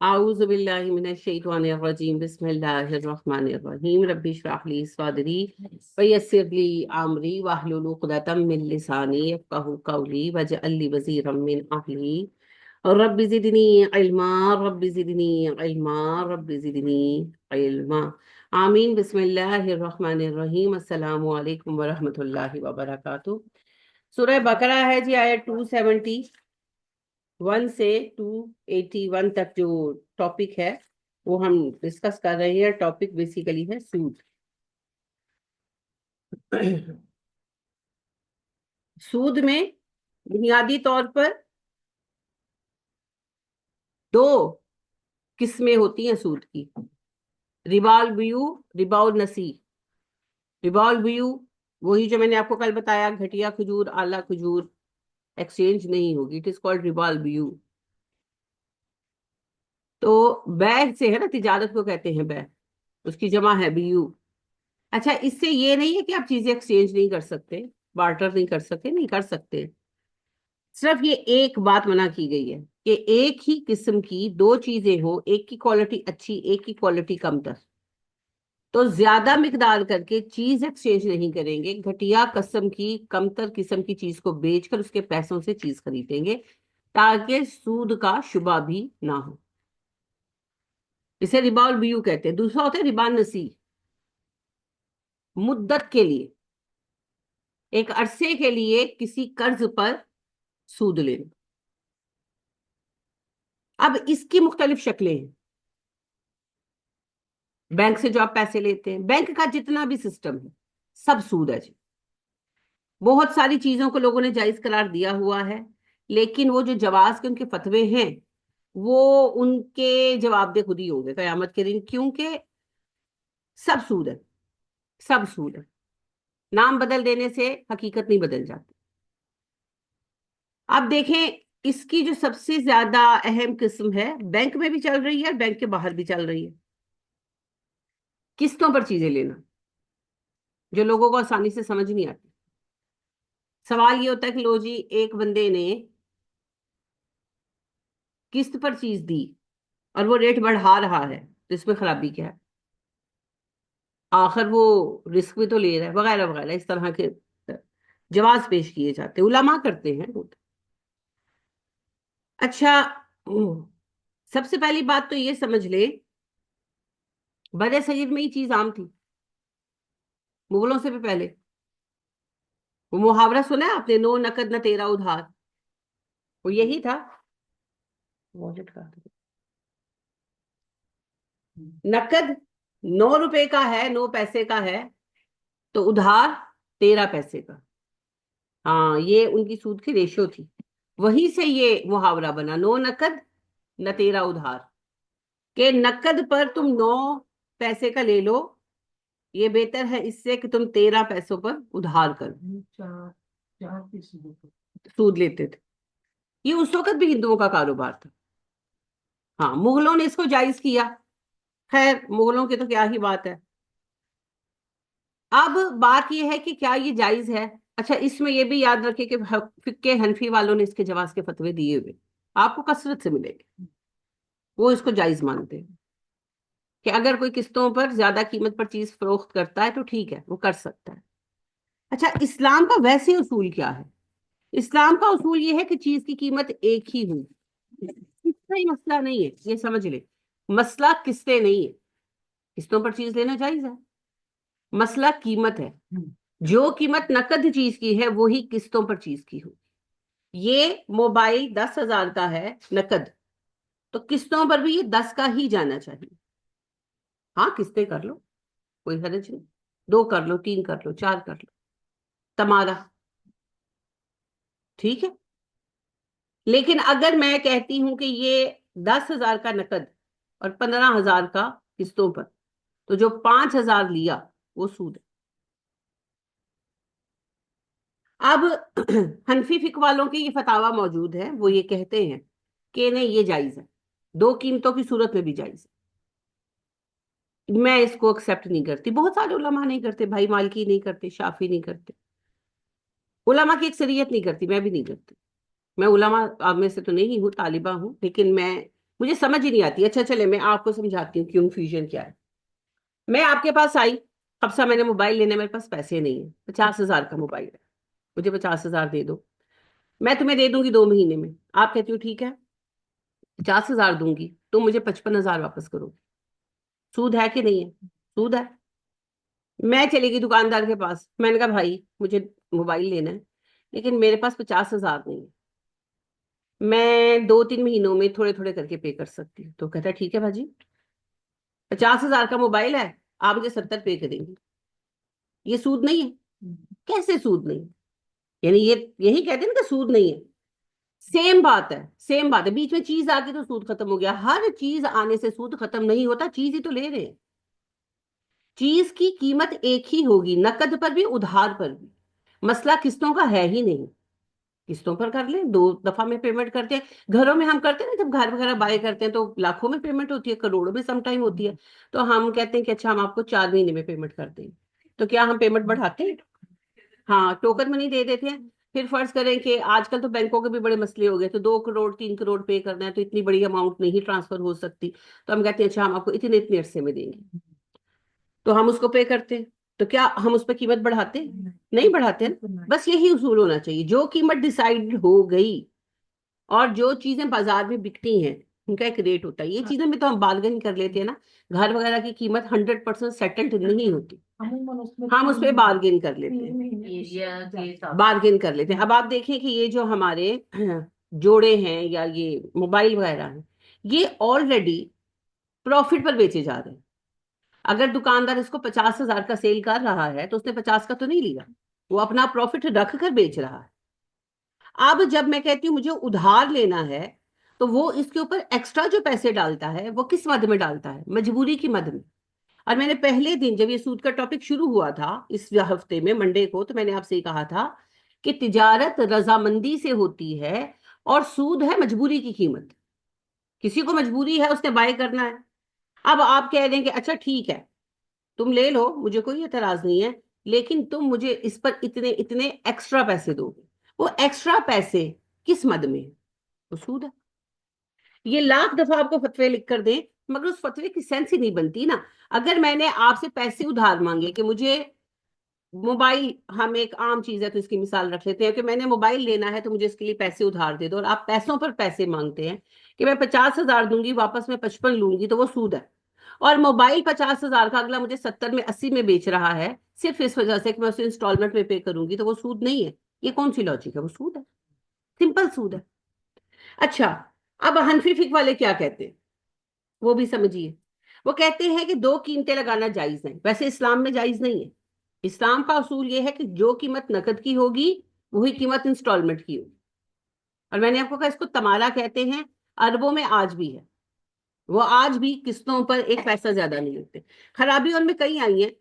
आऊज़ु बिल्लाहि मिनश शैतानिर रजीम बिस्मिल्लाहिर रहमानिर रहीम रब्बि इश्रह ली सदरी व यस्सिर ली अमरी वहलुल उक़दतम मिन लिसानी यफ़क़हू क़ौली वजअल ली वज़ीरम मिन अहली रब्बि ज़िदनी इल्मा रब्बि ज़िदनी इल्मा रब्बि ज़िदनी इल्मा। आमीन। बिस्मिल्लाहिर रहमानिर रहीम। अस्सलामु अलैकुम व रहमतुल्लाहि व बरकातुहू। सूरह बकरा है जी, आयत 271 से 281 तक जो टॉपिक है वो हम डिस्कस कर रहे हैं। टॉपिक बेसिकली है सूद। सूद में बुनियादी तौर पर दो किस्में होती हैं सूद की। रिबाल व्यू, रिबाउल नसी। रिबाउल व्यू वही जो मैंने आपको कल बताया, घटिया खजूर आला खजूर एक्सचेंज नहीं होगी, इट इज कॉल्ड रिबाल व्यू। तो बै से है ना, तिजारत को कहते हैं बै, उसकी जमा है बीयू। अच्छा, इससे ये नहीं है कि आप चीजें एक्सचेंज नहीं कर सकते, बार्टर नहीं कर सकते, नहीं कर सकते। सिर्फ ये एक बात मना की गई है कि एक ही किस्म की दो चीजें हो, एक की क्वालिटी अच्छी एक की क्वालिटी कमतर, तो ज्यादा मिकदार करके चीज एक्सचेंज नहीं करेंगे। घटिया किस्म की कमतर किस्म की चीज को बेचकर उसके पैसों से चीज खरीदेंगे ताकि सूद का शुबा भी ना हो। इसे रिबाउल व्यू कहते हैं। दूसरा होता है रिबा नसी, मुद्दत के लिए, एक अरसे के लिए किसी कर्ज पर सूद लेना। अब इसकी मुख्तलिफ शक्लें हैं। बैंक से जो आप पैसे लेते हैं, बैंक का जितना भी सिस्टम है सब सूद है जी। बहुत सारी चीजों को लोगों ने जायज करार दिया हुआ है, लेकिन वो जो जवाज के उनके फतवे हैं वो उनके जवाब दे खुद ही होंगे कयामत के दिन, क्योंकि सब सूद है। सब सूद है। नाम बदल देने से हकीकत नहीं बदल जाती। अब देखें, इसकी जो सबसे ज्यादा अहम किस्म है, बैंक में भी चल रही है और बैंक के बाहर भी चल रही है, किस्तों पर चीजें लेना, जो लोगों को आसानी से समझ नहीं आती। सवाल ये होता है कि लो जी, एक बंदे ने किस्त पर चीज दी और वो रेट बढ़ा रहा है, तो इसमें खराबी क्या है? आखिर वो रिस्क भी तो ले रहा है, वगैरह वगैरह। इस तरह के जवाब पेश किए जाते हैं, उलमा करते हैं वो। अच्छा, सबसे पहली बात तो ये समझ ले, बड़े सगीर में ये चीज आम थी, मुगलों से भी पहले। वो मुहावरा सुना है आपने, नो नकद न तेरा उधार? वो यही था। वॉलेट का नकद 9 रुपए का है, 9 पैसे का है, तो उधार 13 पैसे का। हाँ, ये उनकी सूद की रेशो थी। वहीं से ये मुहावरा बना, नो नकद न तेरा उधार, के नकद पर तुम 9 पैसे का ले लो, ये बेहतर है इससे कि तुम 13 पैसों पर उधार करो। सूद लेते थे। ये उस वक्त भी हिंदुओं का कारोबार था। हाँ, मुगलों ने इसको जायज किया। खैर, मुगलों की तो क्या ही बात है। अब बात यह है कि क्या ये जायज है। अच्छा, इसमें यह भी याद रखें कि फिक्के हनफी वालों ने इसके जवाज के फतवे दिए हुए आपको कसरत से मिलेंगे। वो इसको जायज मानते हैं कि अगर कोई किस्तों पर ज्यादा कीमत पर चीज फरोख्त करता है तो ठीक है, वो कर सकता है। अच्छा, इस्लाम का वैसे उसूल क्या है? इस्लाम का उसूल ये है कि चीज की कीमत एक ही हो। किस्ता ही मसला नहीं है, ये समझ ले। मसला किस्ते नहीं है, किस्तों पर चीज लेना जायज है। मसला कीमत है। जो कीमत नकद चीज की है वही किस्तों पर चीज की हो। ये मोबाइल 10,000 का है नकद, तो किस्तों पर भी ये 10 का ही जाना चाहिए। हाँ, किस्तें कर लो, कोई हर्ज नहीं। 2 कर लो, 3 कर लो, 4 कर लो, तुम्हारा, ठीक है। लेकिन अगर मैं कहती हूं कि ये 10,000 का नकद और 15,000 का किस्तों पर, तो जो 5,000 लिया वो सूद है। अब हनफी फिक वालों के ये फतावा मौजूद है, वो ये कहते हैं कि नहीं, ये जायज है, दो कीमतों की सूरत में भी जायज है। मैं इसको एक्सेप्ट नहीं करती, बहुत सारे उलमा नहीं करते भाई, मालिकी नहीं करते, शाफी नहीं करते, उलमा की अक्सरियत नहीं करती, मैं भी नहीं करती। मैं उलमा में से तो नहीं हूँ, तालिबा हूँ, लेकिन मैं मुझे समझ ही नहीं आती। अच्छा चले मैं आपको समझाती हूँ कंफ्यूजन क्या है। मैं आपके पास आई, अब सा मैंने मोबाइल लेने, मेरे पास पैसे नहीं है, 50,000 का मोबाइल है, मुझे 50,000 दे दो। मैं तुम्हें दे दूंगी 2 महीने में। आप कहती हो ठीक है 50,000 दूंगी, तुम मुझे 55,000 वापस करो। सूद है कि नहीं है? सूद है। मैं चली गई दुकानदार के पास, मैंने कहा भाई मुझे मोबाइल लेना है, लेकिन मेरे पास 50,000 नहीं है, मैं 2-3 महीनों में थोड़े थोड़े करके पे कर सकती हूँ। तो कहता है ठीक है भाजी, 50,000 का मोबाइल है, आप मुझे 70 पे करेंगे, ये सूद नहीं है? कैसे सूद नहीं? यानी ये यही कहते हैं ना कि सूद नहीं है। सेम बात है, सेम बात है, बीच में चीज आ गई तो सूद खत्म हो गया। हर चीज आने से सूद खत्म नहीं होता, चीज ही तो ले रहे हैं। चीज की कीमत एक ही होगी, नकद पर भी उधार पर भी। मसला किस्तों का है ही नहीं। किस्तों पर कर ले, 2 दफा में पेमेंट करते हैं। घरों में हम करते हैं ना, जब घर वगैरह बाय करते हैं तो लाखों में पेमेंट होती है, करोड़ों में सम टाइम होती है। तो हम कहते हैं कि अच्छा हम आपको 4 महीने में पेमेंट कर देंगे। तो क्या हम पेमेंट बढ़ाते हैं? हाँ, टोकन मनी दे देते हैं। फिर फर्ज करें कि आजकल तो बैंकों के भी बड़े मसले हो गए, तो 2 करोड़ 3 करोड़ पे करना है तो इतनी बड़ी अमाउंट नहीं ट्रांसफर हो सकती, तो हम कहते हैं अच्छा हम आपको इतने इतने अरसे में देंगे, तो हम उसको पे करते हैं। तो क्या हम उस पर कीमत बढ़ाते हैं? नहीं बढ़ाते हैं ना। बस यही उसूल होना चाहिए, जो कीमत डिसाइड हो गई, और जो चीजें बाजार में बिकती हैं उनका एक रेट होता है। ये चीजें में तो हम बार्गेन कर लेते हैं ना। घर वगैरह की कीमत 100% सेटल्ड नहीं होती, हम उस पर बार्गेन कर लेते हैं, बार्गेन कर लेते हैं। अब आप देखें कि ये जो हमारे जोड़े हैं या ये मोबाइल वगैरह हैं, ये ऑलरेडी प्रॉफिट पर बेचे जा रहे हैं। अगर दुकानदार इसको 50,000 का सेल कर रहा है तो उसने 50 का तो नहीं लिया, वो अपना प्रॉफिट रख कर बेच रहा है। अब जब मैं कहती हूँ मुझे उधार लेना है, तो वो इसके ऊपर एक्स्ट्रा जो पैसे डालता है वो किस मद में डालता है? मजबूरी की मद में। और मैंने पहले दिन जब ये सूद का टॉपिक शुरू हुआ था इस हफ्ते में मंडे को, तो मैंने आपसे ही कहा था कि तिजारत रजामंदी से होती है और सूद है मजबूरी की कीमत। किसी को मजबूरी है, उसने बाय करना है। अब आप कह देंगे अच्छा ठीक है तुम ले लो, मुझे कोई एतराज नहीं है, लेकिन तुम मुझे इस पर इतने इतने एक्स्ट्रा पैसे दोगे। वो एक्स्ट्रा पैसे किस मद में है? वो सूद है। ये लाख दफा आपको फतवे लिख कर दें, मगर उस फतवे की सेंस ही नहीं बनती ना। अगर मैंने आपसे पैसे उधार मांगे कि मुझे मोबाइल, हम एक आम चीज है तो इसकी मिसाल रख लेते हैं कि मैंने मोबाइल लेना है तो मुझे इसके लिए पैसे उधार दे दो, और आप पैसों पर पैसे मांगते हैं कि मैं 50,000 दूंगी वापस मैं 55 लूंगी, तो वो सूद है। और मोबाइल 50,000 का अगला मुझे 70 में 80 में बेच रहा है सिर्फ इस वजह से कि मैं उसे इंस्टॉलमेंट में पे करूंगी, तो वो सूद नहीं है। ये कौन सी लॉजिक है? वो सूद है, सिंपल सूद है। अच्छा, अब हनफी फिक वाले क्या कहते हैं वो भी समझिए। वो कहते हैं कि दो कीमतें लगाना जायज है, वैसे इस्लाम में जायज नहीं है। इस्लाम का उसूल ये है कि जो कीमत नकद की होगी वही कीमत इंस्टॉलमेंट की होगी। और मैंने आपको कहा इसको तमाला कहते हैं, अरबों में आज भी है। वो आज भी किस्तों पर एक पैसा ज्यादा नहीं होते। खराबी उनमें कई आई है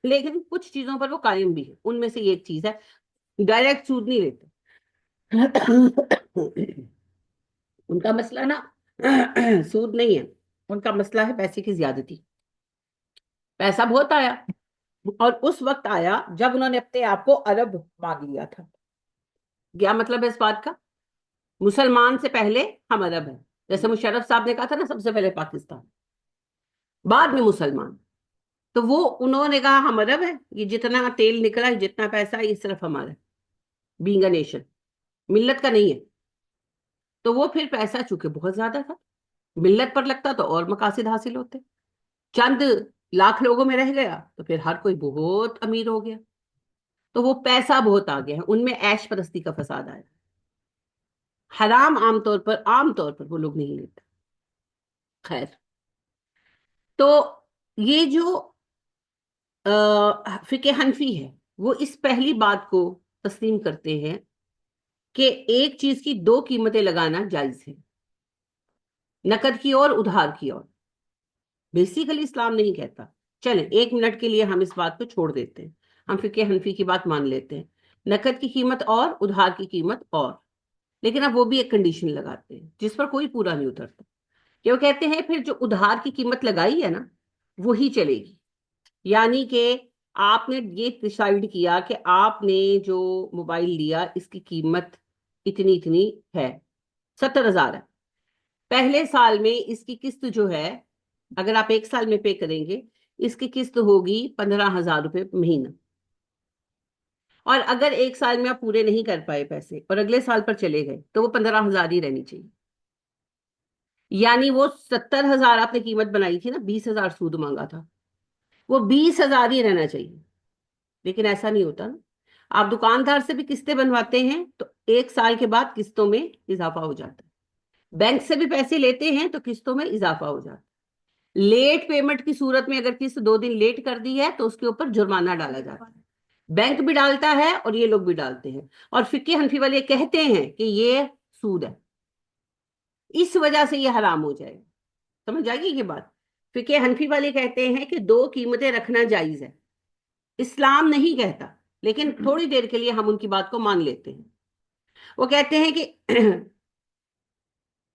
लेकिन कुछ चीजों पर वो कायम भी है। उनमें से ये एक चीज है, डायरेक्ट सूद नहीं लेते। उनका मसला ना सूद नहीं है, उनका मसला है पैसे की ज्यादती। पैसा बहुत आया, और उस वक्त आया जब उन्होंने अपने आप को अरब मान लिया था। क्या मतलब है इस बात का? मुसलमान से पहले हम अरब हैं। जैसे मुशर्रफ साहब ने कहा था ना सबसे पहले पाकिस्तान, बाद में मुसलमान। तो वो उन्होंने कहा हम अरब है, ये जितना तेल निकला है जितना पैसा है ये सिर्फ हमारा, बीइंग अ नेशन, मिल्लत का नहीं है। तो वो फिर पैसा चूंकि बहुत ज्यादा था, मिल्लत पर लगता तो और मकासिद हासिल होते। चंद लाख लोगों में रह गया तो फिर हर कोई बहुत अमीर हो गया। तो वो पैसा बहुत आ गया है, उनमें ऐश परस्ती का फसाद आया। हराम आमतौर पर वो लोग नहीं लेते। खैर, तो ये जो फिके हनफी है वो इस पहली बात को तस्लीम करते हैं कि एक चीज की दो कीमतें लगाना जायज है, नकद की और उधार की और। बेसिकली इस्लाम नहीं कहता। चलें 1 मिनट के लिए हम इस बात को छोड़ देते हैं, हम फिके हनफी की बात मान लेते हैं, नकद की कीमत और उधार की कीमत और। लेकिन अब वो भी एक कंडीशन लगाते हैं जिस पर कोई पूरा नहीं उतरता, कि वो कहते हैं फिर जो उधार की कीमत लगाई है ना वही चलेगी। यानी कि आपने ये डिसाइड किया कि आपने जो मोबाइल लिया इसकी कीमत इतनी इतनी है, 70,000 है। पहले साल में इसकी किस्त जो है, अगर आप एक साल में पे करेंगे, इसकी किस्त होगी 15,000 रुपये महीना। और अगर एक साल में आप पूरे नहीं कर पाए पैसे और अगले साल पर चले गए, तो वो 15,000 ही रहनी चाहिए। यानी वो 70,000 आपने कीमत बनाई थी ना, 20,000 सूद मांगा था, वो 20,000 ही रहना चाहिए। लेकिन ऐसा नहीं होता ना। आप दुकानदार से भी किस्तें बनवाते हैं तो एक साल के बाद किस्तों में इजाफा हो जाता है। बैंक से भी पैसे लेते हैं तो किस्तों में इजाफा हो जाता है। लेट पेमेंट की सूरत में अगर किस्त 2 दिन लेट कर दी है तो उसके ऊपर जुर्माना डाला जाता है। बैंक भी डालता है और ये लोग भी डालते हैं। और फिक्के हनफी वाले कहते हैं कि ये सूद है, इस वजह से ये हराम हो जाएगा। समझ आएगी ये बात। फिक्के हनफी वाले कहते हैं कि दो कीमतें रखना जायज है, इस्लाम नहीं कहता, लेकिन थोड़ी देर के लिए हम उनकी बात को मान लेते हैं। वो कहते हैं कि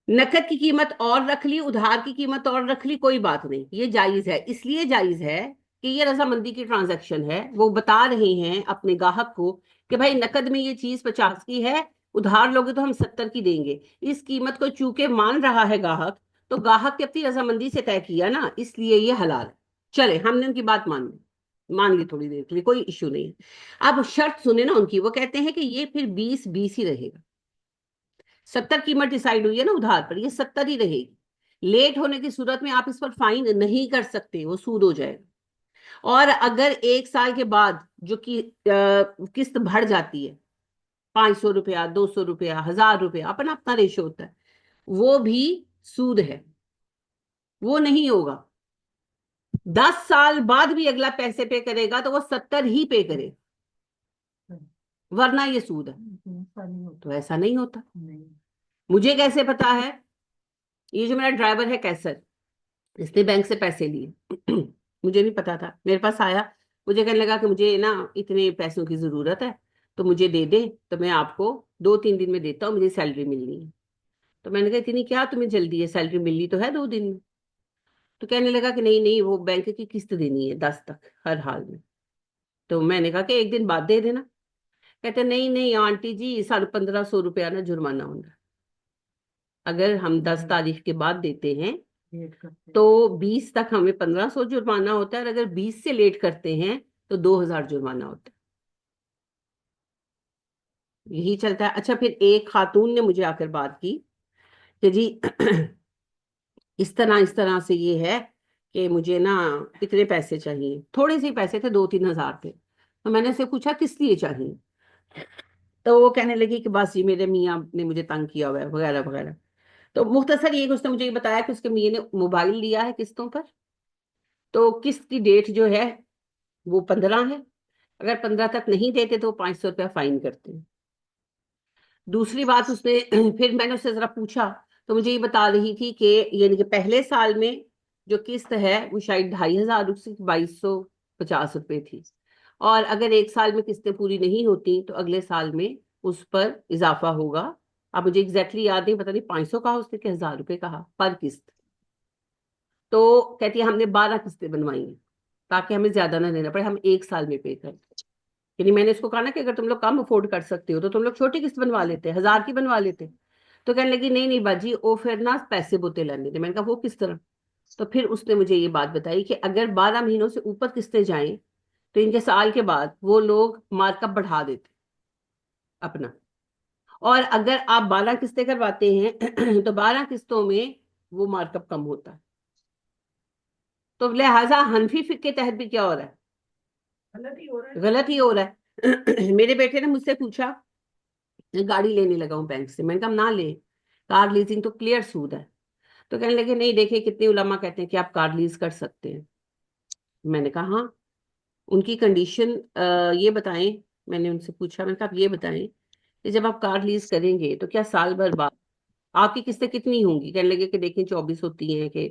नकद की कीमत और रख ली, उधार की कीमत और रख ली, कोई बात नहीं, ये जायज है। इसलिए जायज है कि ये रजामंदी की ट्रांजैक्शन है। वो बता रहे हैं अपने ग्राहक को कि भाई नकद में ये चीज 50 की है, उधार लोगे तो हम 70 की देंगे। इस कीमत को चूंकि मान रहा है ग्राहक, तो ग्राहक ने अपनी रजामंदी से तय किया ना, इसलिए ये हलाल है। चले, हमने उनकी बात मान ली थोड़ी देर के लिए, कोई इश्यू नहीं है। अब शर्त सुने ना उनकी। वो कहते हैं कि ये फिर 20-20 ही रहेगा। 70 कीमत डिसाइड हुई है ना उधार पर, ये 70 ही रहेगी। लेट होने की सूरत में आप इस पर फाइन नहीं कर सकते, वो सूद हो जाएगा। और अगर एक साल के बाद जो कि किस्त बढ़ जाती है, 500 रुपया, 200 रुपया, 1,000 रुपया, अपना अपना रेशो होता है, वो भी सूद है, वो नहीं होगा। 10 साल बाद भी अगला पैसे पे करेगा तो वो 70 ही पे करे, वरना ये सूद है। तो ऐसा नहीं होता। मुझे कैसे पता है? ये जो मेरा ड्राइवर है कैसर, इसने बैंक से पैसे लिए मुझे नहीं पता था, मेरे पास आया, मुझे कहने लगा कि मुझे ना इतने पैसों की जरूरत है, तो मुझे दे दे, तो मैं आपको 2-3 दिन में देता हूँ, मुझे सैलरी मिलनी है। तो मैंने कहा इतनी क्या तुम्हें जल्दी है, सैलरी मिलनी तो है 2 दिन में। तो कहने लगा कि नहीं नहीं, वो बैंक की किस्त देनी है 10 तक हर हाल में। तो मैंने कहा कि एक दिन बाद दे देना। कहते नहीं नहीं आंटी जी, 1,500 रुपया ना जुर्माना होना, अगर हम 10 तारीख के बाद देते हैं तो 20 तक हमें 1,500 जुर्माना होता है, और अगर 20 से लेट करते हैं तो 2,000 जुर्माना होता है। यही चलता है। अच्छा, फिर एक खातून ने मुझे आकर बात की कि जी इस तरह से ये है कि मुझे ना इतने पैसे चाहिए, थोड़े से ही पैसे थे, 2-3 हज़ार थे। तो मैंने से पूछा किस लिए चाहिए, तो वो कहने लगी कि बस ये मेरे मियाँ ने मुझे तंग किया हुआ है वगैरह वगैरह। तो मुख्तसर ये उसने मुझे ये बताया कि उसके मियाँ ने मोबाइल लिया है किस्तों पर, तो किस्त की डेट जो है वो 15 है, अगर 15 तक नहीं देते तो 500 रुपया फाइन करते हैं। दूसरी बात उसने फिर मैंने उससे जरा पूछा, तो मुझे ये बता रही थी कि यानी कि पहले साल में जो किस्त है वो शायद 2,500 उसकी 2,250 रुपये थी, और अगर एक साल में किस्तें पूरी नहीं होती तो अगले साल में उस पर इजाफा होगा। अब मुझे एग्जैक्टली याद नहीं, पता नहीं 500 कहा उसने कि 1,000 रुपये कहा पर किस्त। तो कहती है हमने 12 किस्तें बनवाई हैं ताकि हमें ज्यादा ना देना पड़े, हम एक साल में पे करें। यानी मैंने इसको कहा ना कि अगर तुम लोग कम अफोर्ड कर सकते हो तो तुम लोग छोटी किस्त बनवा लेते, 1,000 की बनवा लेते। तो कहने लगी नहीं नहीं बाजी, वो फिर ना पैसे बोते लेने थे। मैंने कहा वो किस तरह? तो फिर उसने मुझे ये बात बताई कि अगर 12 महीनों से ऊपर किस्तें जाएं तो इनके साल के बाद वो लोग मार्कअप बढ़ा देते अपना। और अगर आप 12 किस्तें करवाते हैं तो 12 किस्तों में वो मार्कअप कम होता है। तो लिहाजा हनफी फिक के तहत भी क्या हो रहा है? गलत ही हो रहा है। मेरे बेटे ने मुझसे पूछा, गाड़ी लेने लगा हूँ बैंक से, मैंने कहा ना ले, कार लीजिंग तो क्लियर सूद है। तो कहने लगे नहीं, देखिए कितने उलमा कहते हैं कि आप कार लीज कर सकते हैं। मैंने कहा हाँ, उनकी कंडीशन ये बताएं। मैंने उनसे पूछा, मैंने कहा आप ये बताएं कि जब आप कार लीज करेंगे तो क्या साल भर बाद आपकी किस्तें कितनी होंगी? कहने लगे कि देखिए 24 होती हैं कि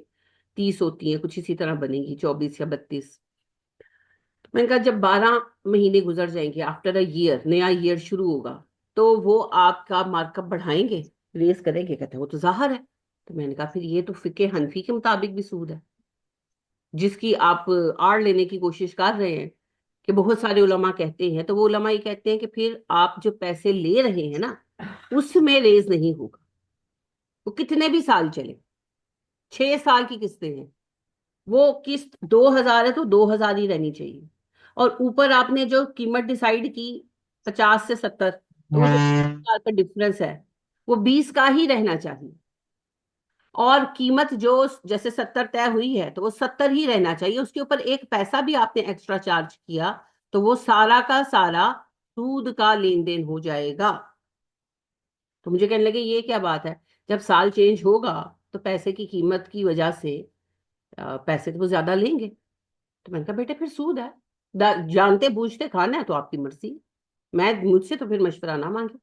30 होती हैं, कुछ इसी तरह बनेगी, 24 या 32। मैंने कहा जब 12 महीने गुजर जाएंगे, आफ्टर अ ईयर नया ईयर शुरू होगा, तो वो आपका मार्कअप बढ़ाएंगे, रेस करेंगे? कहते हैं वो तो जाहिर है। तो मैंने कहा फिर ये तो फिके हनफी के मुताबिक भी सूद है, जिसकी आप आड़ लेने की कोशिश कर रहे हैं कि बहुत सारे उलमा कहते हैं। तो वो उलमा ये कहते हैं कि फिर आप जो पैसे ले रहे हैं ना, उसमें रेज नहीं होगा। वो कितने भी साल चले, 6 साल की किस्तें हैं, वो किस्त 2,000 है तो 2,000 ही रहनी चाहिए। और ऊपर आपने जो कीमत डिसाइड की 50 से 70, तो वो जो 20 का डिफरेंस है वो 20 का ही रहना चाहिए। और कीमत जो जैसे 70 तय हुई है तो वो 70 ही रहना चाहिए, उसके ऊपर एक पैसा भी आपने एक्स्ट्रा चार्ज किया तो वो सारा का सारा सूद का लेन देन हो जाएगा। तो मुझे कहने लगे ये क्या बात है, जब साल चेंज होगा तो पैसे की कीमत की वजह से पैसे तो वो ज्यादा लेंगे। तो मैंने कहा बेटे फिर सूद है, जानते बूझते खाना है तो आपकी मर्जी, मैं मुझसे तो फिर मशवरा ना मांगे।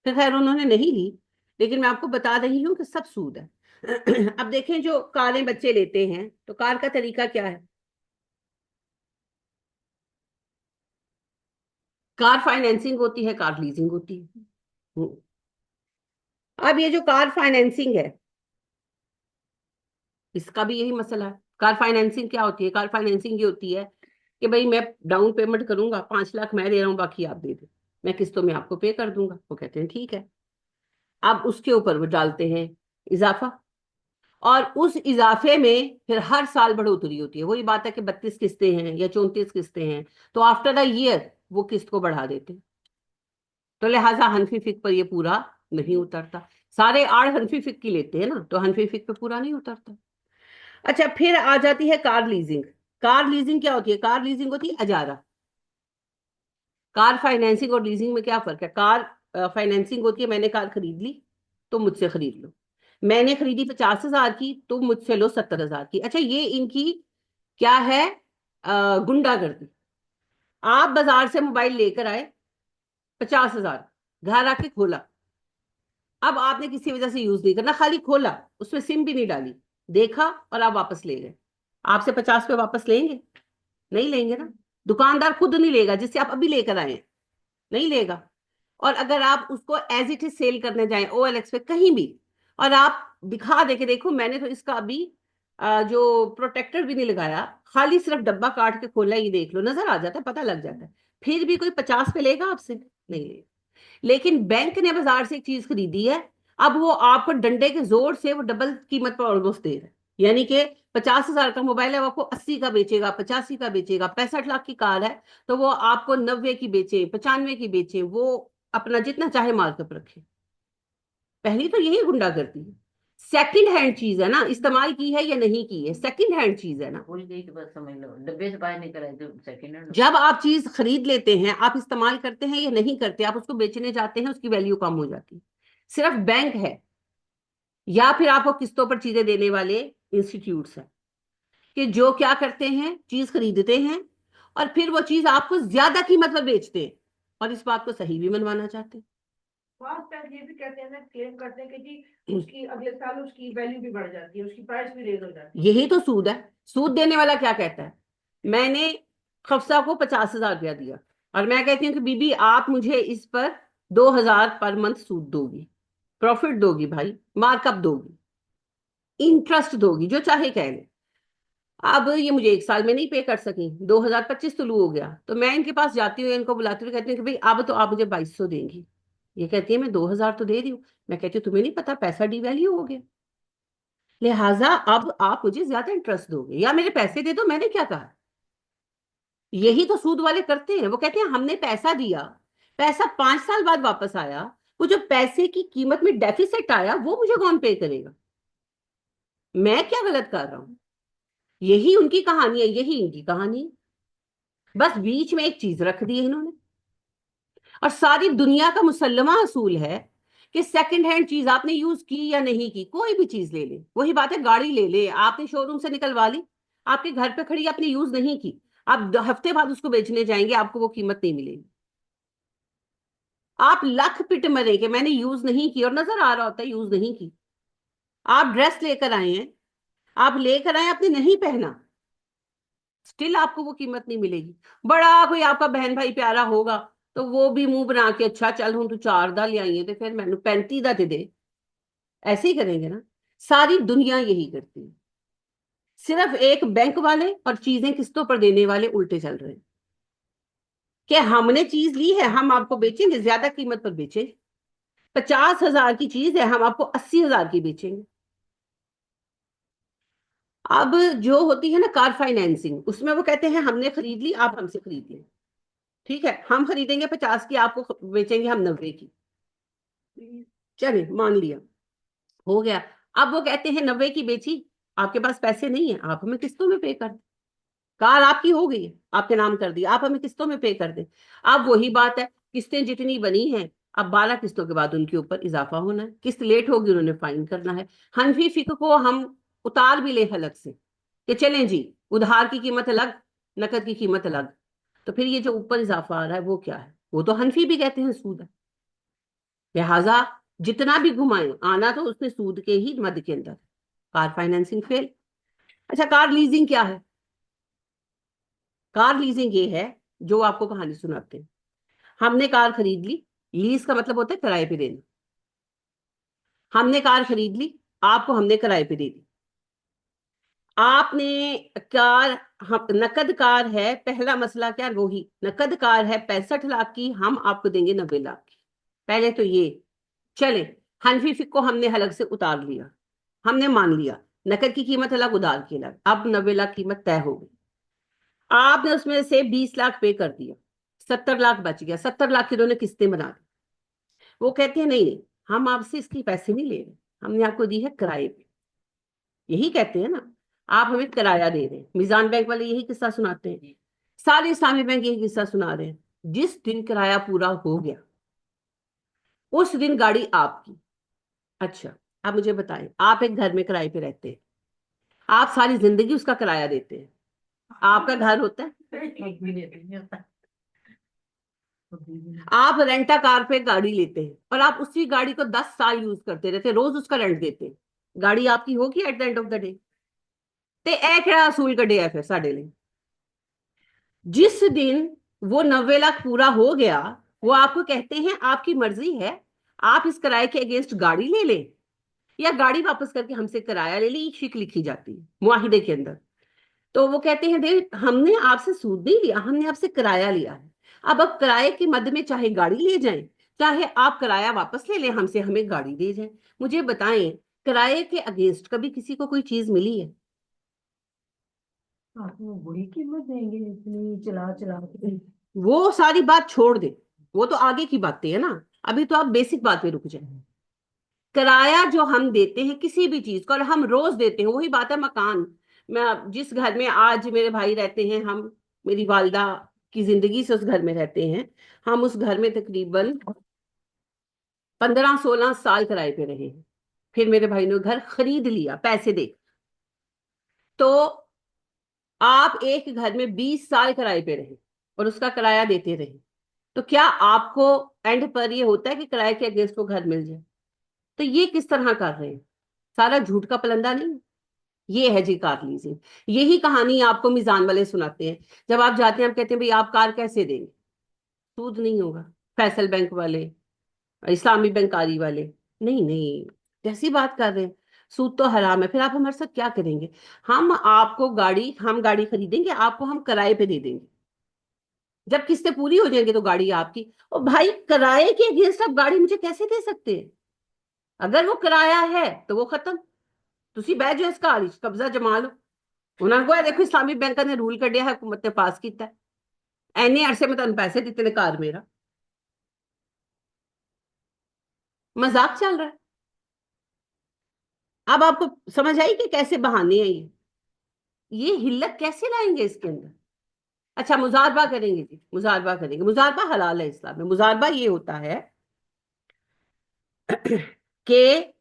फिर खैर उन्होंने नहीं ली, लेकिन मैं आपको बता रही हूँ कि सब सूद है। अब देखें जो कारें बच्चे लेते हैं तो कार का तरीका क्या है, कार फाइनेंसिंग होती है, कार लीजिंग होती है। अब ये जो कार फाइनेंसिंग है इसका भी यही मसला है। कार फाइनेंसिंग क्या होती है, कार फाइनेंसिंग ये होती है कि भाई मैं डाउन पेमेंट करूंगा, 5 लाख मैं दे रहा हूँ, बाकी आप दे दो, मैं किस्तों में आपको पे कर दूंगा। वो कहते हैं ठीक है। अब उसके ऊपर वो डालते हैं इजाफा, और उस इजाफे में फिर हर साल बढ़ोतरी होती है। वही बात है कि 32 किस्तें हैं या 34 किस्तें हैं, तो आफ्टर अ ईयर वो किस्त को बढ़ा देते हैं। तो लिहाजा हनफी फिक पर ये पूरा नहीं उतरता। सारे आड़ हनफी फिक की लेते हैं ना, तो हनफी फिक पे पूरा नहीं उतरता। अच्छा, फिर आ जाती है कार लीजिंग। कार लीजिंग क्या होती है, कार लीजिंग होती है अजारा। कार फाइनेंसिंग और लीजिंग में क्या फर्क है, कार फाइनेंसिंग होती है मैंने कार खरीद ली तो मुझसे खरीद लो, मैंने खरीदी 50,000 की तो मुझसे लो 70,000 की। अच्छा, ये इनकी क्या है, गुंडागर्दी। आप बाजार से मोबाइल लेकर आए 50,000, घर आके खोला, अब आपने किसी वजह से यूज नहीं करना, खाली खोला, उसमें सिम भी नहीं डाली, देखा और आप वापस ले गए, आपसे 50 पे वापस लेंगे? नहीं लेंगे ना। दुकानदार खुद नहीं लेगा जिससे आप अभी लेकर आए हैं, नहीं लेगा। और अगर आप उसको एज इट इज सेल करने जाएं OLX पे कहीं भी, और आप दिखा दे के देखो मैंने तो इसका अभी जो प्रोटेक्टर भी नहीं लगाया, खाली सिर्फ डब्बा काट के खोला, ये देख लो, नजर आ जाता है, पता लग जाता है, फिर भी कोई 50 पे लेगा आपसे? नहीं लेगा। लेकिन बैंक ने बाजार से एक चीज खरीदी है, अब वो आपको डंडे के जोर से वो डबल कीमत पर ऑलमोस्ट दे रहा है। यानी कि 50,000 का मोबाइल है वो आपको 80 का बेचेगा, 85 का बेचेगा। 65 लाख की कार है तो वो आपको 90 की बेचे, 95 की बेचे, वो अपना जितना चाहे मार्कअप रखे। पहली तो यही गुंडागर्दी है। सेकंड हैंड चीज है ना, इस्तेमाल की है या नहीं की है, सेकंड हैंड चीज है ना। भूल गई कि बस समझ लो डब्बे से बाहर निकल आए तो सेकंड हैंड। जब आप चीज खरीद लेते हैं, आप इस्तेमाल करते हैं या नहीं करते, आप उसको बेचने जाते हैं, उसकी वैल्यू कम हो जाती है। सिर्फ बैंक है या फिर आपको किस्तों पर चीजें देने वाले इंस्टीट्यूट्स हैं कि जो क्या करते हैं, चीज खरीदते हैं और फिर वो चीज आपको ज्यादा कीमत पर बेचते हैं, और इस बात को सही भी मनवाना चाहते हैं। फास्ट टैग ये भी कहते हैं ना, क्लेम करते हैं कि जी उसकी अगले साल उसकी वैल्यू भी बढ़ जाती है, उसकी प्राइस भी रेज हो जाती है। यही तो सूद है। सूद देने वाला क्या कहता है, मैंने खफसा को 50,000 रुपया दिया और मैं कहती हूँ कि बीबी आप मुझे इस पर 2,000 पर मंथ सूद दोगी, प्रॉफिट दोगी भाई, मार्कअप दोगी, इंटरेस्ट दोगी, जो चाहे कह ले। अब ये मुझे एक साल में नहीं पे कर सकी, 2025 तुलू हो गया, तो मैं इनके पास जाती हूँ, इनको बुलाती हूँ, कहती हूँ कि भाई अब तो आप मुझे 2,200 देंगी। ये कहती है मैं 2,000 तो दे रही हूँ। मैं कहती हूँ तुम्हें नहीं पता पैसा डिवैल्यू हो गया, लिहाजा अब आप मुझे ज्यादा इंटरेस्ट दोगे या मेरे पैसे दे दो, मैंने क्या कहा। यही तो सूद वाले करते हैं। वो कहते हैं हमने पैसा दिया, पैसा 5 साल बाद वापस आया, वो जो पैसे की कीमत में डेफिसिट आया वो मुझे कौन पे करेगा, मैं क्या गलत कर रहा हूं। यही उनकी कहानी है, यही इनकी कहानी है। बस बीच में एक चीज रख दी है इन्होंने। और सारी दुनिया का मुसल्लमा असूल है कि सेकंड हैंड चीज आपने यूज की या नहीं की, कोई भी चीज ले ले, वही बात है, गाड़ी ले ले, आपने शोरूम से निकलवा ली, आपके घर पे खड़ी, आपने यूज नहीं की, आप हफ्ते बाद उसको बेचने जाएंगे, आपको वो कीमत नहीं मिलेगी। आप लख पिट मरे कि मैंने यूज नहीं की, और नजर आ रहा होता है यूज नहीं की। आप ड्रेस लेकर आए हैं, आप लेकर आए, आपने नहीं पहना, स्टिल आपको वो कीमत नहीं मिलेगी। बड़ा कोई आपका बहन भाई प्यारा होगा तो वो भी मुंह बना के अच्छा चल हूं तू 4 दा ले आई है तो फिर मैंने 35 दा दे, ऐसे ही करेंगे ना। सारी दुनिया यही करती है, सिर्फ एक बैंक वाले और चीजें किस्तों पर देने वाले उल्टे चल रहे हैं कि हमने चीज ली है हम आपको बेचेंगे, ज्यादा कीमत पर बेचेंगे। 50,000 की चीज है, हम आपको 80,000 की बेचेंगे। अब जो होती है ना कार फाइनेंसिंग, उसमें वो कहते हैं हमने खरीद ली, आप हमसे खरीद लें। ठीक है, हम खरीदेंगे 50 की, आपको बेचेंगे हम 90 की। चलिए मान लिया, हो गया। अब वो कहते हैं 90 की बेची, आपके पास पैसे नहीं है, आप हमें किस्तों में पे कर दें। कार आपकी हो गई है, आपके नाम कर दिया, आप हमें किस्तों में पे कर दें। अब वही बात है, किस्तें जितनी बनी हैं, अब 12 किस्तों के बाद उनके ऊपर इजाफा होना है। किस्त लेट होगी, उन्होंने फाइन करना है। हनफी फिक को हम उतार भी ले अलग से कि चलें जी, उधार की कीमत अलग, नकद की कीमत अलग। तो फिर ये जो ऊपर इजाफा आ रहा है वो क्या है? वो तो हनफी भी कहते हैं सूद है। लिहाजा जितना भी घुमाएं, आना तो उसने सूद के ही मद के अंदर। Car financing fail. अच्छा, कार लीजिंग क्या है? कार लीजिंग ये है, जो आपको कहानी सुनाते हैं, हमने कार खरीद ली, लीज का मतलब होता है किराए पे देना। हमने कार खरीद ली, आपको हमने किराए पे दे दी। आपने कार, हम नकद कार है, पहला मसला क्या, वही नकद कार है 65 लाख की, हम आपको देंगे 90 लाख की। पहले तो ये चले, हनफी फिक को हमने अलग से उतार लिया, हमने मान लिया नकद की कीमत अलग, उधार की अलग। अब 90 लाख कीमत तय हो गई, आपने उसमें से 20 लाख पे कर दिया, 70 लाख बच गया। 70 लाख की दोनों किस्तें बना दी। वो कहते हैं नहीं नहीं, हम आपसे इसकी पैसे नहीं ले रहे, हमने आपको दी है किराए पे। यही कहते हैं ना, आप हमें किराया दे रहे हैं। मीजान बैंक वाले यही किस्सा सुनाते हैं, सारे इस्लामी बैंक यही किस्सा सुना रहे हैं। जिस दिन किराया पूरा हो गया, उस दिन गाड़ी आपकी। अच्छा, आप मुझे बताएं, आप एक घर में किराए पे रहते हैं, आप सारी जिंदगी उसका किराया देते हैं, आपका घर होता है? आप रेंटा कार पे गाड़ी लेते हैं और आप उसी गाड़ी को 10 साल यूज करते रहते हैं, रोज उसका रेंट देते हैं। गाड़ी आपकी होगी at the end of the day. ते ए केड़ा असूल कढ़िया फिर साडे लिए? जिस दिन वो 90 लाख पूरा हो गया, वो आपको कहते हैं आपकी मर्जी है, आप इस किराए के अगेंस्ट गाड़ी ले लें या गाड़ी वापस करके हमसे किराया ले लें। ये शिक लिखी जाती है मुआहिदे के अंदर। तो वो कहते हैं देख, हमने आपसे सूद नहीं लिया, हमने आपसे किराया लिया है। अब किराए के मद में चाहे गाड़ी ले जाएं, चाहे आप किराया वापस ले लें हमसे, हमें गाड़ी दे जाएं। मुझे बताएं, किराए के अगेंस्ट कभी किसी को कोई चीज मिली है? आप वो बड़ी कीमत देंगे इतनी चला चला के। वो सारी बात छोड़ दे, वो तो आगे की बातें है ना। अभी तो आप बेसिक बात पे रुक जाए। किराया जो हम देते हैं किसी भी चीज को, और हम रोज देते हैं, वही बात है मकान। मैं जिस घर में आज मेरे भाई रहते हैं, हम मेरी वालदा की जिंदगी से उस घर में रहते हैं। हम उस घर में तकरीबन 15-16 साल किराए पे रहे हैं। फिर मेरे भाई ने घर खरीद लिया पैसे दे। तो आप एक घर में 20 साल किराए पे रहे और उसका किराया देते रहे, तो क्या आपको एंड पर ये होता है कि किराए के अगेंस्ट वो घर मिल जाए? तो ये किस तरह कर रहे हैं? सारा झूठ का पलंदा नहीं? ये है जी कार लीजिंग। यही कहानी आपको मिजान वाले सुनाते हैं। जब आप जाते हैं, आप कहते हैं भाई आप कार कैसे देंगे? सूद नहीं होगा। फैसल बैंक वाले, इस्लामी बैंकारी वाले, नहीं नहीं, कैसी बात कर रहे हैं? सूद तो हराम है। फिर आप हमारे साथ क्या करेंगे? हम गाड़ी खरीदेंगे, आपको हम किराए पे दे देंगे। जब किस्तें पूरी हो जाएंगी तो गाड़ी आपकी। और भाई, किराए के अगेंस्ट आप गाड़ी मुझे कैसे दे सकते हैं? अगर वो किराया है तो वो खत्म, तुसी बह जाओ इस कार च, कब्जा जमा लो। उन्होंने कहा देखो इस्लामी बैंक ने रूल कढ़िया है, हुकूमत ने पास किया, एने अरसे में तुम पैसे दिते ने कार मेरा। मजाक चल रहा है? अब आपको समझ आई कि कैसे बहाने हैं ये हिल्लत कैसे लाएंगे इसके अंदर? अच्छा, मुजारबा करेंगे जी, मुजारबा करेंगे। मुजारबा हलाल है इस्लाम में। मुजारबा ये होता है कि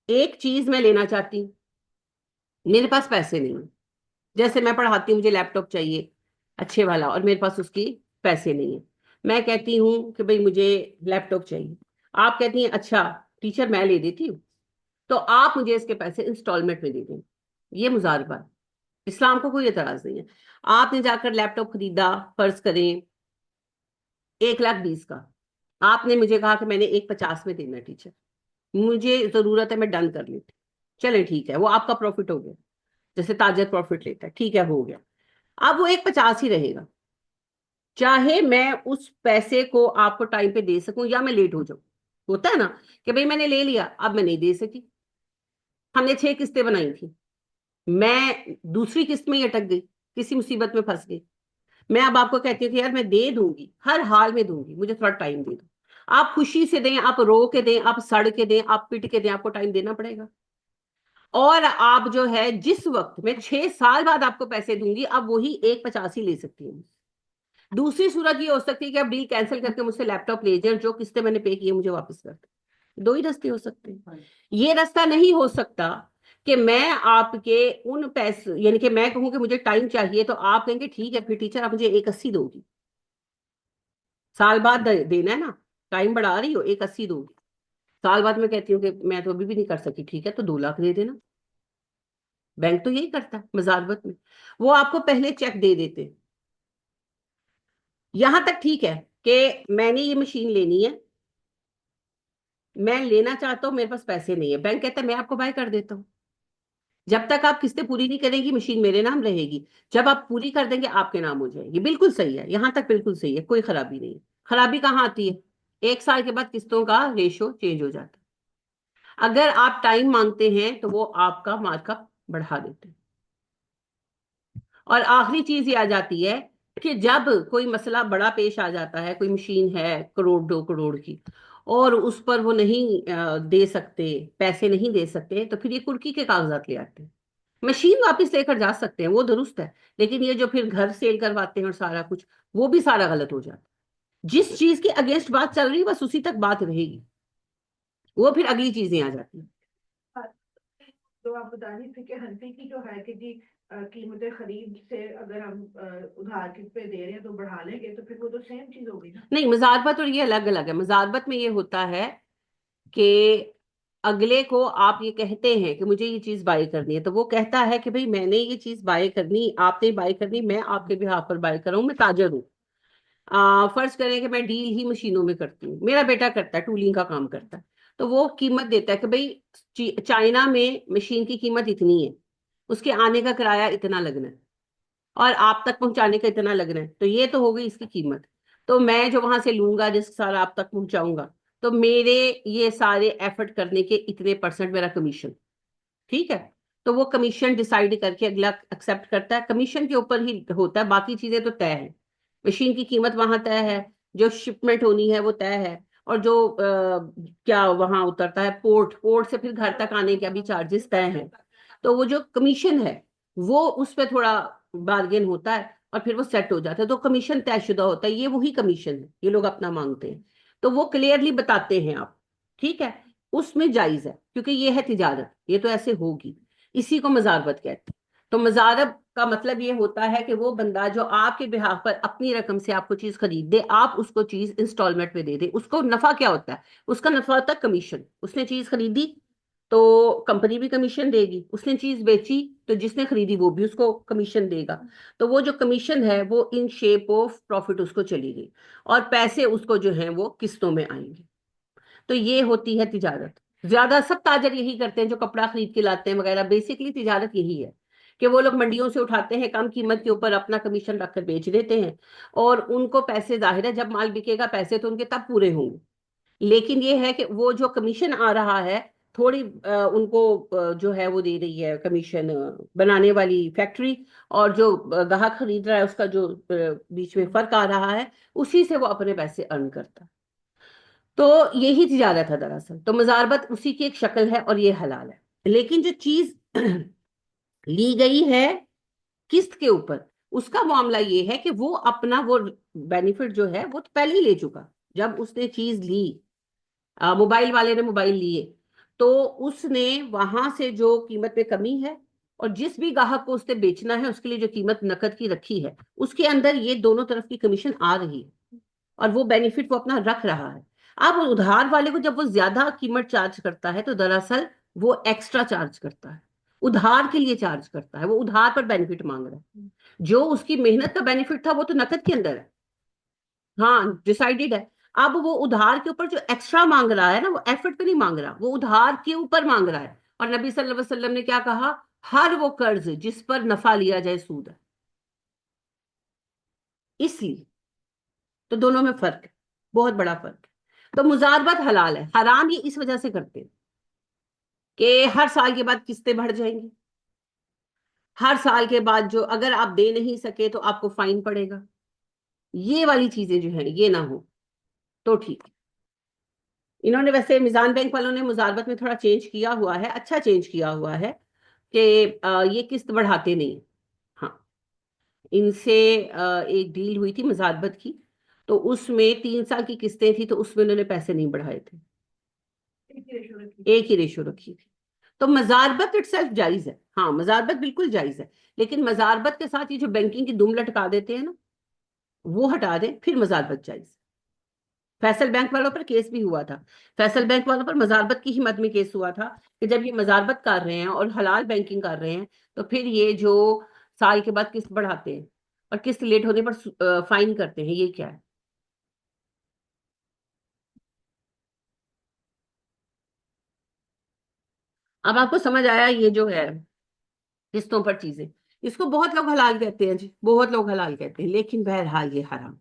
एक चीज मैं लेना चाहती हूँ, मेरे पास पैसे नहीं है। जैसे मैं पढ़ाती हूँ, मुझे लैपटॉप चाहिए अच्छे वाला, और मेरे पास उसकी पैसे नहीं है। मैं कहती हूँ कि भाई मुझे लैपटॉप चाहिए, आप कहती हैं अच्छा टीचर मैं ले देती हूँ, तो आप मुझे इसके पैसे इंस्टॉलमेंट में दे दें। ये मुजारबा है। इस्लाम को कोई एतराज नहीं है। आपने जाकर लैपटॉप खरीदा, फर्ज करें 1,20,000 का, आपने मुझे कहा कि मैंने 1,50 में देना है टीचर, मुझे जरूरत है, मैं डन कर लेती। चले ठीक है, वो आपका प्रॉफिट हो गया, जैसे ताजर प्रॉफिट लेता है, ठीक है हो गया। अब वो 1,50 ही रहेगा, चाहे मैं उस पैसे को आपको टाइम पे दे सकूं या मैं लेट हो जाऊं, होता है ना कि भाई मैंने ले लिया, अब मैं नहीं दे सकी, हमने 6 किस्तें बनाई थी, मैं दूसरी किस्त में ही अटक गई, किसी मुसीबत में फंस गई, मैं अब आपको कहती हूँ कि यार मैं दे दूंगी, हर हाल में दूंगी, मुझे थोड़ा टाइम दे दो। आप खुशी से दें, आप रो के दें, आप सड़ के दें, आप पिट के दें, आपको टाइम देना पड़ेगा। और आप जो है जिस वक्त मैं 6 साल बाद आपको पैसे दूंगी, अब वही 1.85 ले सकती हूँ। दूसरी सूरत ये हो सकती है कि आप डील कैंसिल करके मुझसे लैपटॉप ले जाए, जो किस्तें मैंने पे किए मुझे वापस कर दें। 2 ही रास्ते हो सकते हैं। ये रास्ता नहीं हो सकता कि मैं आपके उन पैसे, यानी कि मैं कहूं कि मुझे टाइम चाहिए तो आप कहेंगे ठीक है फिर टीचर आप मुझे 1.80 दोगी, साल बाद देना है ना, टाइम बढ़ा रही हो, 1.80 दोगी। साल बाद मैं कहती हूँ कि मैं तो अभी भी नहीं कर सकी, ठीक है तो 2 लाख दे देना। बैंक तो यही करता है मजारबत में, वो आपको पहले चेक दे देते हैं। यहां तक ठीक है कि मैंने ये मशीन लेनी है, मैं लेना चाहता हूं, मेरे पास पैसे नहीं है, बैंक कहता है मैं आपको बाय कर देता हूँ। जब तक आप किस्तें पूरी नहीं करेंगी मशीन मेरे नाम रहेगी, जब आप पूरी कर देंगे आपके नाम हो जाएगी। बिल्कुल सही है, यहां तक बिल्कुल सही है, कोई खराबी नहीं है। खराबी कहाँ आती है? 1 साल के बाद किस्तों का रेशो चेंज हो जाता है। अगर आप टाइम मांगते हैं तो वो आपका मार्कअप बढ़ा देते हैं। और आखिरी चीज ये आ जाती है कि जब कोई मसला बड़ा पेश आ जाता है, कोई मशीन है करोड़ 2 करोड़ की और उस पर वो नहीं दे सकते, पैसे नहीं दे सकते, तो फिर ये कुर्की के कागजात ले आते हैं। मशीन वापस लेकर जा सकते हैं, वो दुरुस्त है, लेकिन ये जो फिर घर सेल करवाते हैं और सारा कुछ, वो भी सारा गलत हो जाता है। जिस चीज के अगेंस्ट बात चल रही है बस उसी तक बात रहेगी, वो फिर अगली चीजें आ जाती हैं। तो आप बता रही थी कि हल्की की जो है कि जी कीमत खरीद से अगर हम उधार किस्त पे दे रहे हैं तो बढ़ा लेंगे, तो फिर वो तो सेम चीज होगी ना। नहीं, मुजारबत और ये अलग अलग है। मुजारबत में ये होता है कि अगले को आप ये कहते हैं कि मुझे ये चीज बाय करनी है, तो वो कहता है कि भाई मैंने ये चीज बाय करनी, आपने बाय करनी, मैं आपके बिहाफ पर बाय कर रहा हूं, मैं ताजर हूँ। फर्ज करें कि मैं डील ही मशीनों में करती हूँ, मेरा बेटा करता है, टूलिंग का काम करता है, तो वो कीमत देता है कि भाई चाइना में मशीन की कीमत इतनी है, उसके आने का किराया इतना लगना है और आप तक पहुंचाने का इतना लगना है, तो ये तो हो गई इसकी कीमत। तो मैं जो वहां से लूंगा रिस्क सारा आप तक पहुंचाऊंगा, तो मेरे ये सारे एफर्ट करने के इतने परसेंट मेरा कमीशन, ठीक है। तो वो कमीशन डिसाइड करके अगला एक्सेप्ट करता है, कमीशन के ऊपर ही होता है, बाकी चीजें तो तय है। मशीन की कीमत वहां तय है, जो शिपमेंट होनी है वो तय है, और जो क्या वहां उतरता है पोर्ट, पोर्ट से फिर घर तक आने के भी चार्जेस तय हैं। तो वो जो कमीशन है वो उस पर थोड़ा बार्गेन होता है और फिर वो सेट हो जाता है, तो कमीशन तयशुदा होता है, ये वही कमीशन है, ये लोग अपना मांगते हैं, तो वो क्लियरली बताते हैं आप, ठीक है। उसमें जायज है क्योंकि ये है तिजारत, ये तो ऐसे होगी, इसी को मजारबत कहते हैं। तो मजारब का मतलब ये होता है कि वो बंदा जो आपके बिहाफ पर अपनी रकम से आपको चीज खरीद दे, आप उसको चीज इंस्टॉलमेंट में दे दे, उसको नफा क्या होता है? उसका नफा होता है कमीशन। उसने चीज खरीदी तो कंपनी भी कमीशन देगी, उसने चीज बेची तो जिसने खरीदी वो भी उसको कमीशन देगा। तो वो जो कमीशन है वो इन शेप ऑफ प्रॉफिट उसको चलेगी, और पैसे उसको जो है वो किस्तों में आएंगे। तो ये होती है तिजारत। ज्यादा सब ताजर यही करते हैं जो कपड़ा खरीद के लाते हैं वगैरह, बेसिकली तिजारत यही है कि वो लोग मंडियों से उठाते हैं कम कीमत के ऊपर, अपना कमीशन रखकर बेच देते हैं, और उनको पैसे, जाहिर है जब माल बिकेगा पैसे तो उनके तब पूरे होंगे। लेकिन ये है कि वो जो कमीशन आ रहा है, थोड़ी उनको जो है वो दे रही है कमीशन बनाने वाली फैक्ट्री, और जो ग्राहक खरीद रहा है उसका जो बीच में फर्क आ रहा है, उसी से वो अपने पैसे अर्न करता है। तो यही तिजारत है दरअसल। तो मुजारबत उसी की एक शक्ल है और ये हलाल है। लेकिन जो चीज ली गई है किस्त के ऊपर, उसका मामला ये है कि वो अपना वो बेनिफिट जो है वो तो पहले ही ले चुका। जब उसने चीज ली, मोबाइल वाले ने मोबाइल लिए, तो उसने वहां से जो कीमत में कमी है, और जिस भी ग्राहक को उसने बेचना है उसके लिए जो कीमत नकद की रखी है, उसके अंदर ये दोनों तरफ की कमीशन आ रही है, और वो बेनिफिट वो अपना रख रहा है। अब उधार वाले को जब वो ज्यादा कीमत चार्ज करता है तो दरअसल वो एक्स्ट्रा चार्ज करता है, उधार के लिए चार्ज करता है, वो उधार पर बेनिफिट मांग रहा है। जो उसकी मेहनत का बेनिफिट था वो तो नकद के अंदर है, हाँ डिसाइडेड है। अब वो उधार के ऊपर जो एक्स्ट्रा मांग रहा है ना, वो एफर्ट पे नहीं मांग रहा, वो उधार के ऊपर मांग रहा है। और नबी सल्लल्लाहु अलैहि वसल्लम ने क्या कहा? हर वो कर्ज जिस पर नफा लिया जाए सूद है। इसलिए तो दोनों में फर्क है, बहुत बड़ा फर्क है। तो मुजारबत हलाल है। हराम ये इस वजह से करते हैं कि हर साल के बाद किस्तें बढ़ जाएंगी, हर साल के बाद जो अगर आप दे नहीं सके तो आपको फाइन पड़ेगा। ये वाली चीजें जो है ये ना हो तो ठीक है। इन्होंने वैसे मिजान बैंक वालों ने मुजारबत में थोड़ा चेंज किया हुआ है, अच्छा चेंज किया हुआ है कि ये किस्त बढ़ाते नहीं। हाँ, इनसे एक डील हुई थी मुजारबत की, तो उसमें 3 साल की किस्तें थी, तो उसमें उन्होंने पैसे नहीं बढ़ाए थे, एक ही रेशो रखी थी। एक ही रेशो रखी थी। तो मजारबत इटसेल्फ जायज है, हाँ मजारबत बिल्कुल जायज है, लेकिन मजारबत के साथ ये जो बैंकिंग की दुम लटका देते हैं ना, वो हटा दें, फिर मजारबत जायज। फैसल बैंक वालों पर केस भी हुआ था, फैसल बैंक वालों पर मजारबत की ही मद में केस हुआ था कि जब ये मजारबत कर रहे हैं और हलाल बैंकिंग कर रहे हैं, तो फिर ये जो साल के बाद किस्त बढ़ाते हैं और किस्त लेट होने पर फाइन करते हैं, ये क्या है। अब आपको समझ आया ये जो है किस्तों पर चीजें, इसको बहुत लोग हलाल कहते हैं जी, बहुत लोग हलाल कहते हैं, लेकिन बहरहाल ये हराम।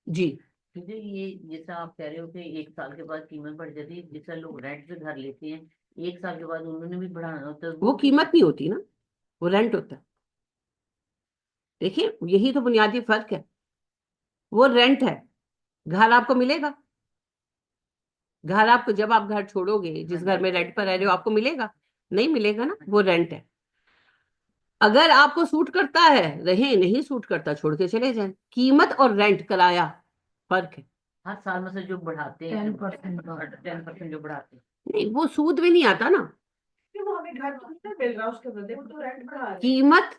जी। मुझे ये जैसा आप कह रहे हो कि 1 साल के बाद कीमत बढ़ जाती है, जैसा लोग रेंट पे घर लेते हैं 1 साल के बाद उन्होंने भी बढ़ाना होता है, वो वो किस। कीमत नहीं होती ना, वो रेंट होता है। देखिए यही तो बुनियादी फर्क है, वो रेंट है, घर आपको मिलेगा। घर आपको जब आप घर छोड़ोगे, हाँ जिस घर जी। में रेंट पर रह रहे हो, आपको मिलेगा? नहीं मिलेगा ना, हाँ वो जी। रेंट है। अगर आपको सूट करता है रहे, नहीं सूट करता छोड़ के चले जाएं। कीमत और रेंट, किराया, फर्क है। हर साल में से जो बढ़ाते हैं 10% जो बढ़ाते हैं। नहीं, वो सूद में नहीं आता ना। कि वो हमें घर तो नहीं ना मिल रहा उसके बदले, वो तो रेंट बढ़ा रहे हैं। कीमत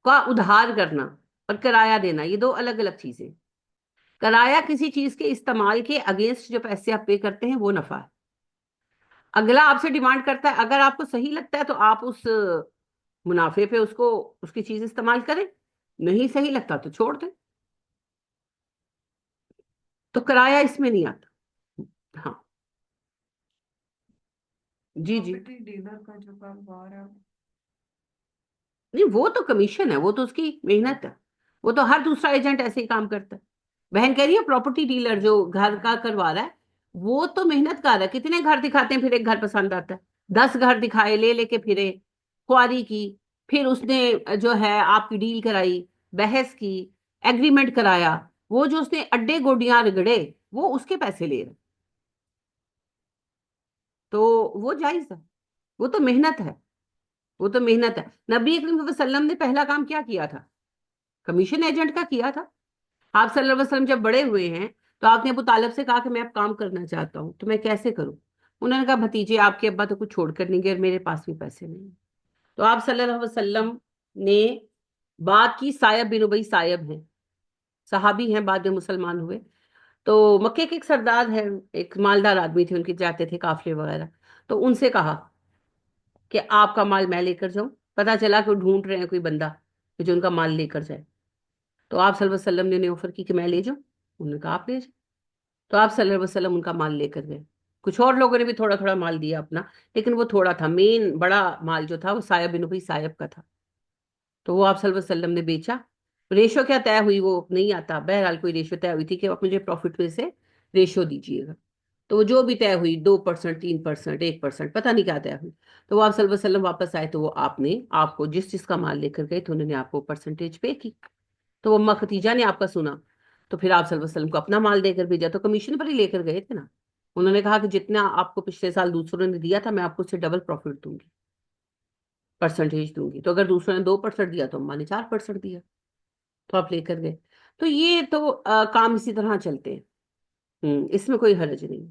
का उधार करना और किराया देना, ये दो अलग अलग चीजें। किराया किसी चीज के इस्तेमाल के अगेंस्ट जो पैसे आप पे करते हैं, वो नफा है। अगला आपसे डिमांड करता है, अगर आपको सही लगता है तो आप उस मुनाफे पे उसको, उसकी चीज इस्तेमाल करें, नहीं सही लगता तो छोड़ दें। तो किराया इसमें नहीं आता। हाँ। जी जी। प्रॉपर्टी डीलर का जो कारोबार है। नहीं, वो तो कमीशन है, वो तो उसकी मेहनत है, वो तो हर दूसरा एजेंट ऐसे ही काम करता है। बहन कह रही है प्रॉपर्टी डीलर जो घर का करवा रहा है, वो तो मेहनत कर रहा है। कितने घर दिखाते हैं, फिर एक घर पसंद आता है, 10 घर दिखाए, ले लेके फिरे, क्वारी की, फिर उसने जो है आपकी डील कराई, बहस की, एग्रीमेंट कराया, वो जो उसने अड्डे गोडियां रगड़े, वो उसके पैसे ले रहे। तो वो जायज है, वो तो मेहनत है, वो तो मेहनत है। नबी करीम वसल्लम ने पहला काम क्या किया था? कमीशन एजेंट का किया था। आप सल्लल्लाहु अलैहि वसल्लम जब बड़े हुए हैं, तो आपने अबू तालिब से कहा कि मैं अब काम करना चाहता हूँ, तो मैं कैसे करूँ? उन्होंने कहा भतीजे आपके अब्बा तो कुछ छोड़ कर नहीं गए और मेरे पास भी पैसे नहीं हैं। तो आप सल्लल्लाहु अलैहि वसल्लम ने बात की। सायब बिन उबई सायब हैं, सहाबी हैं, बाद में मुसलमान हुए। तो मक्के के एक सरदार हैं, एक मालदार आदमी थे, उनके जाते थे काफले वगैरह। तो उनसे कहा कि आपका माल मैं लेकर जाऊं। पता चला कि वो ढूंढ रहे हैं कोई बंदा कि जो उनका माल लेकर जाए। तो आप सल्लल्लाहु अलैहि वसल्लम ने उन्हें ऑफर की कि मैं ले जाऊं। उन्होंने कहा आप ले जाओ। तो आप सल्लल्लाहु अलैहि वसल्लम उनका माल लेकर गए। कुछ और लोगों ने भी थोड़ा थोड़ा माल दिया अपना, लेकिन वो थोड़ा था, मेन बड़ा माल जो था वो सायब बिन उबई सायब का था। तो वो आप सल्लल्लाहु अलैहि वसल्लम ने बेचा। रेशो क्या तय हुई वो नहीं आता, बहरहाल कोई रेशो तय हुई थी कि आप मुझे प्रॉफिट में से रेशो दीजिएगा। तो वो जो भी तय हुई, 2%, 3%, 1%, पता नहीं क्या तय हुई। तो वो आप सल्लल्लाहु अलैहि वसल्लम वापस आए, तो वो आपने, आपको जिस जिसका माल लेकर गए तो उन्होंने आपको परसेंटेज पे की। तो वो अम्मा खतीजा ने आपका सुना, तो फिर आप सल्लल्लाहु अलैहि वसल्लम को अपना माल देकर भेजा। तो कमीशन पर ही लेकर गए थे ना। उन्होंने कहा कि जितना आपको पिछले साल दूसरों ने दिया था, मैं आपको उससे डबल प्रॉफिट दूंगी, परसेंटेज दूंगी। तो अगर दूसरों ने 2% दिया तो अम्मा ने 4% दिया, तो आप लेकर गए। तो ये तो काम इसी तरह चलते हैं। इसमें कोई हर्ज नहीं।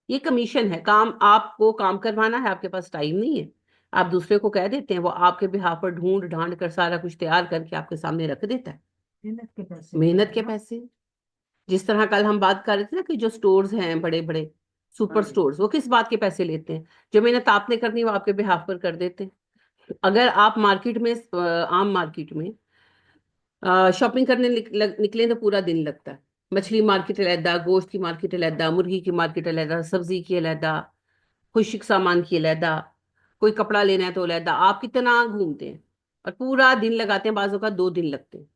ये कमीशन है, काम आपको काम करवाना है, आपके पास टाइम नहीं है, आप दूसरे को कह देते हैं, वो आपके बिहाफ पर ढूंढ ढांड कर सारा कुछ तैयार करके आपके सामने रख देता है। मेहनत के पैसे मेहनत के पैसे। जिस तरह कल हम बात कर रहे थे ना कि जो स्टोर्स हैं बड़े बड़े हाँ सुपर जी। स्टोर्स, वो किस बात के पैसे लेते हैं? जो मेहनत आपने करनी है वो आपके बिहाफ पर कर देते हैं। अगर आप मार्केट में आम मार्केट में शॉपिंग करने निकले तो पूरा दिन लगता है। मछली मार्केट अलहदा, गोश्त की मार्केट अलहदा, मुर्गी की मार्केट अलहदा, सब्जी की अलहदा, खुश्क सामान की अलहदा, कोई कपड़ा लेना है तो अलहदा। आप कितना घूमते हैं और पूरा दिन लगाते हैं, बाजू का 2 दिन लगते हैं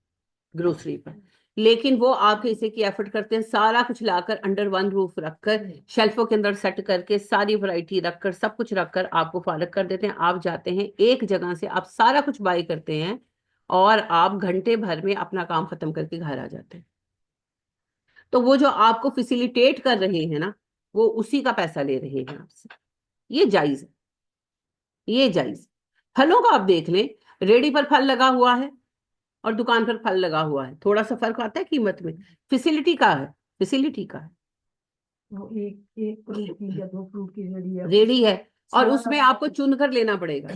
ग्रोसरी पर। लेकिन वो आपके हिस्से की एफर्ट करते हैं, सारा कुछ लाकर अंडर वन रूफ रखकर, शेल्फों के अंदर सेट करके, सारी वैरायटी रखकर, सब कुछ रखकर आपको फारग कर देते हैं। आप जाते हैं एक जगह से, आप सारा कुछ बाय करते हैं और आप घंटे भर में अपना काम खत्म करके घर आ जाते हैं। तो वो जो आपको फैसिलिटेट कर रहे हैं ना, वो उसी का पैसा ले रहे हैं आपसे। ये जायज है, ये जायज। फलों का आप देख लें, रेडी पर फल लगा हुआ है और दुकान पर फल लगा हुआ है, थोड़ा सा फर्क आता है कीमत में। फैसिलिटी का है, फैसिलिटी का है। वो एक एक फ्रूट की या दो फ्रूट की रेडी है और सारा उसमें आपको चुन कर लेना पड़ेगा।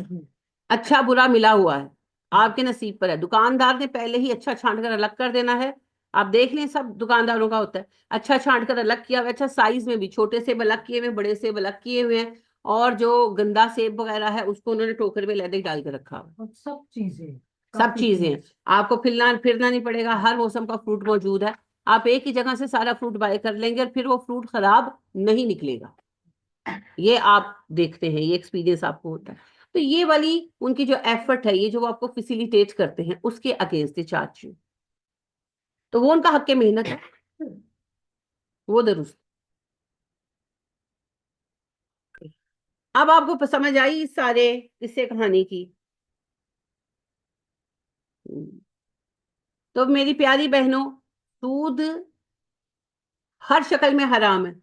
अच्छा बुरा मिला हुआ है, आपके नसीब पर है। दुकानदार ने पहले ही अच्छा छांट कर अलग कर देना है। आप देख लें, सब दुकानदारों का होता है, अच्छा छांट कर अलग किया हुआ है, अच्छा साइज में भी, छोटे सेब अलग किए हुए हैं, बड़े सेब अलग किए हुए हैं, और जो गंदा सेब वगैरह है उसको उन्होंने टोकरे में लैदे डाल के रखा हुआ है। और सब चीजें सब काफी चीजें, चीज। आपको फिरना फिरना नहीं पड़ेगा, हर मौसम का फ्रूट मौजूद है। आप एक ही जगह से सारा फ्रूट बाय कर लेंगे और फिर वो फ्रूट खराब नहीं निकलेगा। ये आप देखते हैं, ये एक्सपीरियंस आपको होता है। तो ये वाली उनकी जो एफर्ट है, ये जो वो आपको फैसिलिटेट करते हैं, उसके अगेंस्ट दे चार्ज यू। तो वो उनका हक मेहनत है, वो दुरुस्त। अब आपको समझ आई इस सारे किस्से कहानी की। तो मेरी प्यारी बहनों, सूद हर शक्ल में हराम है,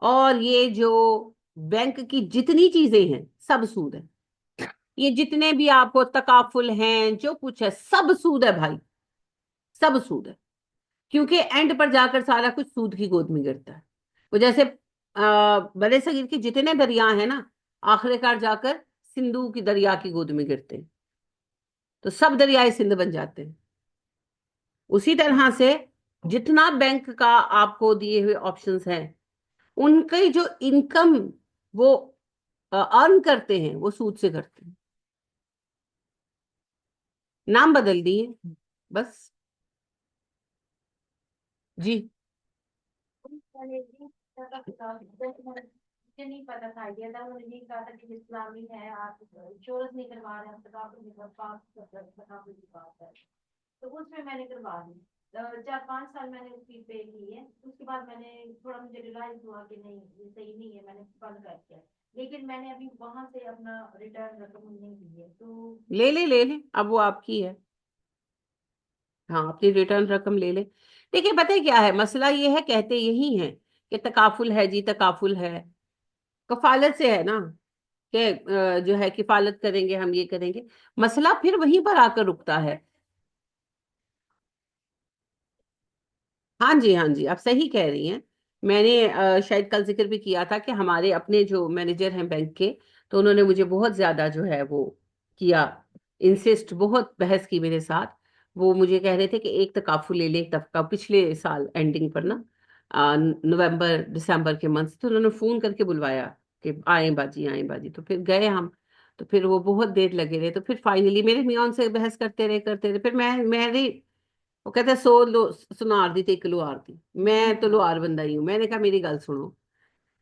और ये जो बैंक की जितनी चीजें हैं सब सूद है। ये जितने भी आपको तकाफुल हैं, जो कुछ है, सब सूद है भाई, सब सूद है। क्योंकि एंड पर जाकर सारा कुछ सूद की गोद में गिरता है। वो जैसे बड़े सगीर के जितने दरिया हैं ना, आखिरकार जाकर सिंधु की दरिया की गोद में गिरते हैं, तो सब दरियाए सिंध बन जाते हैं। उसी तरह से जितना बैंक का आपको दिए हुए ऑप्शंस हैं, उनकी जो इनकम वो अर्न करते हैं, वो सूद से करते हैं। नाम बदल दिए बस। जी। मुझे नहीं पता था, आइडिया था, उन्होंने ये कहा था कि इस्लामी है, आप इंश्योरेंस नहीं करवा रहे हैं, की बात है, तो उसमें मैंने करवा दी। 4-5 साल मैंने उसकी पे की है। उसके बाद मैंने थोड़ा, मुझे रियलाइज हुआ कि नहीं ये सही नहीं है, मैंने बंद कर दिया। लेकिन मैंने अभी वहां से अपना रिटर्न रकम नहीं दी है, तो ले ले अब वो आपकी है। हाँ, अपनी रिटर्न रकम ले ले। देखिए पता है क्या है मसला, ये है, कहते यही है कि तकाफुल है जी, तकाफुल है, कफालत से है ना, कि जो है किफालत करेंगे, हम ये करेंगे। मसला फिर वहीं पर आकर रुकता है। हाँ जी, हाँ जी, आप सही कह रही हैं। मैंने शायद कल जिक्र भी किया था कि हमारे अपने जो मैनेजर हैं बैंक के, तो उन्होंने मुझे बहुत ज्यादा जो है वो किया, इंसिस्ट, बहुत बहस की मेरे साथ। वो मुझे कह रहे थे कि एक तकाफुल ले ले, एक तफका, पिछले साल एंडिंग पर ना, नवंबर दिसंबर के मंथ, तो उन्होंने फोन करके बुलवाया कि आए बाजी, आए बाजी। तो फिर गए हम। तो फिर वो बहुत देर लगे रहे, तो फिर फाइनली मेरे मियाँ उनसे बहस करते रहे। फिर मेरी, वो कहते 100 सुनार दी ते एक लुहार दी। मैं तो लुहार बंदा ही हूं। मैंने कहा मेरी गल सुनो,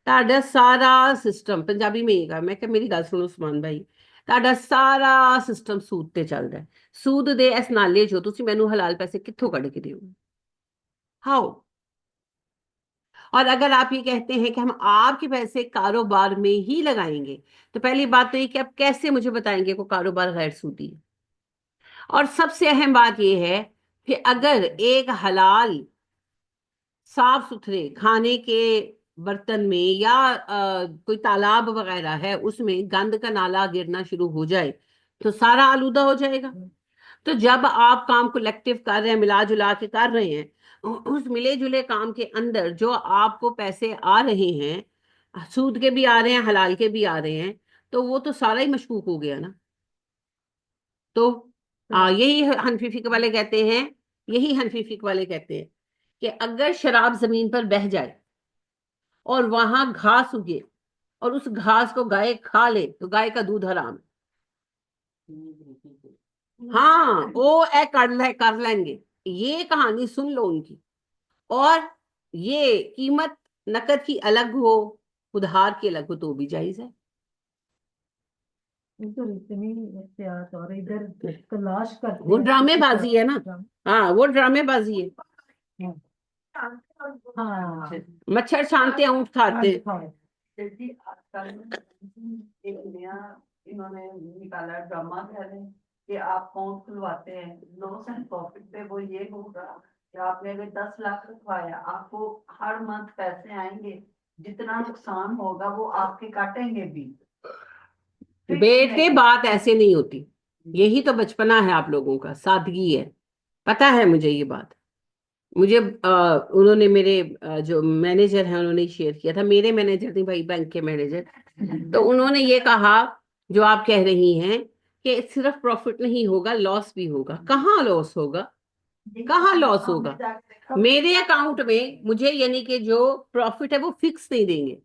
ਤੁਹਾਡਾ ਸਾਰਾ ਸਿਸਟਮ ਪੰਜਾਬੀ में ही कहा, मैं कहा मेरी गल सुनो उस्मान भाई, ਤੁਹਾਡਾ ਸਾਰਾ ਸਿਸਟਮ ਸੂਦ ਤੇ ਚੱਲਦਾ ਹੈ। ਸੂਦ ਦੇ ਇਸ ਨਾਲੇ ਜੋ ਤੁਸੀਂ ਮੈਨੂੰ ਹਲਾਲ ਪੈਸੇ ਕਿੱਥੋਂ ਕੱਢ ਕੇ ਦਿਓਗੇ? हाउ? और अगर आप ये कहते हैं कि हम आपके पैसे कारोबार में ही लगाएंगे, तो पहली बात तो ये कि आप कैसे मुझे बताएंगे को कारोबार गैर सूदी है। और सबसे अहम बात यह है कि अगर एक हलाल साफ सुथरे खाने के बर्तन में या कोई तालाब वगैरह है, उसमें गंद का नाला गिरना शुरू हो जाए, तो सारा आलूदा हो जाएगा। तो जब आप काम कलेक्टिव कर रहे हैं, मिला जुला के कर रहे हैं, उस मिले जुले काम के अंदर जो आपको पैसे आ रहे हैं, सूद के भी आ रहे हैं, हलाल के भी आ रहे हैं, तो वो तो सारा ही मशकूक हो गया ना। तो यही हनफी फिक वाले कहते हैं, यही हनफी फिक वाले कहते हैं कि अगर शराब जमीन पर बह जाए और वहां घास उगे और उस घास को गाय खा ले, तो गाय का दूध हराम है। हाँ, वो ए कर लेंगे। ये कहानी सुन लो उनकी। और ये कीमत नकद की अलग हो, उधार की अलग हो, तो भी जायज है। इधर इतनी एहतियात और इधर तलाश करते वो हैं ड्रामेबाजी है ना। हाँ, वो ड्रामेबाजी है। हाँ मच्छर छानते हैं, ऊँट खाते हैं। क्योंकि आजकल एक नया इन्होंने निकाला ड्रामा कह रहे हैं कि आप अकाउंट खुलवाते हैं लॉस एंड प्रॉफिट पे, वो ये होगा कि आपने अगर 10 लाख रखवाया आपको हर मंथ पैसे आएंगे, जितना नुकसान होगा वो आपके काटेंगे भी। बेटे बात ऐसे नहीं होती, यही तो बचपना है आप लोगों का, सादगी है। पता है मुझे ये बात, मुझे उन्होंने मेरे जो मैनेजर हैं उन्होंने शेयर किया था, मेरे मैनेजर नहीं भाई, बैंक के मैनेजर। तो उन्होंने ये कहा जो आप कह रही हैं कि सिर्फ प्रॉफिट नहीं होगा, लॉस भी होगा। कहाँ लॉस होगा, कहाँ लॉस होगा? मेरे अकाउंट में मुझे यानी कि जो प्रॉफिट है वो फिक्स नहीं देंगे।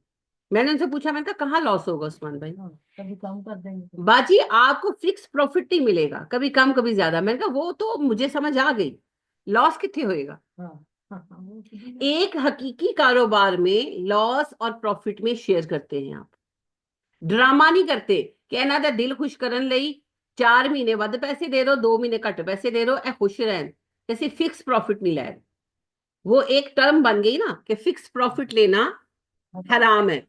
मैंने उनसे पूछा, मैंने कहा कहाँ लॉस होगा उस्मान भाई? कभी कम कर देंगे। बाजी आपको फिक्स प्रॉफिट नहीं मिलेगा, कभी कम कभी ज्यादा। मैंने कहा वो तो मुझे समझ आ गई, लॉस कितने होएगा? वो तो एक हकीकी कारोबार में लॉस और प्रॉफिट में शेयर करते हैं आप, ड्रामा नहीं करते कि ना तो दिल खुश करन लई 4 महीने वध पैसे दे दो, 2 महीने घट पैसे दे दो, ए खुश रहन, जैसे फिक्स प्रॉफिट नहीं ले रहे। वो एक टर्म बन गई ना कि फिक्स प्रॉफिट लेना हराम है,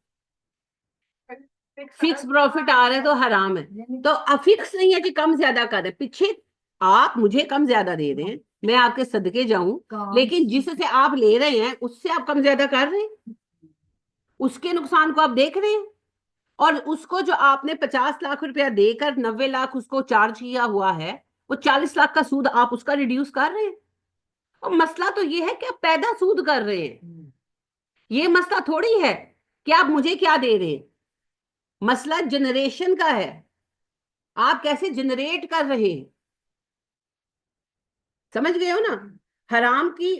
फिक्स प्रॉफिट आ रहा है तो हराम है। तो अब फिक्स नहीं है कि कम ज्यादा कर रहे, पीछे आप मुझे कम ज्यादा दे रहे हैं, मैं आपके सदके जाऊं, लेकिन जिससे आप ले रहे हैं उससे आप कम ज्यादा कर रहे हैं, उसके नुकसान को आप देख रहे हैं। और उसको जो आपने 50 लाख रुपया देकर 90 लाख उसको चार्ज किया हुआ है, वो 40 लाख का सूद आप उसका रिड्यूस कर रहे हैं। और मसला तो ये है कि आप पैदा सूद कर रहे हैं, ये मसला थोड़ी है कि आप मुझे क्या दे रहे हैं। मसला जनरेशन का है, आप कैसे जनरेट कर रहे हैं, समझ गए हो ना? हराम की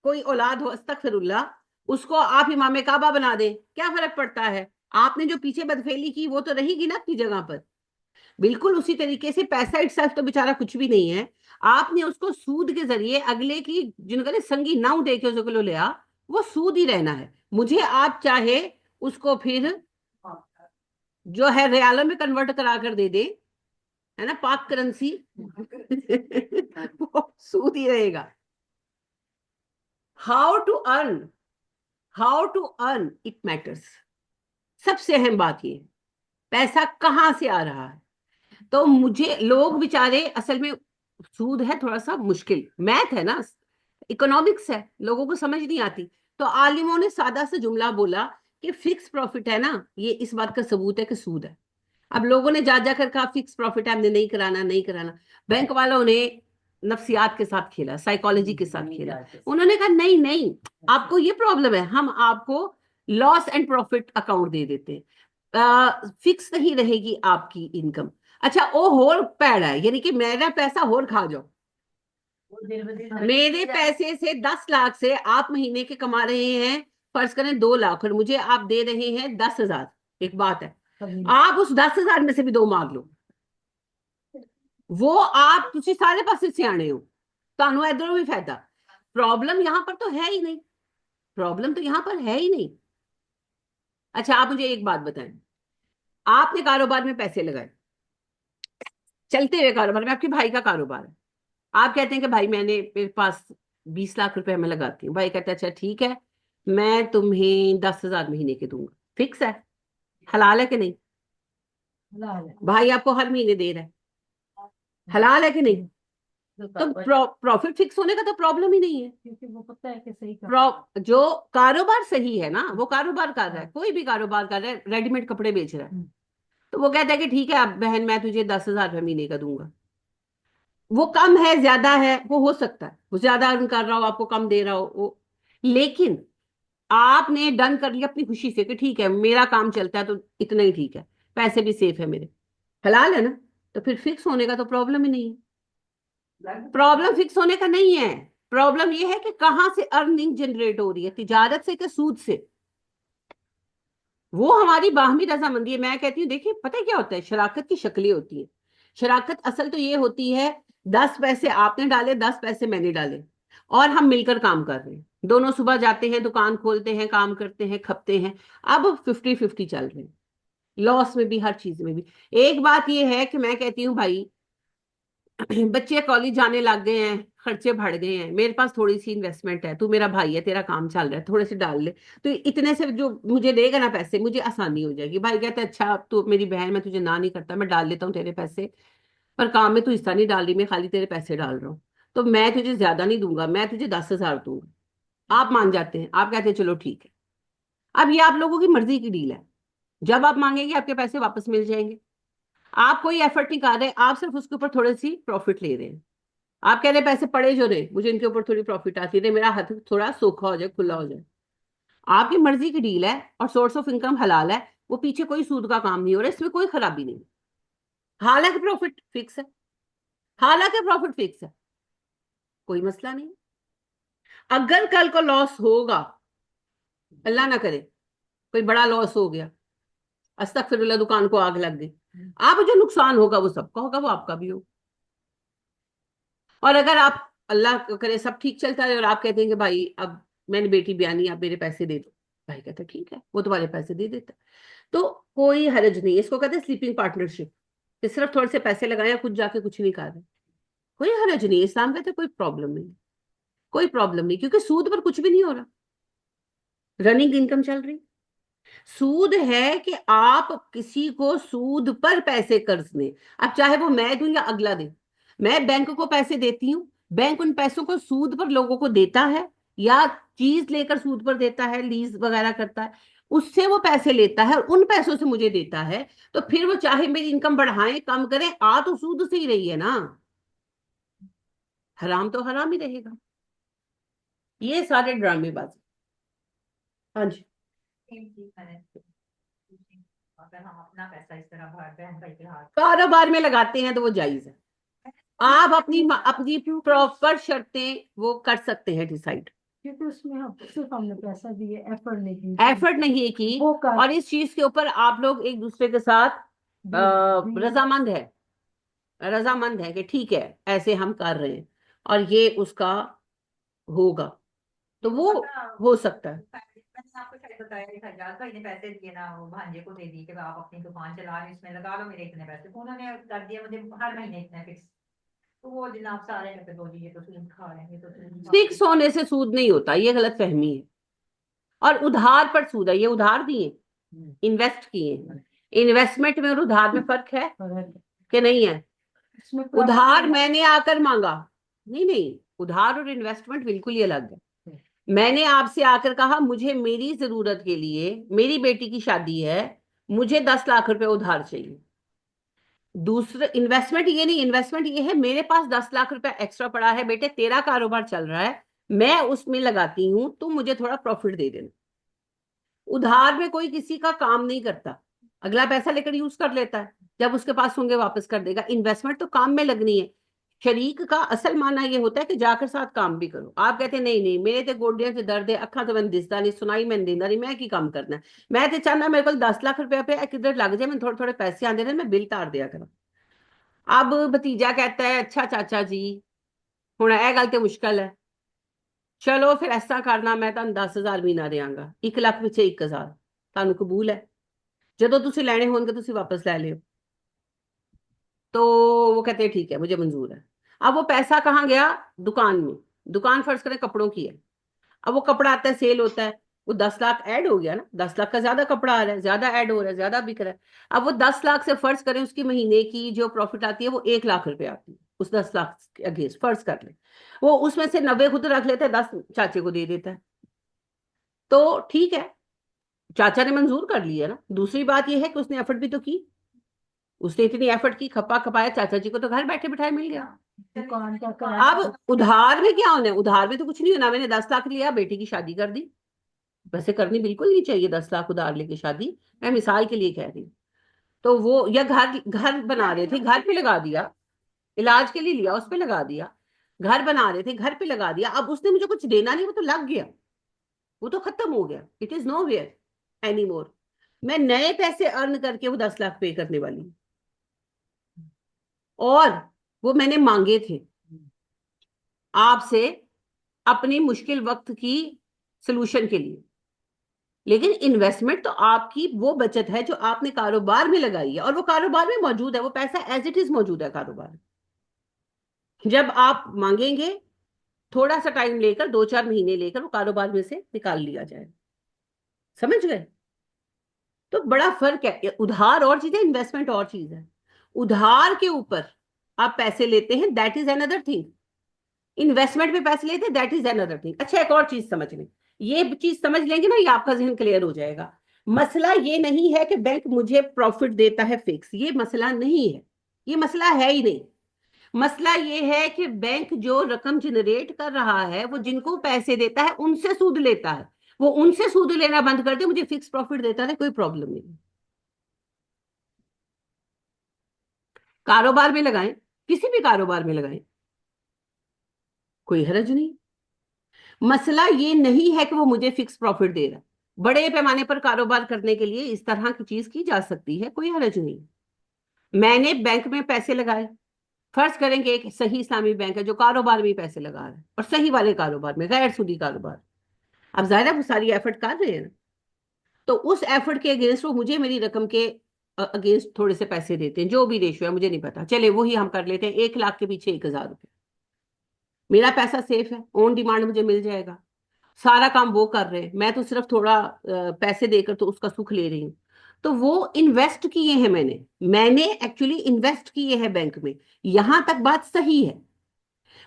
कोई औलाद हो अस्तगफिरुल्लाह, उसको आप इमाम काबा बना दें, क्या फर्क पड़ता है? आपने जो पीछे बदफेली की वो तो रहेगी ना अपनी जगह पर। बिल्कुल उसी तरीके से पैसा इट्सेल्फ तो बेचारा कुछ भी नहीं है, आपने उसको सूद के जरिए अगले की जिनके संगी नाउ दे के उसको लिया, वो सूद ही रहना है। मुझे आप चाहे उसको फिर जो है रियालों में कन्वर्ट करा कर दे दे, है ना, पाक करेंसी वो सूद ही रहेगा। How to earn, how to earn it matters. सबसे अहम बात ये, पैसा कहां से आ रहा है। तो मुझे लोग बेचारे, असल में सूद है थोड़ा सा मुश्किल, मैथ है ना, इकोनॉमिक्स है, लोगों को समझ नहीं आती। तो आलिमों ने सादा सा जुमला बोला कि फिक्स प्रॉफिट है ना, ये इस बात का सबूत है कि सूद है। अब लोगों ने जा जाकर कहा फिक्स प्रॉफिट है, हमने नहीं कराना, नहीं कराना। बैंक वालों ने नफ्सियात के साथ खेला, साइकोलॉजी के साथ खेला। उन्होंने कहा नहीं नहीं, आपको ये प्रॉब्लम है, हम आपको लॉस एंड प्रॉफिट अकाउंट दे देते हैं, फिक्स नहीं रहेगी आपकी इनकम। अच्छा वो होर पैड़ा है, यानी कि मेरा पैसा होर खा जाओ। मेरे पैसे से 10 लाख से आप महीने के कमा रहे हैं फर्ज करें 2 लाख, और मुझे आप दे रहे हैं 10,000। एक बात है, आप उस 10,000 में से भी 2 मांग लो, वो आप तुझे सारे पासे सियाने हो, तानू इधरों भी फायदा। प्रॉब्लम यहां पर तो है ही नहीं, प्रॉब्लम तो यहां पर है ही नहीं। अच्छा आप मुझे एक बात बताएं, आपने कारोबार में पैसे लगाए, चलते हुए कारोबार में, आपके भाई का कारोबार है, आप कहते हैं कि भाई मेरे पास 20 लाख रुपए मैं लगाती हूँ। भाई कहता है अच्छा ठीक है, मैं तुम्हें 10,000 महीने के दूंगा, फिक्स है, हलाल है कि नहीं? हलाल है। भाई आपको हर महीने दे रहा है, हलाल है कि नहीं? तो प्रॉफिट फिक्स होने का तो प्रॉब्लम ही नहीं है, क्योंकि वो पता है कि सही जो कारोबार सही है ना, वो कारोबार कर रहा है, कोई भी कारोबार कर रहा है, रेडीमेड कपड़े बेच रहा है, तो वो कहता है कि ठीक है अब बहन मैं तुझे 10,000 रुपये महीने का दूंगा। वो कम है ज्यादा है वो हो सकता है, वो ज्यादा अर्न कर रहा हो आपको कम दे रहा हो वो, लेकिन आपने डन कर लिया अपनी खुशी से कि ठीक है मेरा काम चलता है तो इतना ही ठीक है, पैसे भी सेफ है मेरे, हलाल है ना, तो फिर फिक्स होने का तो प्रॉब्लम ही नहीं है। प्रॉब्लम फिक्स होने का नहीं है, प्रॉब्लम ये है कि कहां से अर्निंग जनरेट हो रही है, तिजारत से कि सूद से। वो हमारी बाहमी रजामंदी है। मैं कहती हूँ देखिए पता है क्या होता है, शराकत की शक्लें होती है। शराकत असल तो ये होती है 10 पैसे आपने डाले 10 पैसे मैंने डाले और हम मिलकर काम कर रहे हैं, दोनों सुबह जाते हैं दुकान खोलते हैं काम करते हैं खपते हैं, अब 50-50 चल रहे हैं, लॉस में भी हर चीज में भी। एक बात ये है कि मैं कहती हूँ भाई बच्चे कॉलेज जाने लग गए हैं, खर्चे बढ़ गए हैं, मेरे पास थोड़ी सी इन्वेस्टमेंट है, तू मेरा भाई है, तेरा काम चल रहा है, थोड़े से डाल ले, तो इतने से जो मुझे देगा ना पैसे, मुझे आसानी हो जाएगी। भाई कहते हैं अच्छा तू मेरी बहन, मैं तुझे ना नहीं करता, मैं डाल लेता हूँ तेरे पैसे, पर काम में तू हिस्सा नहीं डाल रही, मैं खाली तेरे पैसे डाल रहा हूँ, तो मैं तुझे ज्यादा नहीं दूंगा, मैं तुझे 10,000 दूंगा। आप मान जाते हैं, आप कहते हैं चलो ठीक है। अब ये आप लोगों की मर्जी की डील है, जब आप मांगेंगे आपके पैसे वापस मिल जाएंगे। आप कोई एफर्ट नहीं कर रहे, आप सिर्फ उसके ऊपर थोड़ी सी प्रॉफिट ले रहे हैं। आप कह रहे हैं पैसे पड़े जो रहे, मुझे इनके ऊपर थोड़ी प्रॉफिट आती रहे, मेरा हाथ थोड़ा सूखा हो जाए, खुला हो जाए। आपकी मर्जी की डील है और सोर्स ऑफ इनकम हलाल है, वो पीछे कोई सूद का काम नहीं हो रहा, इसमें कोई खराबी नहीं। हालांकि प्रॉफिट फिक्स है, हालांकि प्रॉफिट फिक्स है, कोई मसला नहीं। अगर कल को लॉस होगा, अल्लाह ना करे कोई बड़ा लॉस हो गया, अस्तगफिरुल्लाह, दुकान को आग लग गई, आप जो नुकसान होगा वो सबका होगा, वो आपका भी होगा। और अगर आप, अल्लाह करे सब ठीक चलता है और आप कहते हैं कि भाई अब मैंने बेटी ब्यानी, आप मेरे पैसे दे दो, भाई कहता है ठीक है, वो तुम्हारे पैसे दे देता है, तो कोई हर्ज नहीं है। इसको कहते हैं स्लीपिंग पार्टनरशिप, कि सिर्फ थोड़े से पैसे लगाए, खुद जाके कुछ नहीं कर रहे, कोई हर्ज नहीं है। इस्लाम कहते हैं कोई प्रॉब्लम नहीं, कोई प्रॉब्लम नहीं, क्योंकि सूद पर कुछ भी नहीं हो रहा, रनिंग इनकम चल रही। सूद है कि आप किसी को सूद पर पैसे कर्ज दें, अब चाहे वो मैं दूं या अगला दे। मैं बैंक को पैसे देती हूँ, बैंक उन पैसों को सूद पर लोगों को देता है, या चीज लेकर सूद पर देता है, लीज वगैरह करता है, उससे वो पैसे लेता है और उन पैसों से मुझे देता है। तो फिर वो चाहे मेरी इनकम बढ़ाएं कम करें, आ तो सूद से ही रही है ना, हराम तो हराम ही रहेगा। ये सारे ड्रामेबाजी। हाँ जी। अगर हम अपना पैसा इस तरह बहन भाई के हाथ कारोबार में लगाते हैं तो वो जायज है, आप अपनी अपनी प्रॉपर शर्तें वो कर सकते हैं डिसाइड। क्योंकि उसमें हम सिर्फ हमने पैसा दिए, एफर्ट नहीं की, एफर्ट नहीं की, वो कर और इस चीज के ऊपर आप लोग एक दूसरे के साथ रजामंद है, रजामंद है कि ठीक है ऐसे हम कर रहे हैं और ये उसका होगा, तो वो हो सकता है। मैंने आपको शायद बताया था, खजाल भाई ने पैसे दिए ना, वो भांजे को दे दिए कि आप अपनी दुकान चला रहे, इसमें लगा लो मेरे इतने पैसे, तो उन्होंने कर दिया मुझे हर महीने इतने फिक्स। तो वो जनाब सारे में दो जी, ये तो सूद खा रहे हैं, ये तो सूद खा रहे फिक्स होने से सूद नहीं होता, ये गलत फहमी है। और उधार पर सूद है, ये उधार दिए, इन्वेस्ट किए, इन्वेस्टमेंट में और उधार में फर्क है कि नहीं है? इसमें उधार मैंने आकर मांगा, नहीं नहीं, उधार और इन्वेस्टमेंट बिल्कुल ही अलग है। मैंने आपसे आकर कहा मुझे मेरी जरूरत के लिए, मेरी बेटी की शादी है, मुझे 10 लाख रुपए उधार चाहिए। दूसरा इन्वेस्टमेंट ये नहीं, इन्वेस्टमेंट ये है मेरे पास 10 लाख रुपए एक्स्ट्रा पड़ा है, बेटे तेरा कारोबार चल रहा है, मैं उसमें लगाती हूँ, तुम मुझे थोड़ा प्रॉफिट दे देना। उधार में कोई किसी का काम नहीं करता, अगला पैसा लेकर यूज कर लेता है, जब उसके पास होंगे वापस कर देगा। इन्वेस्टमेंट तो काम में लगनी है। शरीक का असल माना ये होता है कि जाकर साथ काम भी करो। आप कहते हैं नहीं नहीं, मेरे तो गोडियां से दर्द है, अखा तो मैंने दिसदा नहीं, सुनाई मैंने देंदा नहीं, मैं की काम करना है, मैं तो चाहना मेरे को 10 लाख रुपया पे किधर लग जाए, मैं थोड़े थोड़े पैसे आते रहे, मैं बिल तार दिया करा। अब भतीजा कहता है अच्छा चाचा जी हुण ਇਹ गल तो मुश्किल है, चलो फिर ऐसा करना, मैं तुहानू 10,000 महीना देंगा, 1 लाख पिछे 1,000, तुहानू कबूल है? ਜਦੋਂ ਤੁਸੀਂ ਲੈਣੇ ਹੋਣਗੇ ਤੁਸੀਂ वापस ले लियो। तो वो कहते हैं ठीक है मुझे मंजूर है। अब वो पैसा कहाँ गया? दुकान में। दुकान फर्ज करें कपड़ों की है, अब वो कपड़ा आता है, सेल होता है, वो 10 लाख ऐड हो गया ना, 10 लाख का ज्यादा कपड़ा आ रहा है, ज्यादा ऐड हो रहा है, ज्यादा बिक रहा है। अब वो 10 लाख से फर्ज करें उसकी महीने की जो प्रॉफिट आती है वो 1 लाख रुपए आती है, उस 10 लाख के अगेंस्ट फर्ज कर ले, वो उसमें से 90 खुद रख लेता है, 10 चाचे को दे देता है, तो ठीक है, चाचा ने मंजूर कर लिया ना। दूसरी बात यह है कि उसने एफर्ट भी तो की, उसने इतनी एफर्ट की, खपा खपाया, चाचा जी को तो घर बैठे बिठाए मिल गया। दुकान का किराया, अब उधार में क्या होना है? उधार में तो कुछ नहीं होना, मैंने 10 लाख लिया, बेटी की शादी कर दी, वैसे करनी बिल्कुल नहीं चाहिए 10 लाख उधार लेके शादी, मैं मिसाल के लिए कह रही हूँ। तो वो, या घर घर बना रहे थे, घर पे लगा दिया, इलाज के लिए लिया उस पे लगा दिया, घर बना रहे थे घर पे लगा दिया, अब उसने मुझे कुछ देना नहीं, वो तो लग गया, वो तो खत्म हो गया, it is nowhere any more. मैं नए पैसे अर्न करके वो 10 लाख पे करने वाली हूँ, और वो मैंने मांगे थे आपसे अपनी मुश्किल वक्त की सलूशन के लिए। लेकिन इन्वेस्टमेंट तो आपकी वो बचत है जो आपने कारोबार में लगाई है, और वो कारोबार में मौजूद है, वो पैसा एज इट इज मौजूद है कारोबार में। जब आप मांगेंगे थोड़ा सा टाइम लेकर, 2-4 महीने लेकर वो कारोबार में से निकाल लिया जाए। समझ गए? तो बड़ा फर्क है, उधार और चीज है, इन्वेस्टमेंट और चीज है। उधार के ऊपर आप पैसे लेते हैं, that is another thing. Investment में पैसे लेते हैं, दैट इज अनदर थिंग। अच्छा, एक और चीज समझ लें, ये चीज समझ लेंगे ना, ये आपका जहन क्लियर हो जाएगा। मसला ये नहीं है कि बैंक मुझे प्रॉफिट देता है फिक्स, ये मसला नहीं है, ये मसला है ही नहीं। मसला ये है कि बैंक जो रकम जनरेट कर रहा है, वो जिनको पैसे देता है उनसे सूद लेता है। वो उनसे सूद लेना बंद कर दे, मुझे फिक्स प्रॉफिट देता है, कोई प्रॉब्लम नहीं। कारोबार में लगाएं, किसी भी कारोबार में लगाएं, कोई हर्ज नहीं। मसला ये नहीं है कि वो मुझे फिक्स प्रॉफिट दे रहा है। बड़े पैमाने पर कारोबार करने के लिए इस तरह की चीज की जा सकती है, कोई हर्ज नहीं। मैंने बैंक में पैसे लगाए, फर्ज करेंगे एक सही इस्लामी बैंक है जो कारोबार में पैसे लगा रहा है, और सही वाले कारोबार में, गैर सूदी कारोबार। अब जाहिर है वो सारी एफर्ट कर रहे हैं ना, तो उस एफर्ट के अगेंस्ट वो मुझे मेरी रकम के अगेंस्ट थोड़े से पैसे देते हैं, जो भी रेशियो है मुझे नहीं पता, चले वही हम कर लेते हैं, 1 लाख के पीछे 1,000 रुपये। मेरा पैसा सेफ है, ऑन डिमांड मुझे मिल जाएगा, सारा काम वो कर रहे हैं, मैं तो सिर्फ थोड़ा पैसे देकर तो उसका सुख ले रही हूँ। तो वो इन्वेस्ट किए हैं, मैंने एक्चुअली इन्वेस्ट किए हैं बैंक में। यहां तक बात सही है।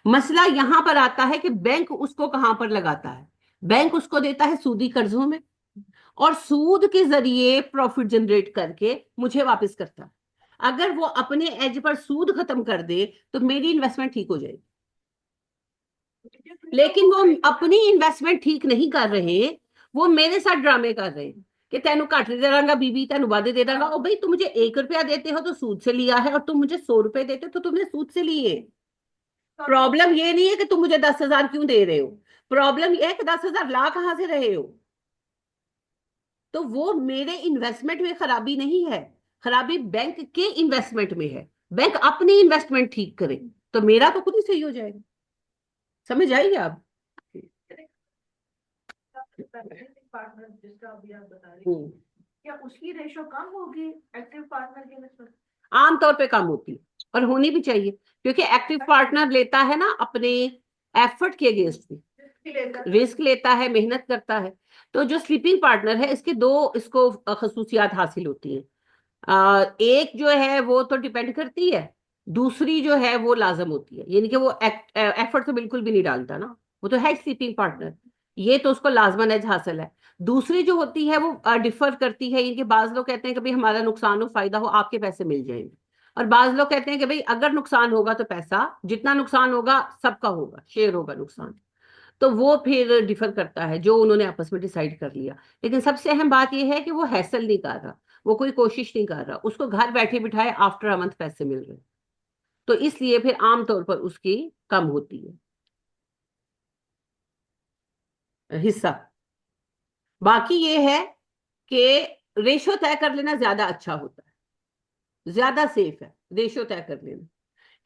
मसला यहां पर आता है कि बैंक उसको कहां पर लगाता है। बैंक उसको देता है सूदी कर्जों में, और सूद के जरिए प्रॉफिट जनरेट करके मुझे वापस करता है। अगर वो अपने एज पर सूद खत्म कर दे तो मेरी इन्वेस्टमेंट ठीक हो जाएगी। लेकिन वो अपनी इन्वेस्टमेंट ठीक नहीं कर रहे, वो मेरे साथ ड्रामे कर रहे हैं कि तेनू घट दे दांगा बीबी, तेनू वादे दे दांगा। ओ भाई, तुम मुझे 1 रुपया देते हो तो सूद से लिया है, और तुम मुझे 100 रुपए देते हो तो तुमने सूद से लिए। प्रॉब्लम ये नहीं है कि तुम मुझे 10,000 क्यों दे रहे हो, प्रॉब्लम ये है कि 10,000 ला कहां से रहे हो। तो वो मेरे इन्वेस्टमेंट में खराबी नहीं है, खराबी बैंक के इन्वेस्टमेंट में है। बैंक अपनी इन्वेस्टमेंट ठीक करे तो मेरा तो खुद ही सही हो जाएगा। समझ आइए आप? पार्टनर जिसका अभी आप बता रहे हैं, क्या उसकी रेशो कम होगी एक्टिव पार्टनर के नस्बत? आमतौर पे कम होती है, और होनी भी चाहिए, क्योंकि एक्टिव पार्टनर लेता है ना अपने एफर्ट के अगेंस्ट भी, रिस्क लेता है, मेहनत करता है। तो जो स्लीपिंग पार्टनर है, इसके दो इसको खसूसियात हासिल होती हैं। एक जो है वो तो डिपेंड करती है, दूसरी जो है वो लाजम होती है, यानी कि वो एफर्ट तो बिल्कुल भी नहीं डालता ना, वो तो है स्लीपिंग पार्टनर, ये तो उसको लाजमन एज हासिल है। दूसरी जो होती है वो डिफर करती है, इनके बाज लोग कहते हैं कि भाई हमारा नुकसान हो फायदा हो आपके पैसे मिल जाएंगे, और बाज लोग कहते हैं कि भाई अगर नुकसान होगा तो पैसा जितना नुकसान होगा सबका होगा, शेयर होगा नुकसान। तो वो फिर डिफर करता है, जो उन्होंने आपस में डिसाइड कर लिया। लेकिन सबसे अहम बात यह है कि वो हैसल नहीं कर रहा, वो कोई कोशिश नहीं कर रहा, उसको घर बैठे बिठाए आफ्टर अ मंथ पैसे मिल रहे, तो इसलिए फिर आमतौर पर उसकी कम होती है हिस्सा। बाकी ये है कि रेशो तय कर लेना ज्यादा अच्छा होता है, ज्यादा सेफ है रेशो तय कर लेना,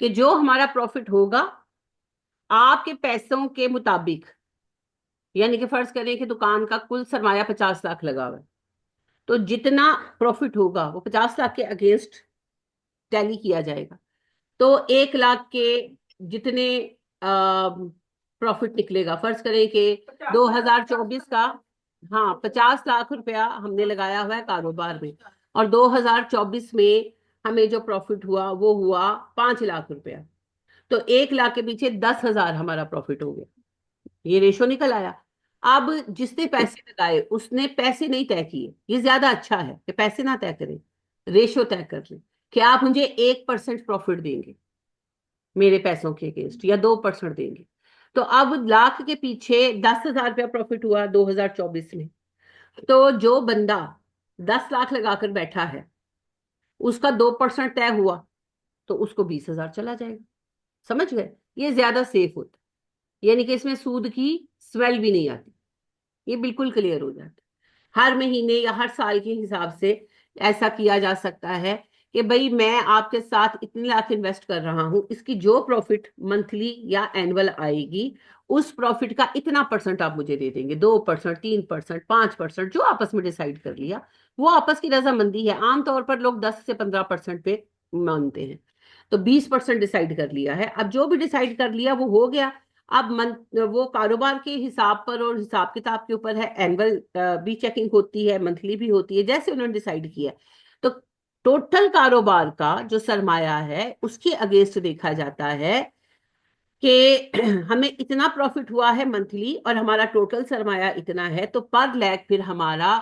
कि जो हमारा प्रॉफिट होगा आपके पैसों के मुताबिक, यानी कि फर्ज करें कि दुकान का कुल सरमाया 50 लाख लगा हुआ है, तो जितना प्रॉफिट होगा वो 50 लाख के अगेंस्ट टैली किया जाएगा। तो 1 लाख के जितने प्रॉफिट निकलेगा, फर्ज करें कि 2024 का, हाँ 50 लाख रुपया हमने लगाया हुआ है कारोबार में, और 2024 में हमें जो प्रॉफिट हुआ वो हुआ 5 लाख रुपया, तो 1 लाख के पीछे 10,000 हमारा प्रॉफिट हो गया, ये रेशो निकल आया। अब जिसने पैसे लगाए उसने पैसे नहीं तय किए, ये ज्यादा अच्छा है कि पैसे ना तय करें, रेशो तय कर लें कि आप मुझे 1% प्रॉफिट देंगे मेरे पैसों के अगेंस्ट, या 2% देंगे। तो अब लाख के पीछे 10,000 रुपया प्रॉफिट हुआ 2024 में, तो जो बंदा 10 लाख लगाकर बैठा है उसका 2% तय हुआ तो उसको 20,000 चला जाएगा। समझ गए? ये ज्यादा सेफ होता है, यानी कि इसमें सूद की स्मेल भी नहीं आती, ये बिल्कुल क्लियर हो जाता है। हर महीने या हर साल के हिसाब से ऐसा किया जा सकता है कि भाई मैं आपके साथ इतने लाख इन्वेस्ट कर रहा हूं, इसकी जो प्रॉफिट मंथली या एनुअल आएगी उस प्रॉफिट का इतना % आप मुझे दे देंगे, 2%, 3%, 5%, जो आपस में डिसाइड कर लिया, वो आपस की रजामंदी है। आमतौर पर लोग 10 से 15% पे मानते हैं, तो 20% डिसाइड कर लिया है। अब जो भी डिसाइड कर लिया वो हो गया। अब वो कारोबार के हिसाब पर और हिसाब किताब के ऊपर है। एनुअल भी चेकिंग होती है, मंथली भी होती है, जैसे उन्होंने डिसाइड किया। तो टोटल कारोबार का जो सरमाया है उसके अगेंस्ट देखा जाता है कि हमें इतना प्रॉफिट हुआ है मंथली और हमारा टोटल सरमाया इतना है, तो पर लैख फिर हमारा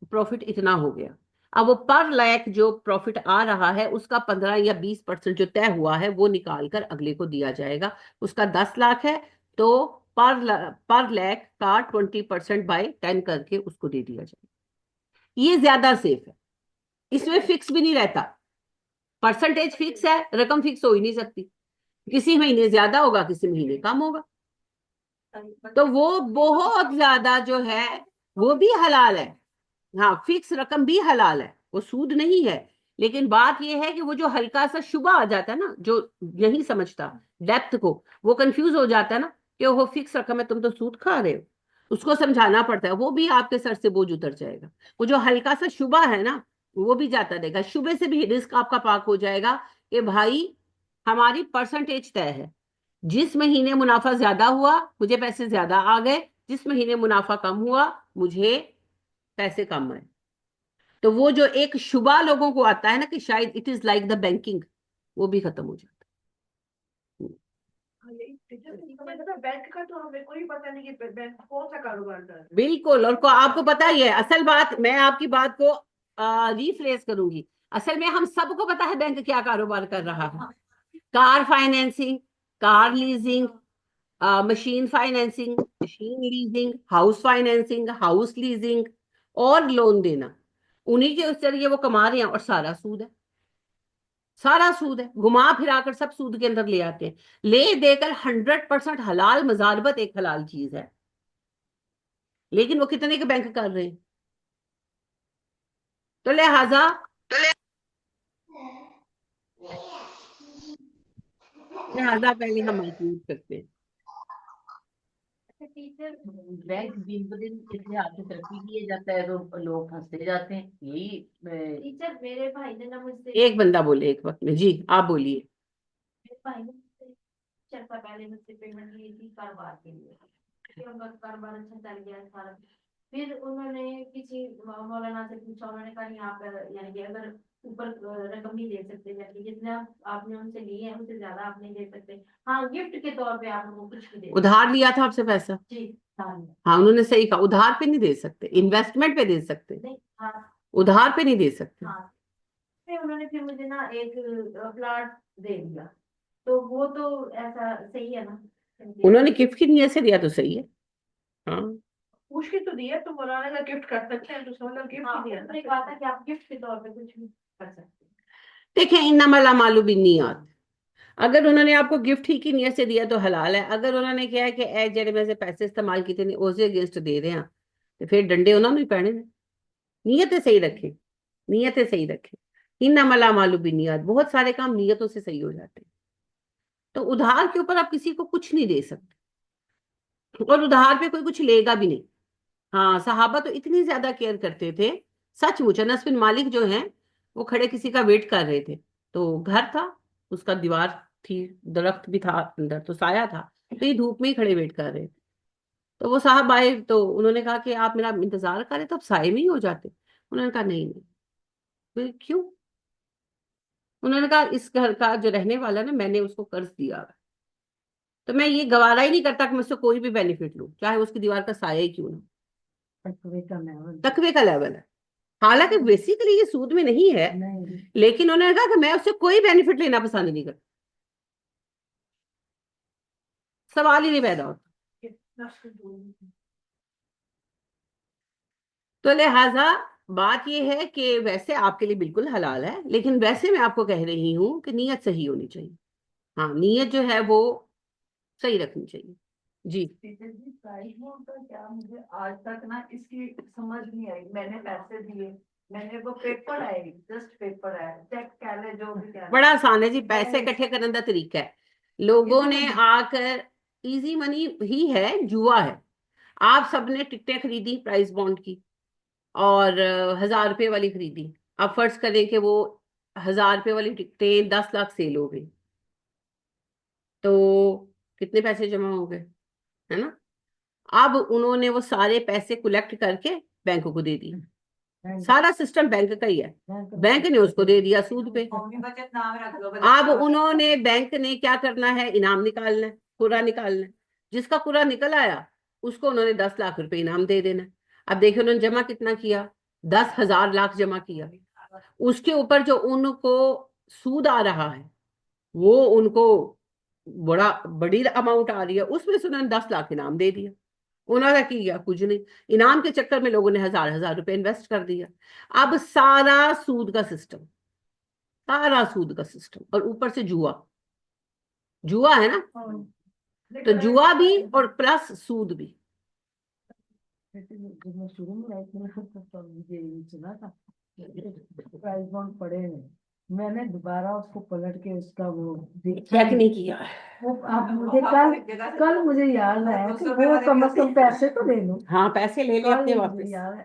प्रॉफिट इतना हो गया। अब वो पर लैख जो प्रॉफिट आ रहा है उसका 15 या 20% जो तय हुआ है वो निकाल कर अगले को दिया जाएगा। उसका 10 लाख है तो पर लैख का 20% बाय 10 करके उसको दे दिया जाएगा। ये ज्यादा सेफ है, इसमें फिक्स भी नहीं रहता। परसेंटेज फिक्स है, रकम फिक्स हो ही नहीं सकती। किसी महीने ज्यादा होगा, किसी महीने कम होगा। तो वो बहुत ज्यादा जो है वो भी हलाल है। हाँ, फिक्स रकम भी हलाल है, वो सूद नहीं है। लेकिन बात यह है कि वो जो हल्का सा शुबा आ जाता है ना, जो नहीं समझता डेप्थ को, वो कंफ्यूज हो जाता है ना कि वो फिक्स रकम है, तुम तो सूद खा रहे हो। उसको समझाना पड़ता है, वो भी आपके सर से बोझ उतर जाएगा। वो जो हल्का सा शुबा है ना, वो भी जाता रहेगा। शुबे से भी रिस्क आपका पाक हो जाएगा कि भाई हमारी परसेंटेज तय है। जिस महीने मुनाफा ज्यादा हुआ मुझे पैसे ज्यादा आ गए, जिस महीने मुनाफा कम हुआ मुझे पैसे कम आए। तो वो जो एक शुबा लोगों को आता है ना कि शायद it is like the banking, वो भी खत्म हो जाता है। हाँ, यही टीचर बैंक का तो हमें कोई पता नहीं कि बैंक कौन सा कारोबार कर रहा है। बिल्कुल। और आपको पता ही है असल बात, मैं आपकी बात को रिफ्रेश करूंगी। असल में हम सबको पता है बैंक क्या कारोबार कर रहा है। Car financing, car leasing, machine financing, machine leasing, house financing, house leasing और लोन देना, उन्हीं के उस जरिए वो कमा रहे हैं। और सारा सूद है, सारा सूद है। घुमा फिरा कर सब सूद के अंदर ले आते हैं। ले देकर 100% हलाल मजारबत एक हलाल चीज है, लेकिन वो कितने के बैंक कर रहे हैं। तो लिहाजा लिहाजा पहले हम महसूस करते हैं। टीचर, बैंक दिन ब दिन इतने आगे तरक्की किए जाता है तो लोग फंसते जाते हैं, यही टीचर मेरे भाई ने ना मुझसे एक बंदा बोले एक वक्त में। जी आप बोलिए। मेरे भाई ने मुझसे 4 साल पहले मुझसे पेमेंट ली थी कारोबार के लिए। फिर उनका कारोबार अच्छा चल गया सारा। फिर उन्होंने किसी मौलाना से पूछा, उन्होंने कहा यहाँ पर यानी कि अगर ऊपर रकम नहीं दे सकते, यानी कि जितना आपने उनसे लिए हैं उससे ज्यादा आप नहीं दे सकते। हाँ, गिफ्ट के तौर पे आप उनको कुछ भी दे सकते। उधार लिया था आपसे पैसा? जी हाँ। हाँ, उन्होंने सही कहा, उधार पे नहीं दे सकते, इन्वेस्टमेंट पे दे सकते, नहीं हाँ उधार पे नहीं दे सकते। हाँ। फिर मुझे ना एक प्लॉट दे दिया, तो वो तो ऐसा सही है ना? उन्होंने गिफ्ट की नीयत से दिया तो सही है। हाँ, पूछ के तो दिया, तो मौलाना का गिफ्ट कर सकते हैं, तो उसका मतलब गिफ्ट हाँ, ही दिया उन्होंने ना। कहा था कि आप गिफ्ट के तौर पे कुछ भी कर सकते हैं। देखें, इन्नमल अमालु बिन्नियात। अगर उन्होंने आपको गिफ्ट ही की नीयत से दिया तो हलाल है। अगर उन्होंने किया है कि ए जेड़े में से पैसे इस्तेमाल किए ने उसके अगेंस्ट दे रहे हैं, तो फिर डंडे उन्होंने ही पैने ने। नीयतें सही रखें, नीयतें सही रखें। इन्नमल अमालु बिन्नियात, बहुत सारे काम नीयतों से सही हो जाते हैं। तो उधार के ऊपर आप किसी को कुछ नहीं दे सकते, और उधार पे कोई कुछ लेगा भी नहीं। हाँ, सहाबा तो इतनी ज्यादा केयर करते थे, सचमुच। अनस बिन मालिक जो हैं, वो खड़े किसी का वेट कर रहे थे। तो घर था, उसका दीवार थी, दरख्त भी था अंदर, तो साया था, तो ये धूप में ही खड़े वेट कर रहे थे। तो वो साहब आए तो उन्होंने कहा कि आप मेरा इंतजार करें तो आप साए में ही हो जाते। उन्होंने कहा नहीं नहीं। फिर क्यों? उन्होंने कहा इस घर का जो रहने वाला ना, मैंने उसको कर्ज दिया है, तो मैं ये गवारा ही नहीं करता कि मुझसे कोई भी बेनिफिट लूं, चाहे उसकी दीवार का साया ही क्यों ना। तकवे का लेवल है। हालांकि बेसिकली ये सूद में नहीं है, लेकिन उन्होंने कहा कि मैं उससे कोई बेनिफिट लेना पसंद नहीं करता, सवाल ही नहीं पैदा होता। तो लिहाजा बात यह है कि वैसे आपके लिए बिल्कुल हलाल है, लेकिन वैसे मैं आपको कह रही हूं कि नीयत सही होनी चाहिए। हाँ, नीयत जो है वो सही रखनी चाहिए। जी। टीचर जी, प्राइस बोर्ड का क्या, मुझे आज तक ना इसकी समझ नहीं आई। मैंने पैसे दिए, मैंने वो पेपर है, जस्ट पेपर है, चेक कह ले जो भी कह ले। बड़ा आसान है जी, पैसे इकट्ठे करने का तरीका है। लोगों ने आकर, इजी मनी ही है, जुआ है। आप सबने टिकटें खरीदी प्राइस बॉन्ड की, और 1000 रुपए वाली खरीदी। आप फर्ज करें कि वो 1000 रुपए वाली टिकटें 10 लाख सेल हो गई, तो कितने पैसे जमा हो गए, है ना। अब उन्होंने वो सारे पैसे कलेक्ट करके बैंक को दे दिए, सारा सिस्टम बैंक का ही है, बैंक ने उसको दे दिया सूद पे। कौमी बचत नाम रख लो अब उन्होंने, बैंक ने क्या करना है, इनाम निकालना है, पूरा निकालना है। जिसका पूरा निकल आया उसको उन्होंने 10 लाख रुपए इनाम दे देना है। अब देखिए उन्होंने जमा कितना किया, 10,000 लाख जमा किया। उसके ऊपर जो उनको सूद आ रहा है वो उनको बड़ी अमाउंट आ रही है, उसमें से उन्होंने 10 लाख इनाम दे दिया। उन्होंने किया कुछ नहीं, इनाम के चक्कर में लोगों ने 1000 रुपए इन्वेस्ट कर दिया। अब सारा सूद का सिस्टम, सारा सूद का सिस्टम, और ऊपर से जुआ, जुआ है ना, तो जुआ भी और प्लस सूद भी। जब मैं शुरू में आई थी ना, तो मुझे ये सुना था प्राइस बॉन्ड पड़े हैं, मैंने दोबारा उसको पलट के उसका वो चेक नहीं किया। वो आप मुझे कल मुझे याद आया कि वो कम से कम पैसे तो ले लो। हाँ, पैसे ले ले कल अपने मुझे वापस। याद है,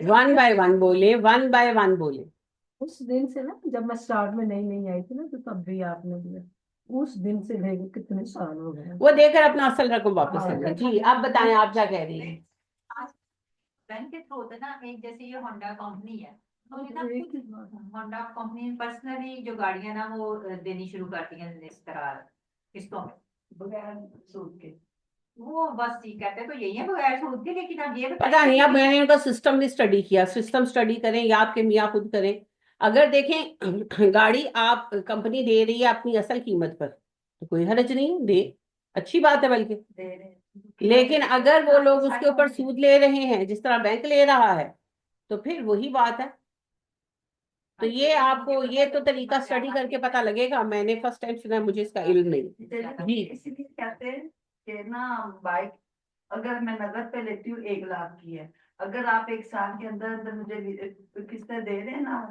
वन बाय वन बोले, वन बाय वन बोले। उस दिन से ना, जब मैं स्टार्ट में नई आई थी ना, तो तब भी आपने दिया, उस दिन से लेके कितने साल हो गए। वो देकर अपना असल रकम वापस कर ली। जी आप बताएं, आप क्या कह रही हैं। बैंक के थ्रू होता है ना, एक जैसे ये होंडा कंपनी है, तो ये ना होंडा कंपनी पर्सनली जो गाड़ियां ना वो देनी शुरू करती हैं इस तरह किस्तों में बगैर सूद के। वो बस ये कहते हैं तो यही है बगैर सूद के, लेकिन अब ये पता नहीं, अब मैंने उनका सिस्टम नहीं स्टडी किया। सिस्टम स्टडी करें या आपके मियाँ खुद करें। अगर देखें गाड़ी आप कंपनी दे रही है अपनी असल कीमत पर तो कोई हर्ज नहीं, दे, अच्छी बात है बल्कि। दे रहे हैं। लेकिन अगर वो लोग उसके ऊपर सूद ले रहे हैं जिस तरह बैंक ले रहा है, तो फिर वही बात है। तो ये आपको ये तो तरीका स्टडी करके पता लगेगा। मैंने फर्स्ट टाइम सुना है, मुझे इसका इल्म नहीं। जी इसीलिए कहते हैं कि ना बाइक अगर मैं नगद पे लेती हूँ 1 लाख की है, अगर आप 1 साल के अंदर अंदर मुझे किस्तें दे रहे हैं ना,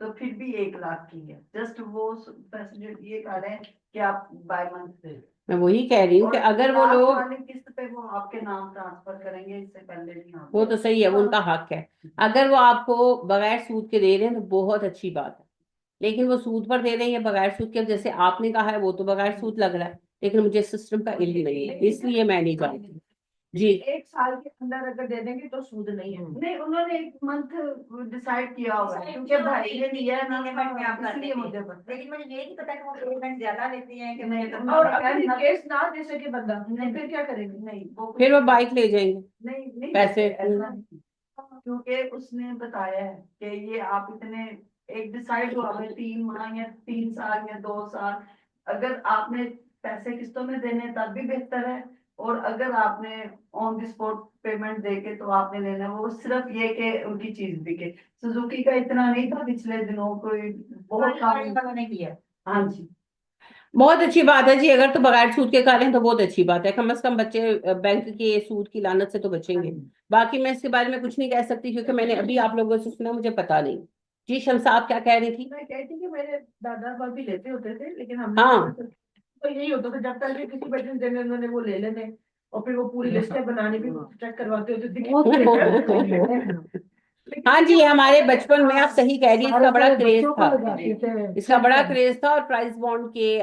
तो फिर भी 1 लाख की है। जस्ट वो पैसे जो ये कह रहे हैं कि आप बाय मंथ दे, मैं वही कह रही हूँ कि और अगर वो लास्ट लोग, वाली किस्त पे वो आपके नाम ट्रांसफर करेंगे, इससे पहले नहीं आप वो तो सही है, वो उनका हक है। अगर वो आपको बगैर सूद के दे रहे हैं तो बहुत अच्छी बात है। लेकिन वो सूद पर दे रहे हैं या बगैर सूद के, जैसे आपने कहा है वो तो बगैर सूद लग रहा है, लेकिन मुझे सिस्टम का इल्म नहीं है, इसलिए मैं नहीं जानती। जी 1 साल के अंदर अगर दे देंगे तो सूद नहीं है। नहीं, उन्होंने 1 मंथ डिसाइड किया हुआ है, क्योंकि भाई ने लिया है ना, पेमेंट में आप कर इसलिए देते मुझे हैं। पता है। लेकिन मुझे ये नहीं पता कि वो पेमेंट ज्यादा लेती हैं कि नहीं, मुझे और अगर इन केस ना दे सके बंदा, तो फिर क्या करेंगे? नहीं फिर वो बाइक ले जाएंगे नहीं नहीं पैसे। ऐसा नहीं। क्योंकि उसने बताया है कि ये आप इतने एक डिसाइड हुआ है 3 माह या 3 साल या 2 साल, अगर आपने पैसे किस्तों में देने तब भी बेहतर है, और अगर आपने ऑन द स्पॉट पेमेंट देके तो आपने लेना। वो सिर्फ ये कि उनकी चीज बिके। सुजुकी का इतना नहीं था पिछले दिनों, कोई बहुत काम। नहीं किया। हाँ जी, बहुत अच्छी बात है जी, अगर तो बगैर सूद के करें तो बहुत अच्छी बात है। कम से कम बच्चे बैंक के सूद की लानत से तो बचेंगे। बाकी मैं इसके बारे में कुछ नहीं कह सकती क्योंकि मैंने अभी आप लोगों से सुना, मुझे पता नहीं। जी शमसा, आप क्या कह रही थी। मैं कहती कि मेरे दादा बाबा भी लेते होते थे, लेकिन हमने हाँ। तो यही होता था, जब तक भी किसी बच्चे देने उन्होंने वो ले लेने, और फिर वो पूरी लिस्टें बनानी भी चेक करवाते होते थे। हाँ जी, हमारे बचपन में आप सही कह रही है, इसका बड़ा क्रेज था, इसका बड़ा क्रेज था। और प्राइस बॉन्ड के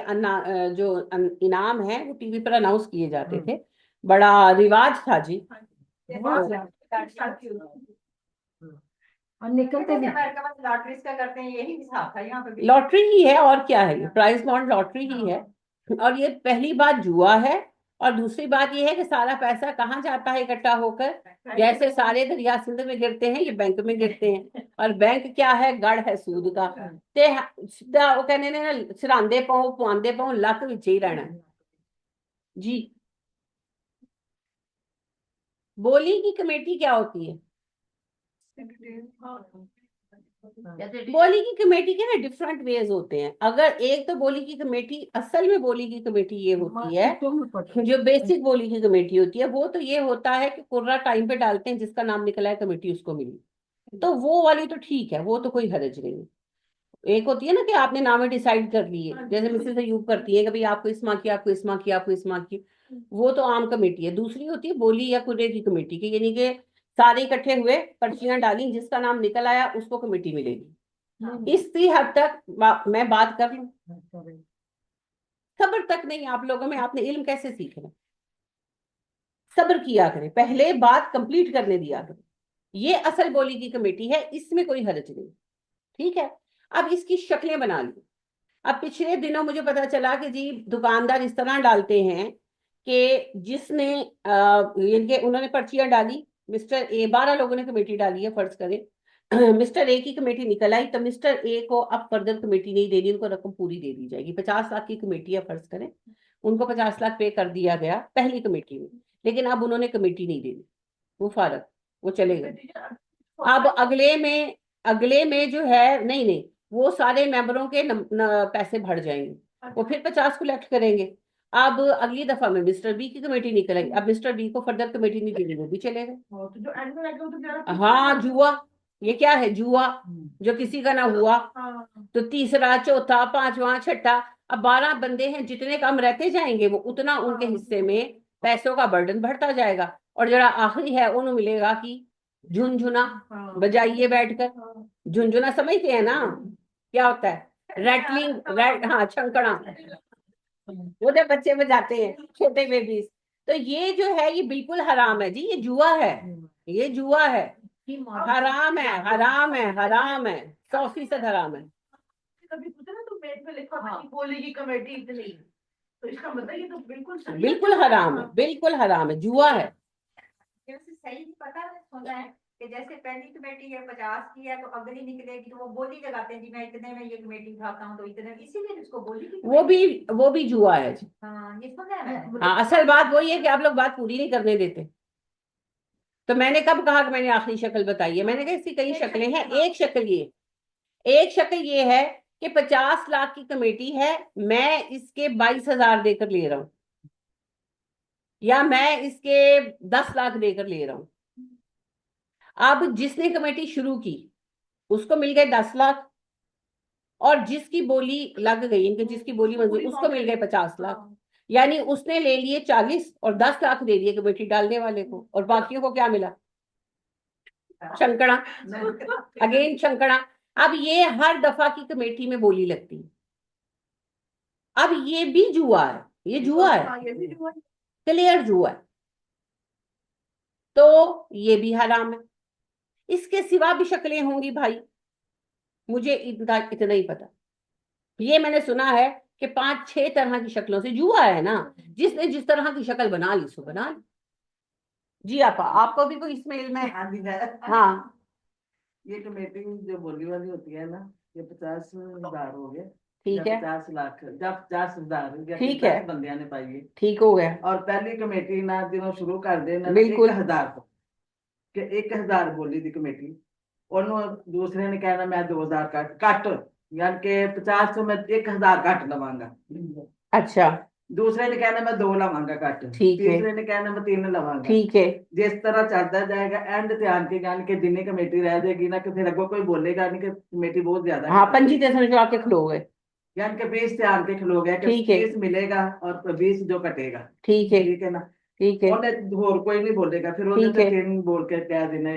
इनाम है वो टीवी पर अनाउंस किए जाते थे, बड़ा रिवाज था जी। और निकलते भी अमेरिका में लॉटरीज का करते हैं, यही हिसाब था यहाँ पे भी। लॉटरी ही है और क्या है, प्राइस बॉन्ड लॉटरी ही है। और ये पहली बात जुआ है, और दूसरी बात ये है कि सारा पैसा कहाँ जाता है इकट्ठा होकर, जैसे सारे दरिया सिंध में गिरते हैं ये बैंक में गिरते हैं। और बैंक क्या है, गढ़ है सूद का। ते सीधा वो कहने ने ना, सिरांदे पाओ पुआंदे पाओ, लक विच ही रहना है। जी बोली की कमेटी क्या होती है। बोली की कमेटी के ना डिफरेंट वेज होते हैं। अगर एक तो बोली की कमेटी, असल में बोली की कमेटी ये होती है, जो बेसिक बोली की कमेटी होती है वो तो ये होता है कि कुर्रा टाइम पे डालते हैं, जिसका नाम निकला है कमेटी उसको मिली, तो वो वाली तो ठीक है, वो तो कोई हर्ज नहीं है। एक होती है ना कि आपने नाम डिसाइड कर लिए, जैसे मिसेस अयूब करती है कि भाई आपको इस माह की, आपको इस माह की, आपको इस माह की, वो तो आम कमेटी है। दूसरी होती है बोली या कुर्रे की कमेटी की, यानी कि सारे इकट्ठे हुए, पर्चियां डाली, जिसका नाम निकल आया उसको कमेटी मिलेगी। इसी हद तक मैं बात कर लूं, सब्र तक नहीं आप लोगों में, आपने इल्म कैसे सीखना, सब्र किया करें, पहले बात कंप्लीट करने दिया करें। ये असल बोली की कमेटी है, इसमें कोई हर्ज नहीं, ठीक है। अब इसकी शक्लें बना ली। अब पिछले दिनों मुझे पता चला कि जी दुकानदार इस तरह डालते हैं कि जिसने इनके उन्होंने पर्चियां डाली, मिस्टर ए, 12 लोगों ने कमेटी डाली है फर्ज करें, मिस्टर ए की कमेटी निकल आई, तो मिस्टर ए को अब फर्दर कमेटी नहीं देनी, उनको रकम पूरी दे दी जाएगी। 50 लाख की कमेटी है फर्ज करें, उनको 50 लाख पे कर दिया गया पहली कमेटी में, लेकिन अब उन्होंने कमेटी नहीं देनी, वो फारग, वो चले गए। अब अगले में जो है, नहीं नहीं, वो सारे मेंबरों के पैसे बढ़ जाएंगे, वो फिर 50 कलेक्ट करेंगे। अब अगली दफा में मिस्टर बी की कमेटी निकलेगी, अब मिस्टर बी को फर्दर कमेटी नहीं देनी, वो भी चले गए। तो जो एंड में बैठे हो तो जरा हाँ, जुआ, ये क्या है, जुआ जो किसी का ना हुआ, हाँ, तो तीसरा, चौथा, पांचवा, छठा, अब 12 बंदे हैं, जितने कम रहते जाएंगे वो उतना उनके हिस्से में पैसों का बर्डन बढ़ता जाएगा, और जरा आखिरी है उन्हें मिलेगा कि झुनझुना हाँ, बजाइए बैठकर। हाँ। झुनझुना समझते हैं ना क्या होता है, रैटलिंग, हाँ, छंकड़ा, वो जब बच्चे बजाते हैं, छोटे बेबीज। तो ये जो है ये बिल्कुल हराम है जी, ये जुआ है, ये जुआ है, हराम है, हराम है, हराम है, 100% हराम है। कभी पूछा ना तो मेट में लिखा था कि बोली की कमेटी इतनी, तो इसका मतलब ये तो बिल्कुल सही है। बिल्कुल हराम है, बिल्कुल हराम है, जुआ है। जैसे सही पता है, सुना है कि जैसे पहली कमेटी है 50 की है, तो अगली निकलेगी तो वो बोली लगाते हैं जी मैं इतने में ये कमेटी उठाता हूँ, तो इतने, इसीलिए इसको बोली की वो भी जुआ है जी। हाँ, ये सुना है मैंने। हाँ, असल बात वही है कि आप लोग बात पूरी नहीं करने देते। तो मैंने कब कहा कि मैंने आखिरी शक्ल बताई है, मैंने कहा इसकी कई शक्लें हैं। एक शक्ल ये है कि 50 लाख की कमेटी है, मैं इसके 22,000 देकर ले रहा हूं, या मैं इसके 10 लाख देकर ले रहा हूं। अब जिसने कमेटी शुरू की उसको मिल गए 10 लाख, और जिसकी बोली लग गई, इनके जिसकी बोली मंजूर, उसको मिल गए 50 लाख, यानी उसने ले लिए 40 और 10 लाख दे दिए कमेटी डालने वाले को, और बाकियों को क्या मिला, शंकड़ा, अगेन शंकड़ा। अब ये हर दफा की कमेटी में बोली लगती है। अब ये भी जुआ है, ये जुआ है, हाँ, ये भी जुआ है। क्लियर जुआ है, तो ये भी हराम है। इसके सिवा भी शक्लें होंगी भाई, मुझे इतना ही पता। ये मैंने सुना है कि 5-6 तरह की शक्लों से जुआ है ना, जिसने जिस तरह की शक्ल बना ली सो बना ली। जी आपको भी कोई इसमें इल्म है? हाँ जी है। हाँ, ये कमेटी जो बोली वाली होती है ना, ये 50,000 हो गए, ठीक या है, 50 लाख, या 50,000, या ठीक 10 है, बंदियां ने पाई है। ठीक हो गया, और पहली कमेटी ना जो शुरू कर देना बिल्कुल। 1,000 तो, कि 1,000 बोली थी कमेटी, ਉਹਨੂੰ दूसरे ने कहना मैं 2,000 कट, यानी कि 50 तो मैं 1,000 कट लवांगा। अच्छा, दूसरे ने कहना मैं 2 लवांगा कट, ठीक है, तीसरे ने कहना मैं 3 लवांगा। ठीक है, जिस तरह चलता जाएगा एंड ते आन के यानी कि जिन्नी कमेटी रह जाएगी ना, कि फिर अगो कोई बोलेगा नहीं कि कमेटी बहुत ज्यादा हाँ, 25 से समझ आके खलो गए, यानी कि 20 से आन के खलो गया कि ठीक है, 30 मिलेगा और 20 जो कटेगा। ठीक है, ठीक है ना, ठीक है, उन्हें होर कोई नहीं बोलेगा, फिर ठीक उन्हें है, 3 बोल के कह देना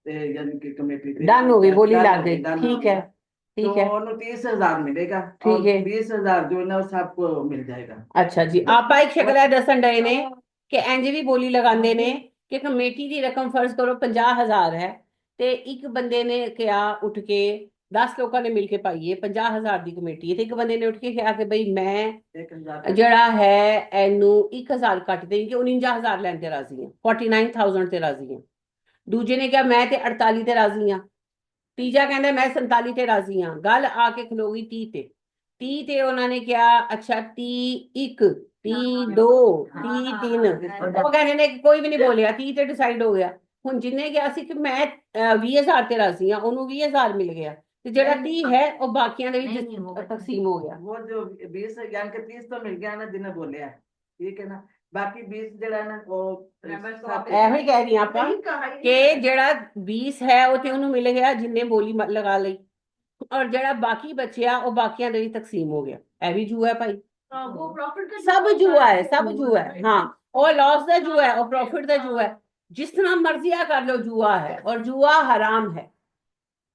यानी कि कमेटी डन हो गई, बोली done लग हो गई, done हो ठीक है, तो ठीक है, उन्हें 30,000 मिलेगा, ठीक और है। 20,000 जो है ना वो सबको मिल जाएगा। अच्छा जी, आपा एक शक्ल है दसन डे ने कि इंज भी बोली लगांदे ने कि कमेटी की रकम फर्ज करो 50,000 है, ते एक बंदे ने क्या उठ के 10 लोगों ने मिलके पाई है 50,000 की कमेटी है, ते एक बंदे ने उठ के कहा कि भाई मैं 1,000 जड़ा है एनू 1,000 कट देंगे, 49,000 लैन ते राजी है, 49,000 ते राजी है। दूजे ने क्या मैं ते 48 ते राजी हाँ, तीजा कहना मैं 47 ते राजी हाँ, गल आके खलो गई 30 ते उन्होंने क्या, अच्छा 31, 32, 33, वो कहने ने कि कोई भी नहीं बोलिया, 30 ते डिसाइड हो गया। हुन जिन्ने क्या सी कि मैं 20,000 ते राजी हाँ, ओनू 20,000 मिल गया, ते जेड़ा 30 है वो बाकियां दे विच तकसीम हो गया। वो जो 20 यानी कि 30 तो मिल गया ना जिन्हें बोलिया, ठीक है ना, बाकी 20 जड़ा है ना वो Members को सब आप ऐ ही कह रही आप नहीं कहा ही कि नहीं। जेड़ा 20 है वो ते ओनू मिल गया जिन्ने बोली लगा ली, और जड़ा बाकी बचिया वो बाकियां दे विच तकसीम हो गया। ऐ भी जुआ है भाई, वो प्रॉफिट का सब जुआ है, सब जुआ है। हाँ, और लॉस का जुआ है और प्रॉफिट का जुआ है, जिस तरह मर्जिया कर लो, जुआ है और जुआ हराम है।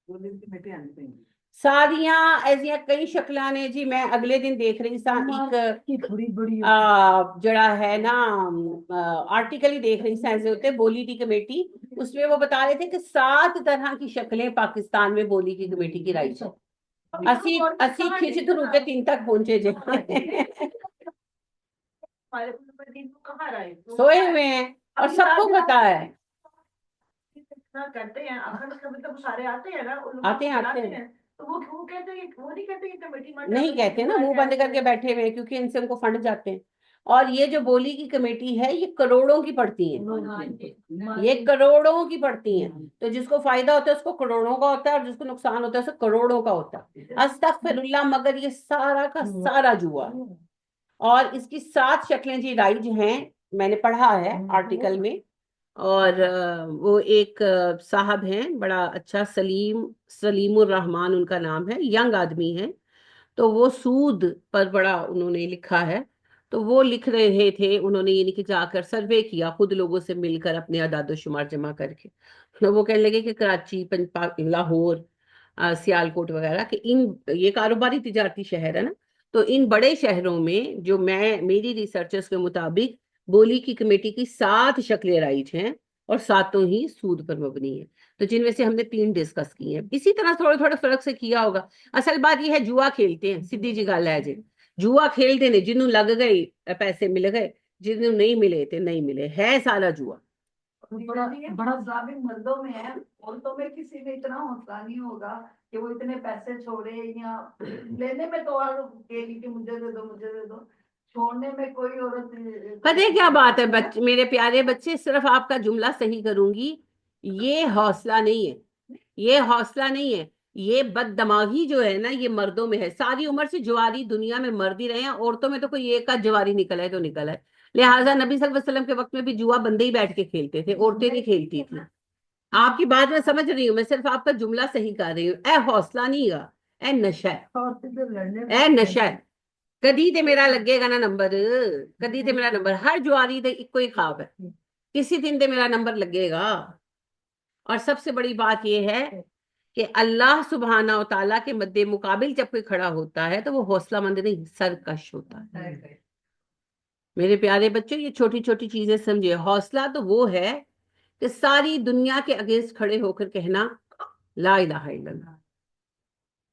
बोली कमेटी आनी चाहिए। सारियां ऐसी कई शक्लां ने जी। मैं अगले दिन देख रही सा एक की बड़ी बड़ी जड़ा है ना, आर्टिकल ही देख रही सा ऐसे होते बोली की कमेटी, उसमें वो बता रहे थे कि 7 तरह की शक्लें पाकिस्तान में बोली की कमेटी की राइज है। असी असी खिंच थरू के 3 तक पहुंचे जे हमारे दिन कहाँ रहे सोए हुए हैं और सबको पता है। इतना करते हैं, अगर कभी तो सारे आते हैं ना, उन लोगों आते को हैं, आते बुलाते हैं। हैं, तो वो कहते हैं, वो नहीं कहते कि कमेटी मत नहीं डालो, कहते ना, मुंह बंद करके बैठे हुए हैं, क्योंकि इनसे उनको फंड जाते हैं। और ये जो बोली की कमेटी है ये करोड़ों की पड़ती है, ये करोड़ों की पड़ती है। तो जिसको फायदा होता है उसको करोड़ों का होता है, और जिसको नुकसान होता है उसको करोड़ों का होता है। अस्तगफिरुल्लाह, मगर ये सारा का सारा जुआ है। और इसकी 7 शक्लें जी राइज हैं, मैंने पढ़ा है आर्टिकल में। और वो एक साहब हैं, बड़ा अच्छा, सलीमुर रहमान उनका नाम है, यंग आदमी है। तो वो सूद पर बड़ा उन्होंने लिखा है। तो वो लिख रहे थे, उन्होंने ये नहीं कि जाकर सर्वे किया, खुद लोगों से मिलकर अपने अदाद शुमार जमा करके। तो वो कहने लगे कि कराची, लाहौर, सियालकोट वगैरह कि इन, ये कारोबारी तिजारती शहर है ना, तो इन बड़े शहरों में जो मेरी रिसर्चर्स के मुताबिक बोली की कमेटी की 7 शक्लें राइज हैं, और 7 ही सूद पर मबनी है। तो जिनमें से हमने 3 डिस्कस की हैं, इसी तरह थोड़े थोड़े फर्क से किया होगा। असल बात यह है, जुआ खेलते हैं, सीधी जी गल है जी। जुआ खेलते ने, जिन्हों लग गए पैसे मिल गए, जिन्हों नहीं मिले थे नहीं मिले, है सारा जुआ। बड़ा बड़ा जालिम मर्दों में है, औरतों में किसी में इतना हौसला नहीं होगा कि वो इतने पैसे छोड़े, या लेने में तो और कहेगी कि मुझे दे दो, मुझे दे दो, छोड़ने में कोई औरत पता है क्या बात है बच्चे, मेरे प्यारे बच्चे, सिर्फ आपका जुमला सही करूंगी, ये हौसला नहीं है, ये हौसला नहीं है, ये बददिमागी जो है ना, ये मर्दों में है। सारी उम्र से जुआरी दुनिया में मर्द ही रहे हैं, औरतों में तो कोई एक आध जुआरी निकला है तो निकला है। लिहाजा नबी सल्लल्लाहु अलैहि वसल्लम के वक्त में भी जुआ बंदे ही बैठ के खेलते थे, औरतें नहीं खेलती थी। आपकी बात मैं समझ रही हूँ, मैं सिर्फ आपका जुमला सही कर रही हूँ। ए हौसला नहीं गा, ए नशा है, ए नशा है। कदी ते मेरा लगेगा ना नंबर, कदी ते मेरा नंबर, हर जुआरी दे इको ही ख्वाब है, किसी दिन ते मेरा नंबर लगेगा। और सबसे बड़ी बात यह है कि अल्लाह सुब्हाना व तआला के मद्दे मुकाबिल जब कोई खड़ा होता है तो वो हौसलामंद नहीं, सरकश होता है। मेरे प्यारे बच्चों, ये छोटी छोटी चीजें समझिए। हौसला तो वो है कि सारी दुनिया के अगेंस्ट खड़े होकर कहना ला इलाहा इल्लल्लाह।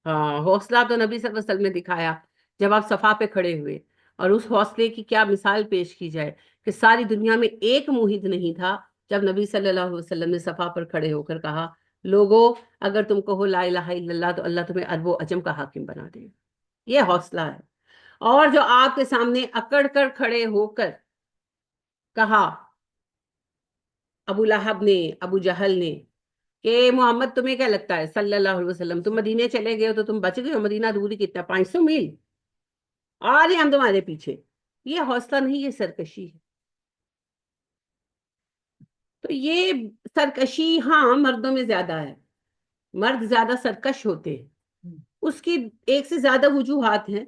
हाँ, हौसला तो नबी सल्लल्लाहु अलैहि वसल्लम ने दिखाया जब आप सफा पे खड़े हुए। और उस हौसले की क्या मिसाल पेश की जाए कि सारी दुनिया में एक मुहिद नहीं था जब नबी सल्लल्लाहु अलैहि वसल्लम ने सफा पर खड़े होकर कहा, लोगों, अगर तुम कहो ला इलाहा इल्लल्लाह तो अल्लाह तुम्हें अरबो अजम का हाकिम बना देगा। ये हौसला है। और जो आपके सामने अकड़ कर खड़े होकर कहा, अबू लहब ने, अबू जहल ने, कि मोहम्मद तुम्हें क्या लगता है सल्लल्लाहु अलैहि वसल्लम, तुम मदीने चले गए हो तो तुम बच गए हो, मदीना दूरी कितना, 500 मील, आ रहे हम तुम्हारे पीछे। ये हौसला नहीं, ये सरकशी है। तो ये सरकशी हाँ मर्दों में ज्यादा है, मर्द ज्यादा सरकश होते हैं। उसकी एक से ज्यादा वजूहात हैं।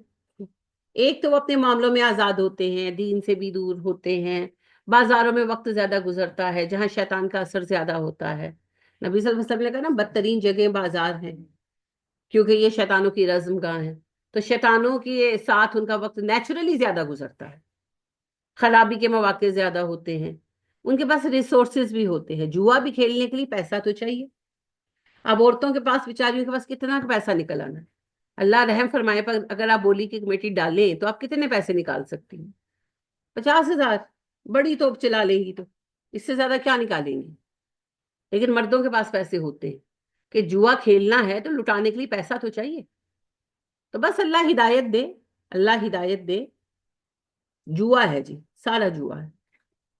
एक तो वो अपने मामलों में आजाद होते हैं, दीन से भी दूर होते हैं, बाजारों में वक्त ज्यादा गुजरता है जहां शैतान का असर ज्यादा होता है। नबी सल्लल्लाहु अलैहि वसल्लम ने कहा ना, बदतरीन जगह बाजार है, क्योंकि ये शैतानों की रज़्मगाह है। तो शैतानों के साथ उनका वक्त नेचुरली ज्यादा गुजरता है, खराबी के मौके ज्यादा होते हैं, उनके पास रिसोर्सेज भी होते हैं। जुआ भी खेलने के लिए पैसा तो चाहिए। अब औरतों के पास, बेचारियों के पास कितना पैसा निकल आना है। अल्लाह रहम फरमाए, पर अगर आप बोली की कमेटी डालें तो आप कितने पैसे निकाल सकती हैं? 50,000 बड़ी तोप चला लेंगी तो, इससे ज्यादा क्या निकालेंगी? लेकिन मर्दों के पास पैसे होते हैं कि जुआ खेलना है तो लुटाने के लिए पैसा तो चाहिए। तो बस अल्लाह हिदायत दे, अल्लाह हिदायत दे। जुआ है जी, सारा जुआ है,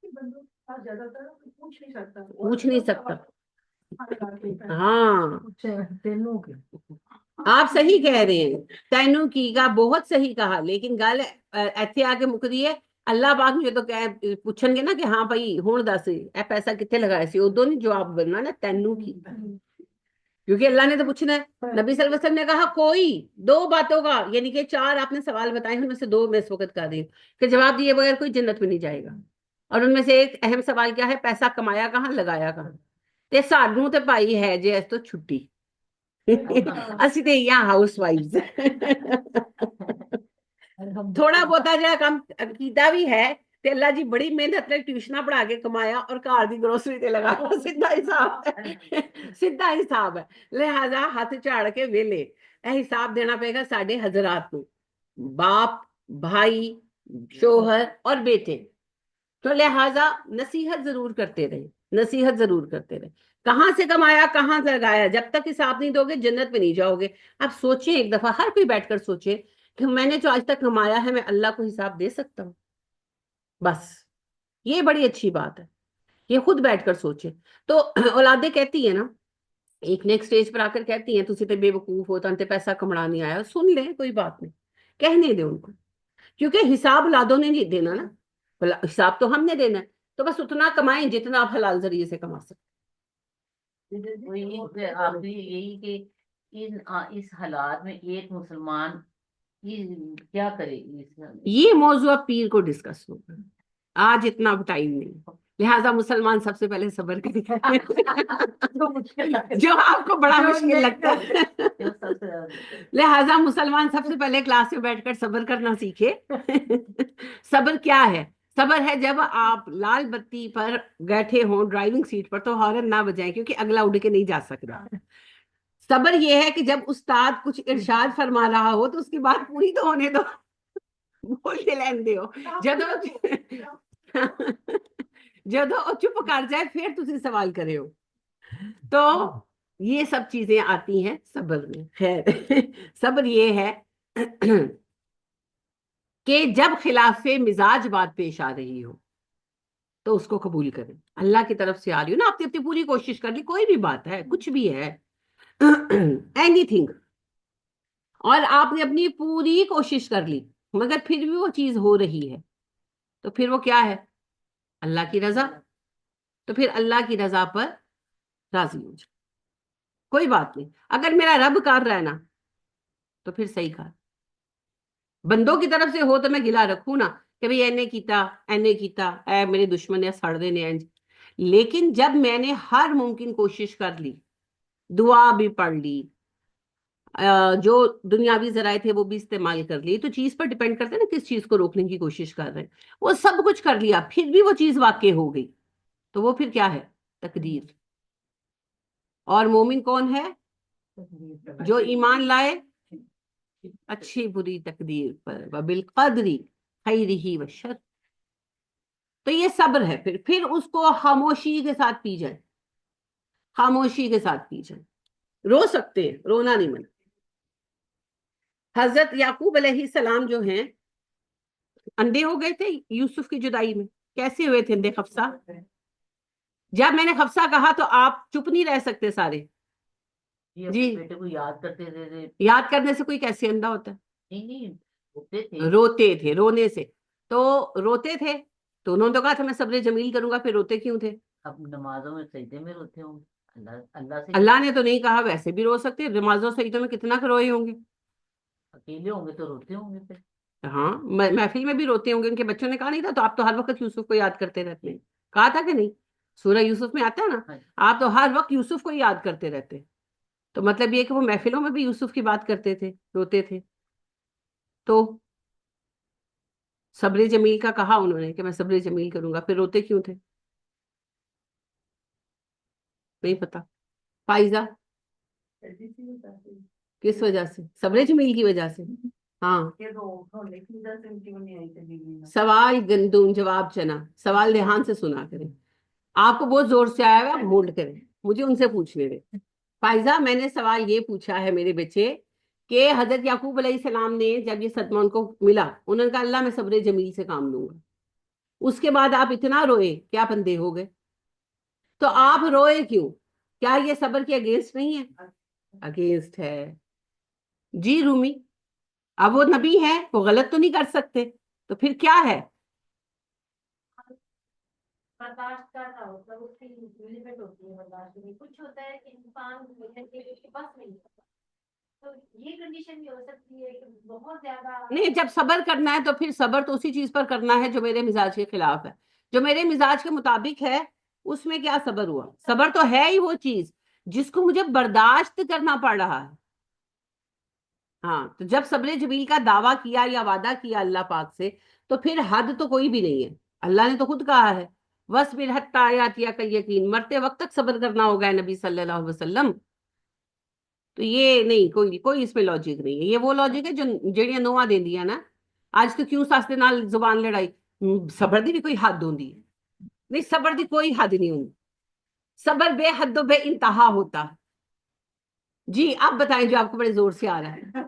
बंदों के पास ज्यादातर पूछ नहीं सकता, पूछ नहीं सकता। सकता। हाँ, तेनों के आप सही कह रहे हैं, तैनू की का बहुत सही कहा, लेकिन गल ਇੱਥੇ आके मुकदी है। अल्लाह पाक ने जो कह पूछेंगे ना कि हाँ भाई हुण दस ए पैसा कितने लगाया सी, उदों नहीं जवाब बनना ना तैनू की, क्योंकि अल्लाह ने तो पूछना है। नबी सल्लल्लाहु अलैहि वसल्लम ने कहा कोई 2 बातों का, यानी कि 4 आपने सवाल बताए, उनमें से 2 मैं इस वक्त कर रही हूँ, कि जवाब दिए बगैर कोई जन्नत में नहीं जाएगा। और उनमें से एक अहम सवाल क्या है, पैसा कमाया कहाँ, लगाया कहाँ। ते सानू ते भाई है जे तो छुट्टी ਅਸੀਂ ਤੇ यहाँ हाउस वाइफ्स थोड़ा बहुता ਜਿਹੜਾ ਕੰਮ ਕੀਤਾ ਵੀ ਹੈ ਤੇ ਅੱਲਾ जी बड़ी मेहनत ਨਾਲ ट्यूशना पढ़ा के कमाया और घर ਦੀ ग्रोसरी ਤੇ ਲਗਾਇਆ ਸਿੱਧਾ ਹਿਸਾਬ ਹੈ ਸਿੱਧਾ ਹਿਸਾਬ ਹੈ ਲਿਹਾਜ਼ਾ ਹੱਥ ਝਾੜ ਕੇ ਵੇਲੇ ਇਹ ਹਿਸਾਬ ਦੇਣਾ ਪਏਗਾ ਸਾਡੇ ਹਜ਼ਰਾਤ ਨੂੰ बाप भाई शोहर और बेटे तो लिहाजा नसीहत जरूर करते रहे नसीहत जरूर करते रहे कहां से कमाया कहां से लगाया जब तक हिसाब नहीं दोगे जन्नत में नहीं जाओगे आप सोचिए एक दफा हर कोई बैठकर सोचे कि मैंने जो आज तक कमाया है मैं अल्लाह को हिसाब दे सकता हूं बस ये बड़ी अच्छी बात है ये खुद बैठकर सोचे तो औलादे कहती है ना एक नेक्स्ट स्टेज पर आकर कहती हैं तुसी ते बेवकूफ हो तन ते पैसा कमाना नहीं आया सुन ले कोई बात नहीं कहने दे उनको क्योंकि हिसाब औलादों ने नहीं देना ना हिसाब तो हमने देना है तो बस उतना कमाएं जितना आप हलाल जरिए से कमा सकते वही फिर आखिरी यही कि इस हालात में एक मुसलमान क्या करे ये मौजूद पीर को डिस्कस होगा आज इतना टाइम नहीं लिहाजा मुसलमान सबसे पहले सब्र करें जो आपको बड़ा मुश्किल लगता है लिहाजा मुसलमान सबसे पहले क्लास में बैठकर सब्र करना सीखे सब्र क्या है सब्र है जब आप लाल बत्ती पर बैठे हो ड्राइविंग सीट पर तो हॉर्न ना बजाएं क्योंकि अगला उड़ के नहीं जा सकता सब्र ये है कि जब उस्ताद कुछ इरशाद फरमा रहा हो तो उसकी बात पूरी तो होने दो बोल के लेन दो ਜਦੋਂ ਉਹ चुप कर जाए फिर तुसी सवाल करे हो तो ये सब चीजें आती हैं सब्र में खैर सब्र ये है कि जब खिलाफे मिजाज बात पेश आ रही हो तो उसको कबूल करें अल्लाह की तरफ से आ रही हो ना आपने अपनी पूरी कोशिश कर ली कोई भी बात है कुछ भी है एनीथिंग और आपने अपनी पूरी कोशिश कर ली मगर फिर भी वो चीज हो रही है तो फिर वो क्या है अल्लाह की रजा तो फिर अल्लाह की रजा पर राजी हो जाओ कोई बात नहीं अगर मेरा रब कर रहा है ना तो फिर सही कर बंदों की तरफ से हो तो मैं गिला रखू ना कि भाई एने कीता ए मेरे दुश्मन ने सड़ देने इंज लेकिन जब मैंने हर मुमकिन कोशिश कर ली दुआ भी पढ़ ली जो दुनियावी जराए थे वो भी इस्तेमाल कर लिए तो चीज पर डिपेंड करते हैं ना किस चीज को रोकने की कोशिश कर रहे हैं वो सब कुछ कर लिया फिर भी वो चीज वाकई हो गई तो वो फिर क्या है तकदीर और मोमिन कौन है जो ईमान लाए अच्छी बुरी तकदीर पर बिल कदरी खैरिही व शर तो ये सब्र है फिर उसको खामोशी के साथ पी जाए खामोशी के साथ पी जाए रो सकते हैं रोना नहीं मना हजरत याकूब अलैहिस्सलाम जो हैं अंधे हो गए थे यूसुफ की जुदाई में कैसे हुए थे अंधे खफसा जब मैंने खफसा कहा तो आप चुप नहीं रह सकते सारे जी बेटे को याद करते थे याद करने से कोई कैसे अंधा होता है नहीं रोते थे रोने से तो रोते थे तो उन्होंने तो कहा था मैं सब्र जमील करूंगा फिर रोते क्यों थे अब नमाजों में सजदे में रोते होंगे अल्लाह से अल्लाह ने तो नहीं कहा वैसे भी रो सकते नमाजों सजदों में कितना रोए होंगे अकेले होंगे तो रोते होंगे फिर हाँ महफिल में भी रोते होंगे उनके बच्चों ने कहा नहीं था तो आप तो हर वक्त यूसुफ को याद करते रहते हैं कहा था कि नहीं सूरह यूसुफ में आता है ना आप तो हर वक्त यूसुफ को याद करते रहते तो मतलब ये कि वो महफिलों में भी यूसुफ की बात करते थे रोते थे तो सब्र जमील का कहा उन्होंने कि मैं सब्र जमील करूंगा फिर रोते क्यों थे नहीं पता फाइजा किस वजह से सब्र जमील की वजह से हाँ सवाल गंदुम जवाब चना सवाल ध्यान से सुना करें आपको बहुत जोर से आया हुआ आप होल्ड करें मुझे उनसे पूछने दें फाइजा मैंने सवाल ये पूछा है मेरे बच्चे कि हजरत याकूब अलैहिस्सलाम ने जब ये सदमा उनको मिला उन्होंने कहा अल्लाह मैं सब्र जमील से काम लूंगा उसके बाद आप इतना रोए क्या बंदे हो गए तो आप रोए क्यों क्या ये सब्र के अगेंस्ट नहीं है अगेंस्ट है जी रूमी अब वो नबी है वो गलत तो नहीं कर सकते तो फिर क्या है बर्दाश्त कर रहा होता है उसकी लिमिट होती है बर्दाश्त की कुछ होता है कि इंसान बस नहीं तो ये कंडीशन भी हो सकती है कि बहुत ज्यादा नहीं जब सब्र करना है तो फिर सब्र तो उसी चीज पर करना है जो मेरे मिजाज के खिलाफ है जो मेरे मिजाज के मुताबिक है, उसमें क्या सब्र हुआ? सब्र तो है ही वो चीज जिसको मुझे बर्दाश्त करना पड़ रहा है। हाँ, तो जब सब्र जमील का दावा किया या वादा किया अल्लाह पाक से, तो फिर हद तो कोई भी नहीं है। अल्लाह ने तो खुद कहा है, वस्बिर हत्ता यातिया कल यकीन, मरते वक्त तक सब्र करना होगा है नबी सल्लल्लाहु अलैहि वसल्लम। तो ये नहीं, कोई कोई इसमें लॉजिक नहीं है। ये वो लॉजिक है जो ਜਿਹੜੀਆਂ ਨੋਆਂ ਦੇਂਦੀਆਂ ਨਾ, ਅੱਜ तो क्यों सस ਦੇ ਨਾਲ ਜ਼ੁਬਾਨ ਲੜਾਈ। ਸਬਰ ਦੀ ਵੀ ਕੋਈ ਹੱਦ ਹੁੰਦੀ ਹੈ? नहीं, सबर की कोई हद नहीं होती। सबर बेहद बे इंतहा होता है। जी आप बताएं जो आपको बड़े जोर से आ रहा है।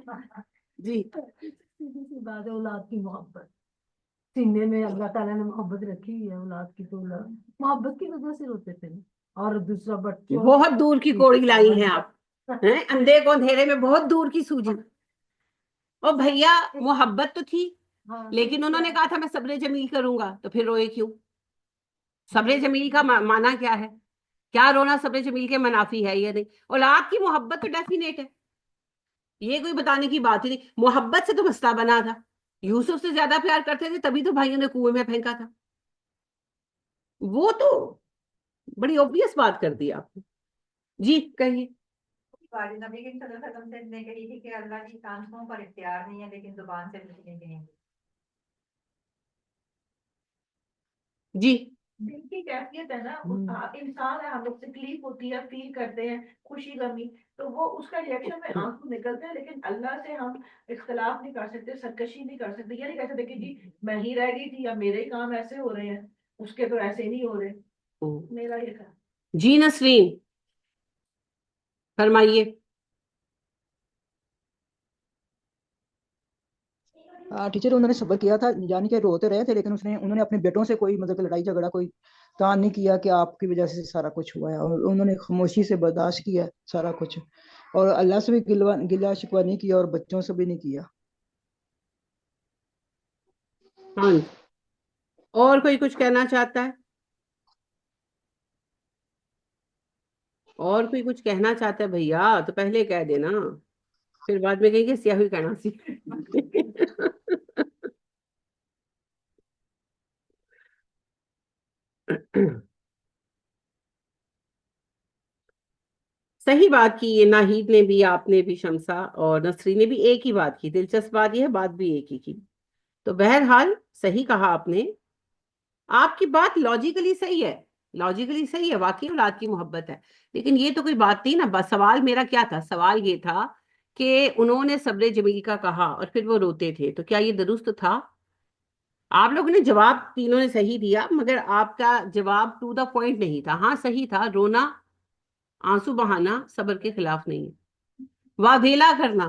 जी। सीधी सी बात है, औलाद की मोहब्बत सीने में अल्लाह ताला ने मोहब्बत रखी हुई है औलाद की, तो औलाद मोहब्बत की वजह से रोते थे। और दूसरा बच्चों बहुत दूर की कोड़ी लाई हैं आप, हैं अंधे को अंधेरे में बहुत दूर की सूझी। और भैया मोहब्बत तो थी, हाँ, लेकिन उन्होंने कहा था मैं सब्र जमील करूंगा, तो फिर रोए क्यों? सब्र जमील का माना क्या है? क्या रोना सब्र जमील के मनाफी है या नहीं? औलाद की मोहब्बत तो डेफिनेट है, ये कोई बताने की बात ही नहीं। मोहब्बत से तो मसला बना था, यूसुफ से ज्यादा प्यार करते थे तभी तो भाइयों ने कुएं में फेंका था। वो तो बड़ी ऑब्वियस बात कर दी आपने। जी कहिए। बात नबी करीम सल्लल्लाहु अलैहि वसल्लम से ने कही थी कि अल्लाह की आंखों पर इख्तियार नहीं है, लेकिन जुबान से कुछ नहीं कहेंगे। जी। दिल की कैफियत है ना, इंसान है, हम लोग तकलीफ होती है, फील करते हैं, खुशी गमी, तो वो उसका रिएक्शन में आंसू निकलते हैं। लेकिन अल्लाह से हम इख्तलाफ नहीं कर सकते, सरकशी नहीं कर सकते, ये नहीं कह सकते कि जी मैं ही रह गई थी या मेरे ही काम ऐसे हो रहे हैं, उसके तो ऐसे नहीं हो रहे। मेरा ये था। जी नसरीन फरमाइए। टीचर उन्होंने सब्र किया था, यानी कि रोते रहे थे, लेकिन उन्होंने अपने बेटों से कोई मतलब कि लड़ाई झगड़ा कोई तान नहीं किया कि आपकी वजह से सारा कुछ हुआ है, और उन्होंने खामोशी से बर्दाश्त किया सारा कुछ, और अल्लाह से भी गिला शिकवा नहीं किया और बच्चों से भी नहीं किया। हाँ जी। और कोई कुछ कहना चाहता है? और कोई कुछ कहना चाहता है भैया तो पहले कह देना, फिर बाद में कहेंगे सियाही कहना सी। सही बात की ये नाहिद ने भी, आपने भी, शमसा और नसरी ने भी एक ही बात की। दिलचस्प बात यह है, बात भी एक ही की। तो बहरहाल सही कहा आपने, आपकी बात लॉजिकली सही है, लॉजिकली सही है, वाकई औलाद की मोहब्बत है। लेकिन ये तो कोई बात नहीं ना। बस सवाल मेरा क्या था? सवाल ये था कि उन्होंने सब्र जमील का कहा और फिर वो रोते थे, तो क्या ये दुरुस्त था? आप लोगों ने जवाब तीनों ने सही दिया, मगर आपका जवाब टू द पॉइंट नहीं था। हाँ सही था, रोना आंसू बहाना सब्र के खिलाफ नहीं है। वावेला करना,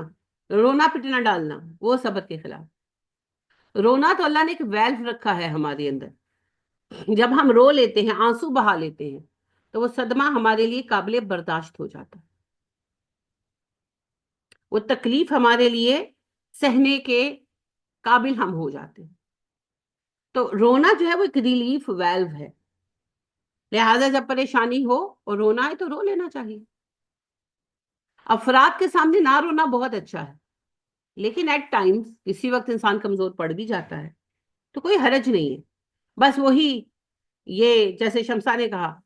रोना पिटना डालना, वो सब्र के खिलाफ। रोना तो अल्लाह ने एक वेल्व रखा है हमारे अंदर। जब हम रो लेते हैं, आंसू बहा लेते हैं, तो वो सदमा हमारे लिए काबिल बर्दाश्त हो जाता है। वो तकलीफ हमारे लिए सहने के काबिल हम हो जाते हैं। तो रोना जो है वो एक रिलीफ वेल्व है। लिहाजा जब परेशानी हो और रोना है तो रो लेना चाहिए। अफराद के सामने ना रोना बहुत अच्छा है, लेकिन एट टाइम्स किसी वक्त इंसान कमजोर पड़ भी जाता है, तो कोई हरज नहीं है। बस वही, ये जैसे शमसा ने कहा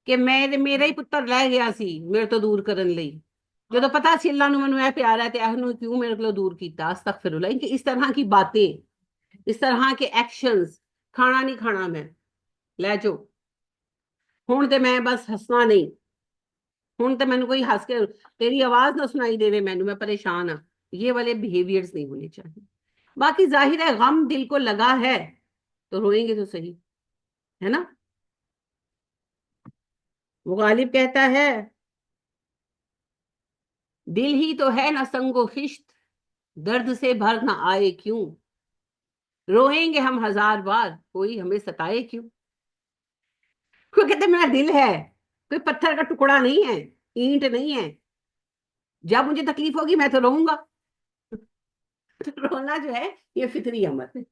कि मेरा ही पुत्र रह गया सी मेरे तो दूर करन लई, जो तो पता सी अल्लाह मैनू ऐ प्यार है, ते क्यों मेरे को दूर किया। अस्तगफिरुल्लाह। इनकी इस तरह की बातें, इस तरह के एक्शंस, खाना नहीं खाना मैं लै जाओ, हुण ते मैं बस हंसना नहीं, हुण ते मैनू कोई हंस के तेरी आवाज ना सुनाई देवे मैनू, मैं परेशान हाँ, ये वाले बिहेवियर्स नहीं होने चाहिए। बाकी जाहिर है गम दिल को लगा है तो रोएंगे तो सही, है ना। वो गालिब कहता है, दिल ही तो है ना संगो खिश्त, दर्द से भर ना आए क्यों, रोएंगे हम हजार बार कोई हमें सताए क्यों। वो कहते मेरा दिल है, कोई पत्थर का टुकड़ा नहीं है, ईंट नहीं है। जब मुझे तकलीफ होगी मैं तो रोऊंगा। तो रोना जो है ये फितरी अमल,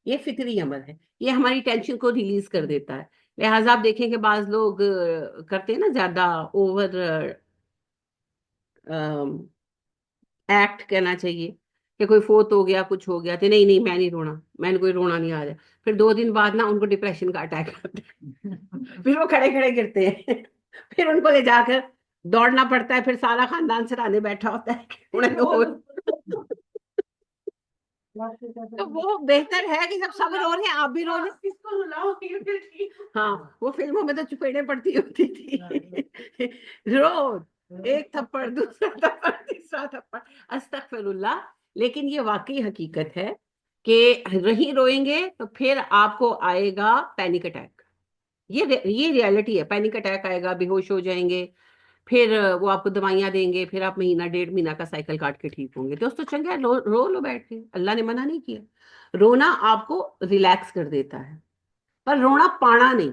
ये फितरी अमल है, ये हमारी टेंशन को रिलीज कर देता है। लिहाजा आप देखें कि बाज लोग करते हैं ना ज्यादा ओवर एक्ट कहना चाहिए, कि कोई फोत हो गया, कुछ हो गया, तो नहीं नहीं मैं नहीं रोना, मैंने कोई रोना नहीं आ रहा। फिर 2 दिन बाद ना उनको डिप्रेशन का अटैक आता है। फिर वो खड़े खड़े गिरते हैं। फिर उनको ले जाकर दौड़ना पड़ता है, फिर सारा खानदान सराहने बैठा होता है कि उन्हें तो वो बेहतर है कि जब सब रो रहे हैं आप भी रो रहे। किसको रुलाओगे फिर ठीक। हाँ, वो फिल्मों में तो चुपेड़े पड़ती होती थी। रो, एक थप्पड़, दूसरा थप्पड़, तीसरा थप्पड़, अस्तगफिरुल्लाह। लेकिन ये वाकई हकीकत है कि रही रोएंगे तो फिर आपको आएगा पैनिक अटैक। ये रियलिटी है। पैनिक अटैक आएगा, बेहोश हो जाएंगे, फिर वो आपको दवाइयां देंगे, फिर आप महीना 1.5 महीना का साइकिल काट के ठीक होंगे। दोस्तों चंगा है, रो लो बैठ के, अल्लाह ने मना नहीं किया। रोना आपको रिलैक्स कर देता है, पर रोना पाना नहीं।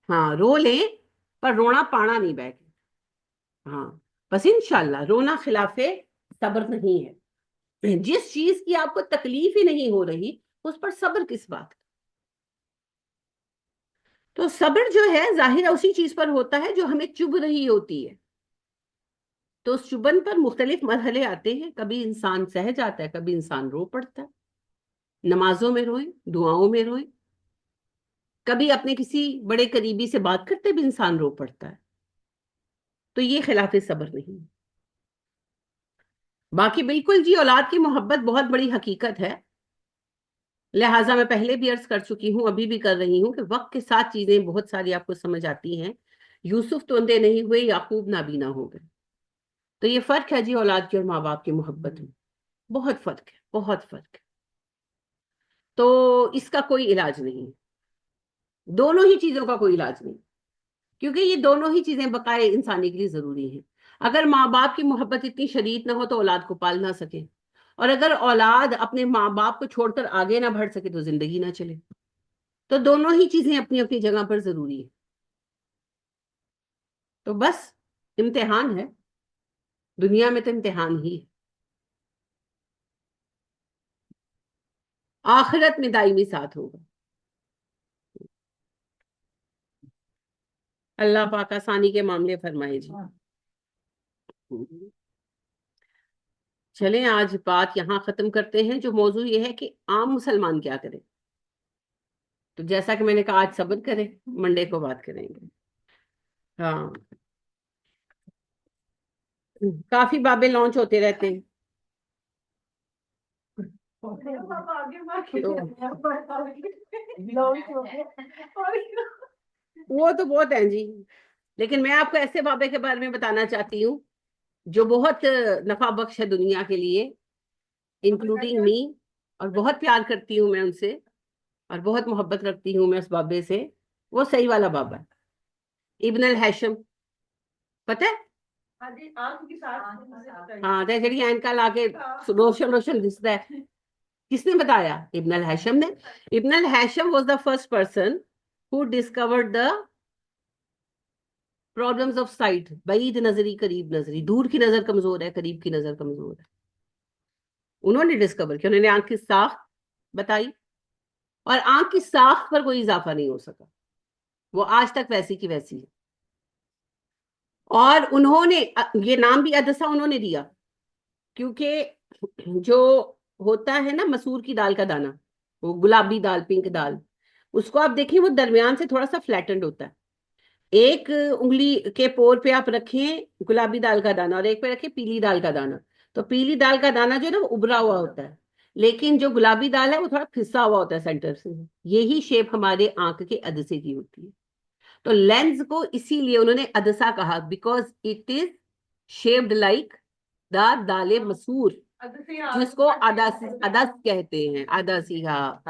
हाँ रो लें, पर रोना पाना नहीं बैठे। हाँ, बस इंशाल्लाह रोना खिलाफे सब्र नहीं है। जिस चीज की आपको तकलीफ ही नहीं हो रही उस पर सब्र किस बात का। तो सब्र जो है जाहिर है उसी चीज पर होता है जो हमें चुभ रही होती है। तो उस चुभन पर मुख्तलिफ मरहले आते हैं। कभी इंसान सह जाता है, कभी इंसान रो पड़ता है, नमाजों में रोए, दुआओं में रोए, कभी अपने किसी बड़े करीबी से बात करते भी इंसान रो पड़ता है। तो ये खिलाफे सब्र नहीं। बाकी बिल्कुल जी, औलाद की मोहब्बत बहुत बड़ी हकीकत है। लिहाजा मैं पहले भी अर्ज कर चुकी हूं, अभी भी कर रही हूं कि वक्त के साथ चीजें बहुत सारी आपको समझ आती हैं। यूसुफ तो अंधे नहीं हुए, याकूब नाबीना हो गए। तो ये फर्क है जी औलाद की और माँ बाप की मोहब्बत में, बहुत फर्क है, बहुत फर्क है। तो इसका कोई इलाज नहीं है, दोनों ही चीजों का कोई इलाज नहीं, क्योंकि ये दोनों ही चीजें बकाए इंसानी के लिए जरूरी हैं। अगर माँ बाप की मोहब्बत इतनी शदीद ना हो तो औलाद को पाल ना सके, और अगर औलाद अपने माँ बाप को छोड़कर आगे ना बढ़ सके तो जिंदगी ना चले। तो दोनों ही चीजें अपनी अपनी जगह पर जरूरी है। तो बस इम्तिहान है, दुनिया में तो इम्तिहान ही है, आखिरत में दायमी साथ होगा। अल्लाह पाक आसानी के मामले फरमाए जी। चलें आज बात यहाँ खत्म करते हैं। जो मौजू ये है कि आम मुसलमान क्या करें। तो जैसा कि मैंने कहा आज सब्र करें, मंडे को बात करेंगे। हाँ, काफी बाबे लॉन्च होते रहते हैं। अब आगे बाकी तो और वो तो बहुत है जी, लेकिन मैं आपको ऐसे बाबे के बारे में बताना चाहती हूँ जो बहुत नफा बख्श है दुनिया के लिए, इंक्लूडिंग मी। और बहुत प्यार करती हूँ मैं उनसे, और बहुत मोहब्बत रखती हूँ मैं उस बाबे से। वो सही वाला बाबा है, इब्न अल हैशम, पता है? हाँ जी, आंख के साथ हाँ, ते जड़ी एनका लाके रोशन रोशन दिसता है। किसने बताया? इब्न अल हैशम ने। Ibn al Haytham was the first person who discovered the problems of sight, बईद नजरी करीब नजरी, दूर की नजर कमजोर है, करीब की नजर कमजोर है। उन्होंने डिस्कवर किया, उन्होंने आंख की साख बताई, और आंख की साख पर कोई इजाफा नहीं हो सका, वो आज तक वैसी की वैसी है। और उन्होंने ये नाम भी अदसा उन्होंने दिया क्योंकि जो होता है ना मसूर की दाल का दाना, वो गुलाबी दाल, पिंक दाल, उसको आप देखिए वो दरमियान से थोड़ा सा फ्लैटेंड होता है। एक उंगली के पोर पे आप रखें गुलाबी दाल का दाना और एक पे रखें पीली दाल का दाना, तो पीली दाल का दाना जो है ना वो उभरा हुआ होता है, लेकिन जो गुलाबी दाल है वो थोड़ा फिसा हुआ होता है सेंटर से। यही शेप हमारे आंख के अदसे की होती है। तो लेंस को इसीलिए उन्होंने अदसा कहा, because it is shaped like the दाले मसूर, जिसको अदस अदस कहते हैं, अदसी। हाँ,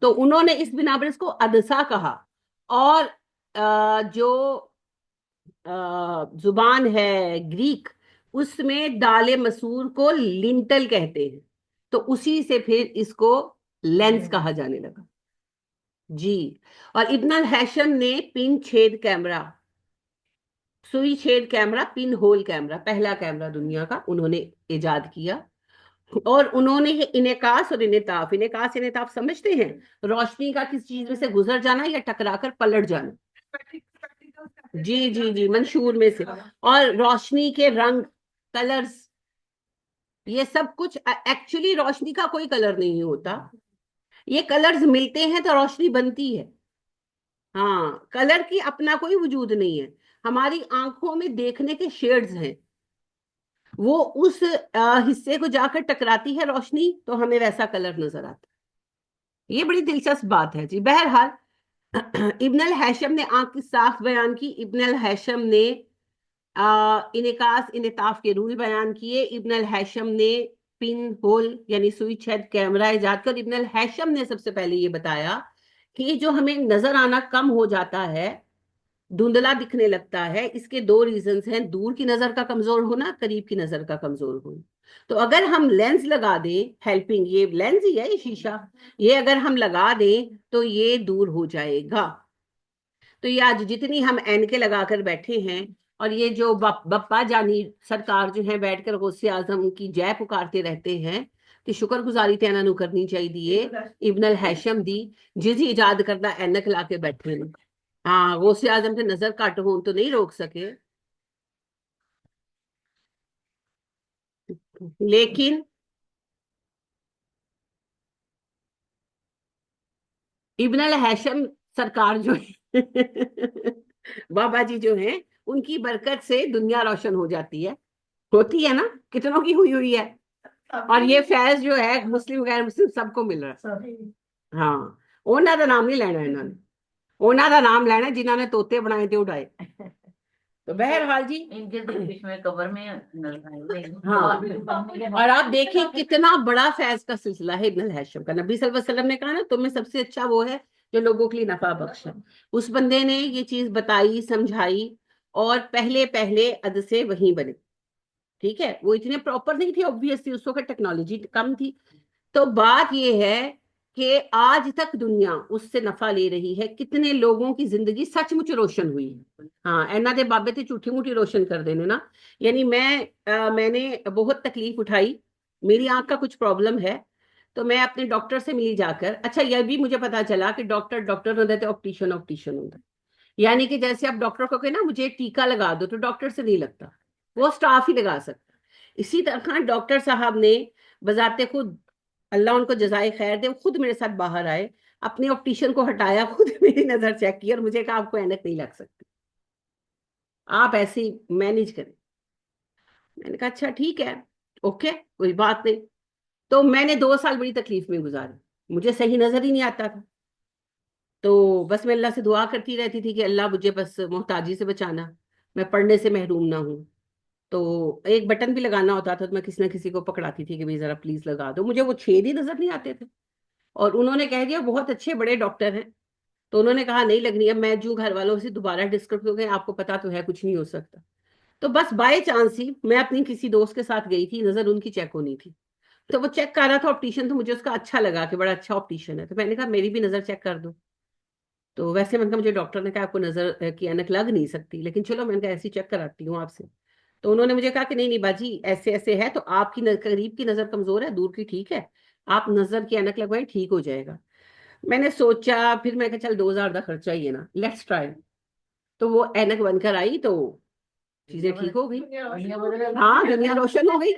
तो उन्होंने इस बिना पर इसको अदसा कहा। और जो जुबान है ग्रीक, उसमें दाले मसूर को लिंटल कहते हैं, तो उसी से फिर इसको लेंस कहा जाने लगा जी। और इब्न अल हैशम ने पिन छेद कैमरा, सुई छेद कैमरा, पिन होल कैमरा, पहला कैमरा दुनिया का उन्होंने इजाद किया। और उन्होंने ये इनेकास और इनेताफ, इनेकास इनेताफ समझते हैं? रोशनी का किस चीज में से गुजर जाना या टकराकर पलट जाना। जी जी जी, मंशूर में से। और रोशनी के रंग, कलर्स, ये सब कुछ एक्चुअली रोशनी का कोई कलर नहीं होता, ये कलर्स मिलते हैं तो रोशनी बनती है। हाँ, कलर की अपना कोई वजूद नहीं है, हमारी आंखों में देखने के शेड्स हैं, वो उस हिस्से को जाकर टकराती है रोशनी तो हमें वैसा कलर नजर आता है। ये बड़ी दिलचस्प बात है जी। बहरहाल इब्न अल हैशम ने आंख की साफ बयान की, इब्न अल हैशम ने इनेकास इनेताफ के रूल बयान किए, इब्न अल हैशम ने पिन होल यानी सुई छेद कैमरा इजाद कर, इब्न अल हैशम ने सबसे पहले ये बताया कि जो हमें नजर आना कम हो जाता है, धुंधला दिखने लगता है, इसके दो रीजंस हैं, दूर की नजर का कमजोर होना, करीब की नजर का कमजोर होना। तो अगर हम लेंस लगा दें, हेल्पिंग, ये लेंस ही है, ये शीशा, ये अगर हम लगा दें तो ये दूर हो जाएगा। तो ये आज जितनी हम एनके लगाकर बैठे हैं और ये जो बप्पा जानी सरकार जो है बैठकर गौसे आजम की जय पुकारते रहते हैं, कि शुक्रगुजारी ते इन्हां नूं करनी चाहिए इब्न अल हैशम दी, जिस इजाद करदा एनक ला के बैठे ने। हाँ, गौसे आजम से नजर घट होन तो नहीं रोक सके, लेकिन इब्न अल हैशम सरकार जो है बाबा जी जो हैं, उनकी बरकत से दुनिया रोशन हो जाती है, होती है ना, कितनों की हुई हुई है। और ये फैज जो है मुस्लिम गैर मुस्लिम सबको मिल रहा है। हाँ, उन्होंने नाम नहीं लेना, इन्होंने उन्होंने नाम लेना जिन्होंने तोते बनाए थे उड़ाए। तो बहरहाल जी, इनके तो बीच में कवर में हाँ, और आप देखें कितना बड़ा फैज का सिलसिला है इब्न अल हैशम का। नबी सल्लल्लाहु अलैहि वसल्लम ने कहा ना, तुम्हें सबसे अच्छा वो है जो लोगों के लिए नफा बख्श है। उस बंदे ने ये चीज बताई, समझाई, और पहले पहले अद से वहीं बने। ठीक है, वो इतने प्रॉपर नहीं थे ऑब्वियसली, उस वक्त टेक्नोलॉजी कम थी। तो बात ये है कि आज तक दुनिया उससे नफा ले रही है, कितने लोगों की जिंदगी सचमुच रोशन हुई है। हाँ, ऐना दे बाबे ते झूठी मूठी रोशन कर देने ना। यानी मैंने बहुत तकलीफ उठाई, मेरी आंख का कुछ प्रॉब्लम है, तो मैं अपने डॉक्टर से मिली जाकर, अच्छा यह भी मुझे पता चला कि डॉक्टर डॉक्टर होता है, ऑप्टिशियन ऑप्टिशियन होता है। यानी कि जैसे आप डॉक्टर को कहे ना मुझे टीका लगा दो, तो डॉक्टर से नहीं लगता, वो स्टाफ ही लगा सकता। इसी तरह डॉक्टर साहब ने बजाते खुद, अल्लाह उनको जजाए खैर दे, खुद मेरे साथ बाहर आए, अपने ऑप्टिशियन को हटाया, खुद मेरी नजर चेक की और मुझे कहा आपको ऐनक नहीं लग सकती, आप ऐसे ही मैनेज करें। मैंने कहा अच्छा ठीक है, ओके, कोई बात नहीं। तो मैंने 2 साल बड़ी तकलीफ में गुजारी, मुझे सही नजर ही नहीं आता था। तो बस मैं अल्लाह से दुआ करती रहती थी कि अल्लाह मुझे बस मोहताजी से बचाना, मैं पढ़ने से महरूम ना हूँ। तो एक बटन भी लगाना होता था तो मैं किसी ना किसी को पकड़ाती थी कि भाई जरा प्लीज लगा दो, मुझे वो छेद ही नजर नहीं आते थे। और उन्होंने कह दिया बहुत अच्छे बड़े डॉक्टर हैं, तो उन्होंने कहा नहीं लगनी है। मैं जो घर वालों से दोबारा डिस्कस हो गए, आपको पता तो है कुछ नहीं हो सकता। तो बस बाय चांस ही मैं अपनी किसी दोस्त के साथ गई थी, नजर उनकी चेक होनी थी, तो वो चेक कर रहा था ऑप्टिशियन, तो मुझे उसका अच्छा लगा कि बड़ा अच्छा ऑप्टिशियन है, तो मैंने कहा मेरी भी नजर चेक कर दो। तो वैसे मैंने कहा मुझे डॉक्टर ने कहा आपको नजर की ऐनक लग नहीं सकती, लेकिन चलो मैंने कहा ऐसी चेक कराती हूँ आपसे। तो उन्होंने मुझे कहा कि नहीं नहीं बाजी, ऐसे ऐसे है, तो आपकी करीब की नजर कमजोर है, दूर की ठीक है, आप नजर की ऐनक लगवाएं, ठीक हो जाएगा। मैंने सोचा, फिर मैं कहा चल 2000 का खर्चा ही है ना, लेट्स ट्राई। तो वो ऐनक बनकर आई तो चीजें ठीक हो गई। हाँ, दुनिया रोशन हो गई,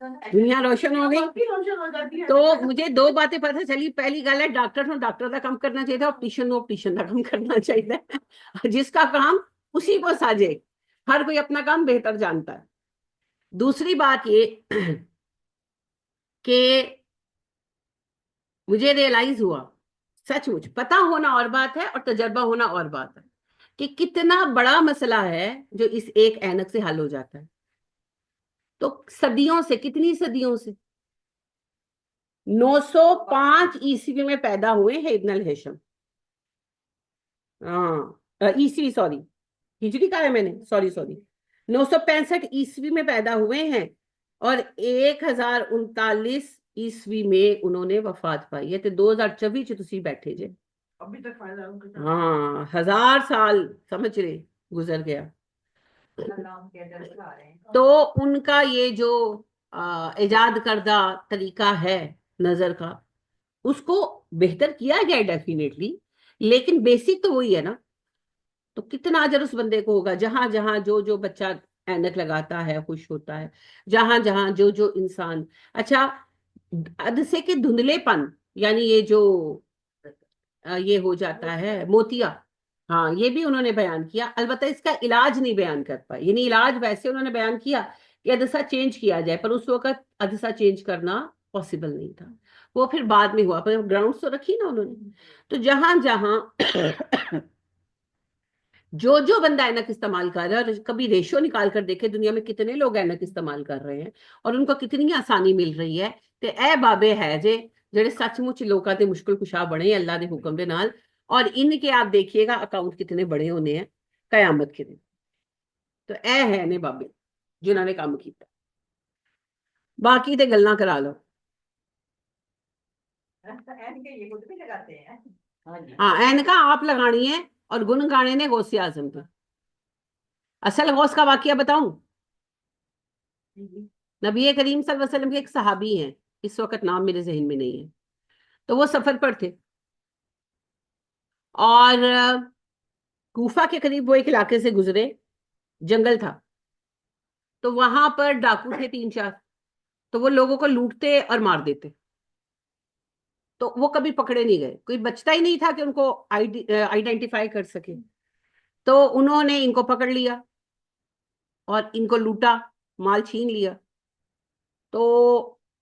दुनिया रोशन हो गई। रोशन हो जाती है। तो मुझे 2 बातें पता चली। पहली गल है डॉक्टर ਨੂੰ डॉक्टर का काम करना चाहिए, ऑप्टिशियन ਨੂੰ ऑप्टिशियन का काम करना चाहिए, जिसका काम उसी को साजे, हर कोई अपना काम बेहतर जानता है। दूसरी बात ये कि मुझे रियलाइज हुआ, सचमुच पता होना और बात है और तजर्बा होना और बात है, कि कितना बड़ा मसला है जो इस एक ऐनक से हल हो जाता है। तो सदियों से, कितनी सदियों से, 905 ईस्वी में पैदा हुए हैं इब्न अल हैशम। हाँ, ईस्वी सॉरी, हिजरी का है मैंने, सॉरी 965 ईस्वी में पैदा हुए हैं और 1039 ईस्वी में उन्होंने वफात पाई है। तो 2024 च तुसी बैठे जे, अभी तक फायदा उनका। हाँ, 1000 साल समझ रहे गुजर गया। नाम के अंदर दिखा रहे हैं। तो उनका ये जो इजाद करदा तरीका है नजर का, उसको बेहतर किया गया डेफिनेटली, लेकिन बेसिक तो वही है ना। तो कितना अजर उस बंदे को होगा, जहां जहां जो जो बच्चा ऐनक लगाता है, खुश होता है। जहां जहां जो जो इंसान, अच्छा, अधसे के धुंधलेपन, यानी ये जो ये हो जाता है मोतिया, हाँ ये भी उन्होंने बयान किया। अलबत्ता इसका इलाज नहीं बयान कर पाए, यानी इलाज वैसे उन्होंने बयान किया कि अदसा चेंज किया जाए, पर उस वक्त अदसा चेंज करना पॉसिबल नहीं था। वो फिर बाद में हुआ, पर ग्राउंड्स तो रखी ना उन्होंने। तो जहां जहां जो जो बंदा ऐनक इस्तेमाल कर रहा है, और कभी रेशो निकाल कर देखे दुनिया में कितने लोग ऐनक इस्तेमाल कर रहे हैं और उनको कितनी आसानी मिल रही है, ते ए बाबे है जे जेड़े सचमुच लोगों के मुश्किल कुशा बने अल्लाह के हुक्म के नाल। और इनके आप देखिएगा अकाउंट कितने बड़े होने हैं कयामत के दिन। तो ए है ने बाबे जिन्होंने काम किया, बाकी ते गल्लां करा लो। इनके ये खुद भी लगाते हैं। हाँ जी। हाँ, ऐनका आप लगानी है और गुन गाने ने गौसे आजम के। असल गौस का वाकया बताऊं, नबी करीम सल्लल्लाहु अलैहि वसल्लम के एक सहाबी हैं, इस वक्त नाम मेरे जहन में नहीं है, तो वो सफर पर थे और कूफा के करीब वो एक इलाके से गुजरे, जंगल था, तो वहां पर डाकू थे 3-4, तो वो लोगों को लूटते और मार देते। तो वो कभी पकड़े नहीं गए, कोई बचता ही नहीं था कि उनको आइडेंटिफाई कर सके। तो उन्होंने इनको पकड़ लिया और इनको लूटा, माल छीन लिया। तो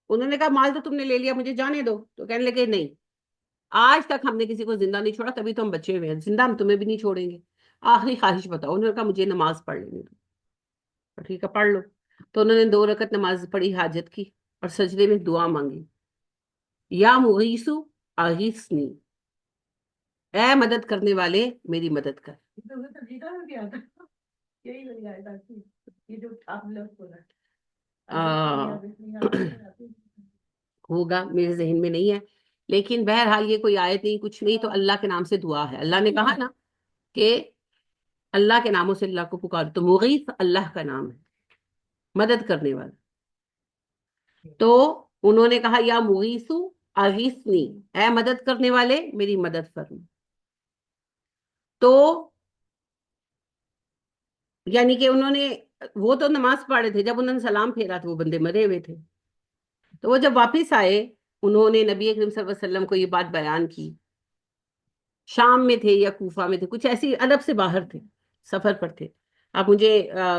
उन्होंने कहा माल तो तुमने ले लिया, मुझे जाने दो। तो कहने लगे नहीं, आज तक हमने किसी को जिंदा नहीं छोड़ा, तभी तो हम बचे हुए हैं, जिंदा हम तुम्हें भी नहीं छोड़ेंगे। आखिरी ख्वाहिश बताओ। उन्होंने कहा मुझे नमाज पढ़ लेने दो। तो ठीक है, पढ़ लो। तो उन्होंने 2 रकत नमाज पढ़ी, हाजत की, और सजदे में दुआ मांगी, या मुगीसु आगिसनी, ए मदद करने वाले मेरी मदद कर। तो जीता में भी आता यही लग जाएगा कि ये जो आप लोग बोला आ, होगा, मेरे जहन में नहीं है, लेकिन बहरहाल ये कोई आयत नहीं, कुछ नहीं, तो अल्लाह के नाम से दुआ है। अल्लाह ने कहा ना कि अल्लाह के नामों से अल्लाह को पुकारो, तो मुगीस अल्लाह का नाम है, मदद करने वाला। तो उन्होंने कहा या मुगीसु अगीसनी, ऐ मदद करने वाले मेरी मदद फरमा। तो यानी कि उन्होंने, वो तो नमाज पढ़े थे, जब उन्होंने सलाम फेरा तो वो बंदे मरे हुए थे। तो वो जब वापिस आए, उन्होंने नबी करीम सल्लल्लाहु अलैहि वसल्लम को ये बात बयान की। शाम में थे या कूफा में थे, कुछ ऐसी अरब से बाहर थे, सफर पर थे। अब मुझे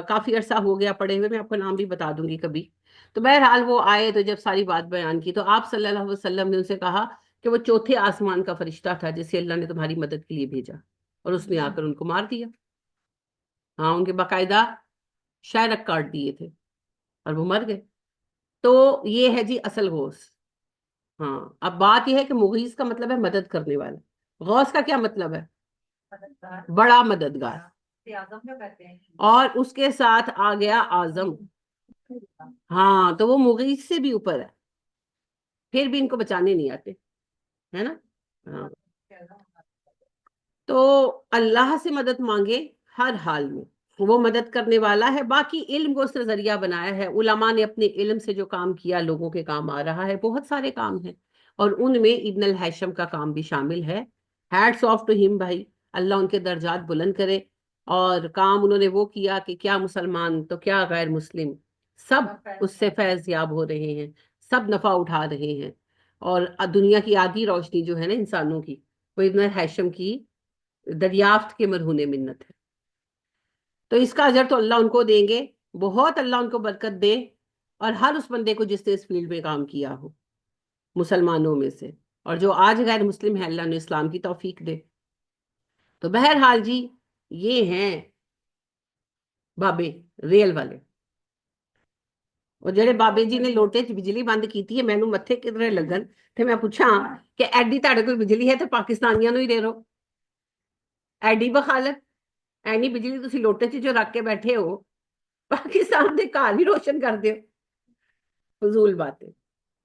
काफी अरसा हो गया पढ़े हुए, मैं आपको नाम भी बता दूंगी कभी। तो बहरहाल वो आए, तो जब सारी बात बयान की, तो आप सल्लल्लाहु अलैहि वसल्लम ने उनसे कहा कि वो चौथे आसमान का फरिश्ता था जिसे अल्लाह ने तुम्हारी मदद के लिए भेजा, और उसने आकर उनको मार दिया। हाँ, उनके बाकायदा शायरक काट दिए थे और वो मर गए। तो ये है जी असल गौस। हाँ, अब बात यह है कि मुगीस का मतलब है मदद करने वाला, गौस का क्या मतलब है? मददगार। बड़ा मददगार। आजम जो कहते हैं। और उसके साथ आ गया आजम। हाँ, तो वो मुगीस से भी ऊपर है, फिर भी इनको बचाने नहीं आते, है ना। हाँ, तो अल्लाह से मदद मांगे हर हाल में, वो मदद करने वाला है। बाकी इल्म को उसने जरिया बनाया है, उलमा ने अपने इल्म से जो काम किया लोगों के काम आ रहा है, बहुत सारे काम हैं, और उनमें इब्न अल हैशम का काम भी शामिल है। हैट्स ऑफ टू हिम भाई, अल्लाह उनके दर्जात बुलंद करे। और काम उन्होंने वो किया कि क्या मुसलमान तो क्या गैर मुस्लिम, सब उससे फैज याब हो रहे हैं, सब नफा उठा रहे हैं। और दुनिया की आधी रोशनी जो है ना इंसानों की, वो इब्न अल हैशम की दरियाफ्त के मरहूने मिन्नत है। तो इसका अजर तो अल्लाह उनको देंगे, बहुत अल्लाह उनको बरकत दे, और हर उस बंदे को जिसने इस फील्ड में काम किया हो मुसलमानों में से, और जो आज गैर मुस्लिम है अल्लाह ने इस्लाम की तौफीक दे। तो बहरहाल जी, ये हैं बाबे रेल वाले। और जेड़े बाबे जी ने लोटे च बिजली बंद की है, मैनू मत्थे किधरे लगन, ते मैं पूछा कि एडी तुहाडे कोल बिजली है तो पाकिस्तानियों ਨੂੰ ही दे दो, एडी बखालत। ਐਨੀ ਬਿਜਲੀ ਤੁਸੀਂ ਲੋਟੇ 'ਚ ਜੋ ਰੱਖ ਕੇ ਬੈਠੇ ਹੋ, पाकिस्तान ਦੇ ਘਰ ही रोशन कर दो, फजूल बातें।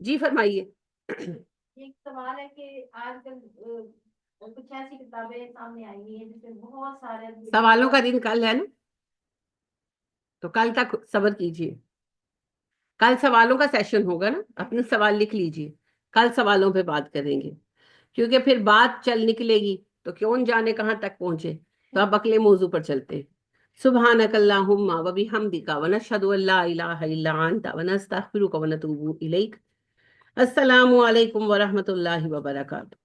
जी फरमाइए। एक सवाल है कि आजकल कुछ ऐसी किताबें सामने आई हुई हैं जिसमें बहुत सारे सवालों का दिन कल है ना, तो कल तक सब्र कीजिए, कल सवालों का सेशन होगा ना, अपने सवाल लिख लीजिए, कल सवालों पे बात करेंगे, क्योंकि फिर बात चल निकलेगी तो कौन जाने कहाँ तक पहुंचे। तो अब अगले मौजू पर चलते हैं। सुब्हानकल्लाहुम्मा व बिहम्दिका व नशहदु अल्ला इलाहा इल्ला अंता व नस्तगफिरुका व नतूबु इलैक। अस्सलामु अलैकुम व रहमतुल्लाहि व बरकातुहू।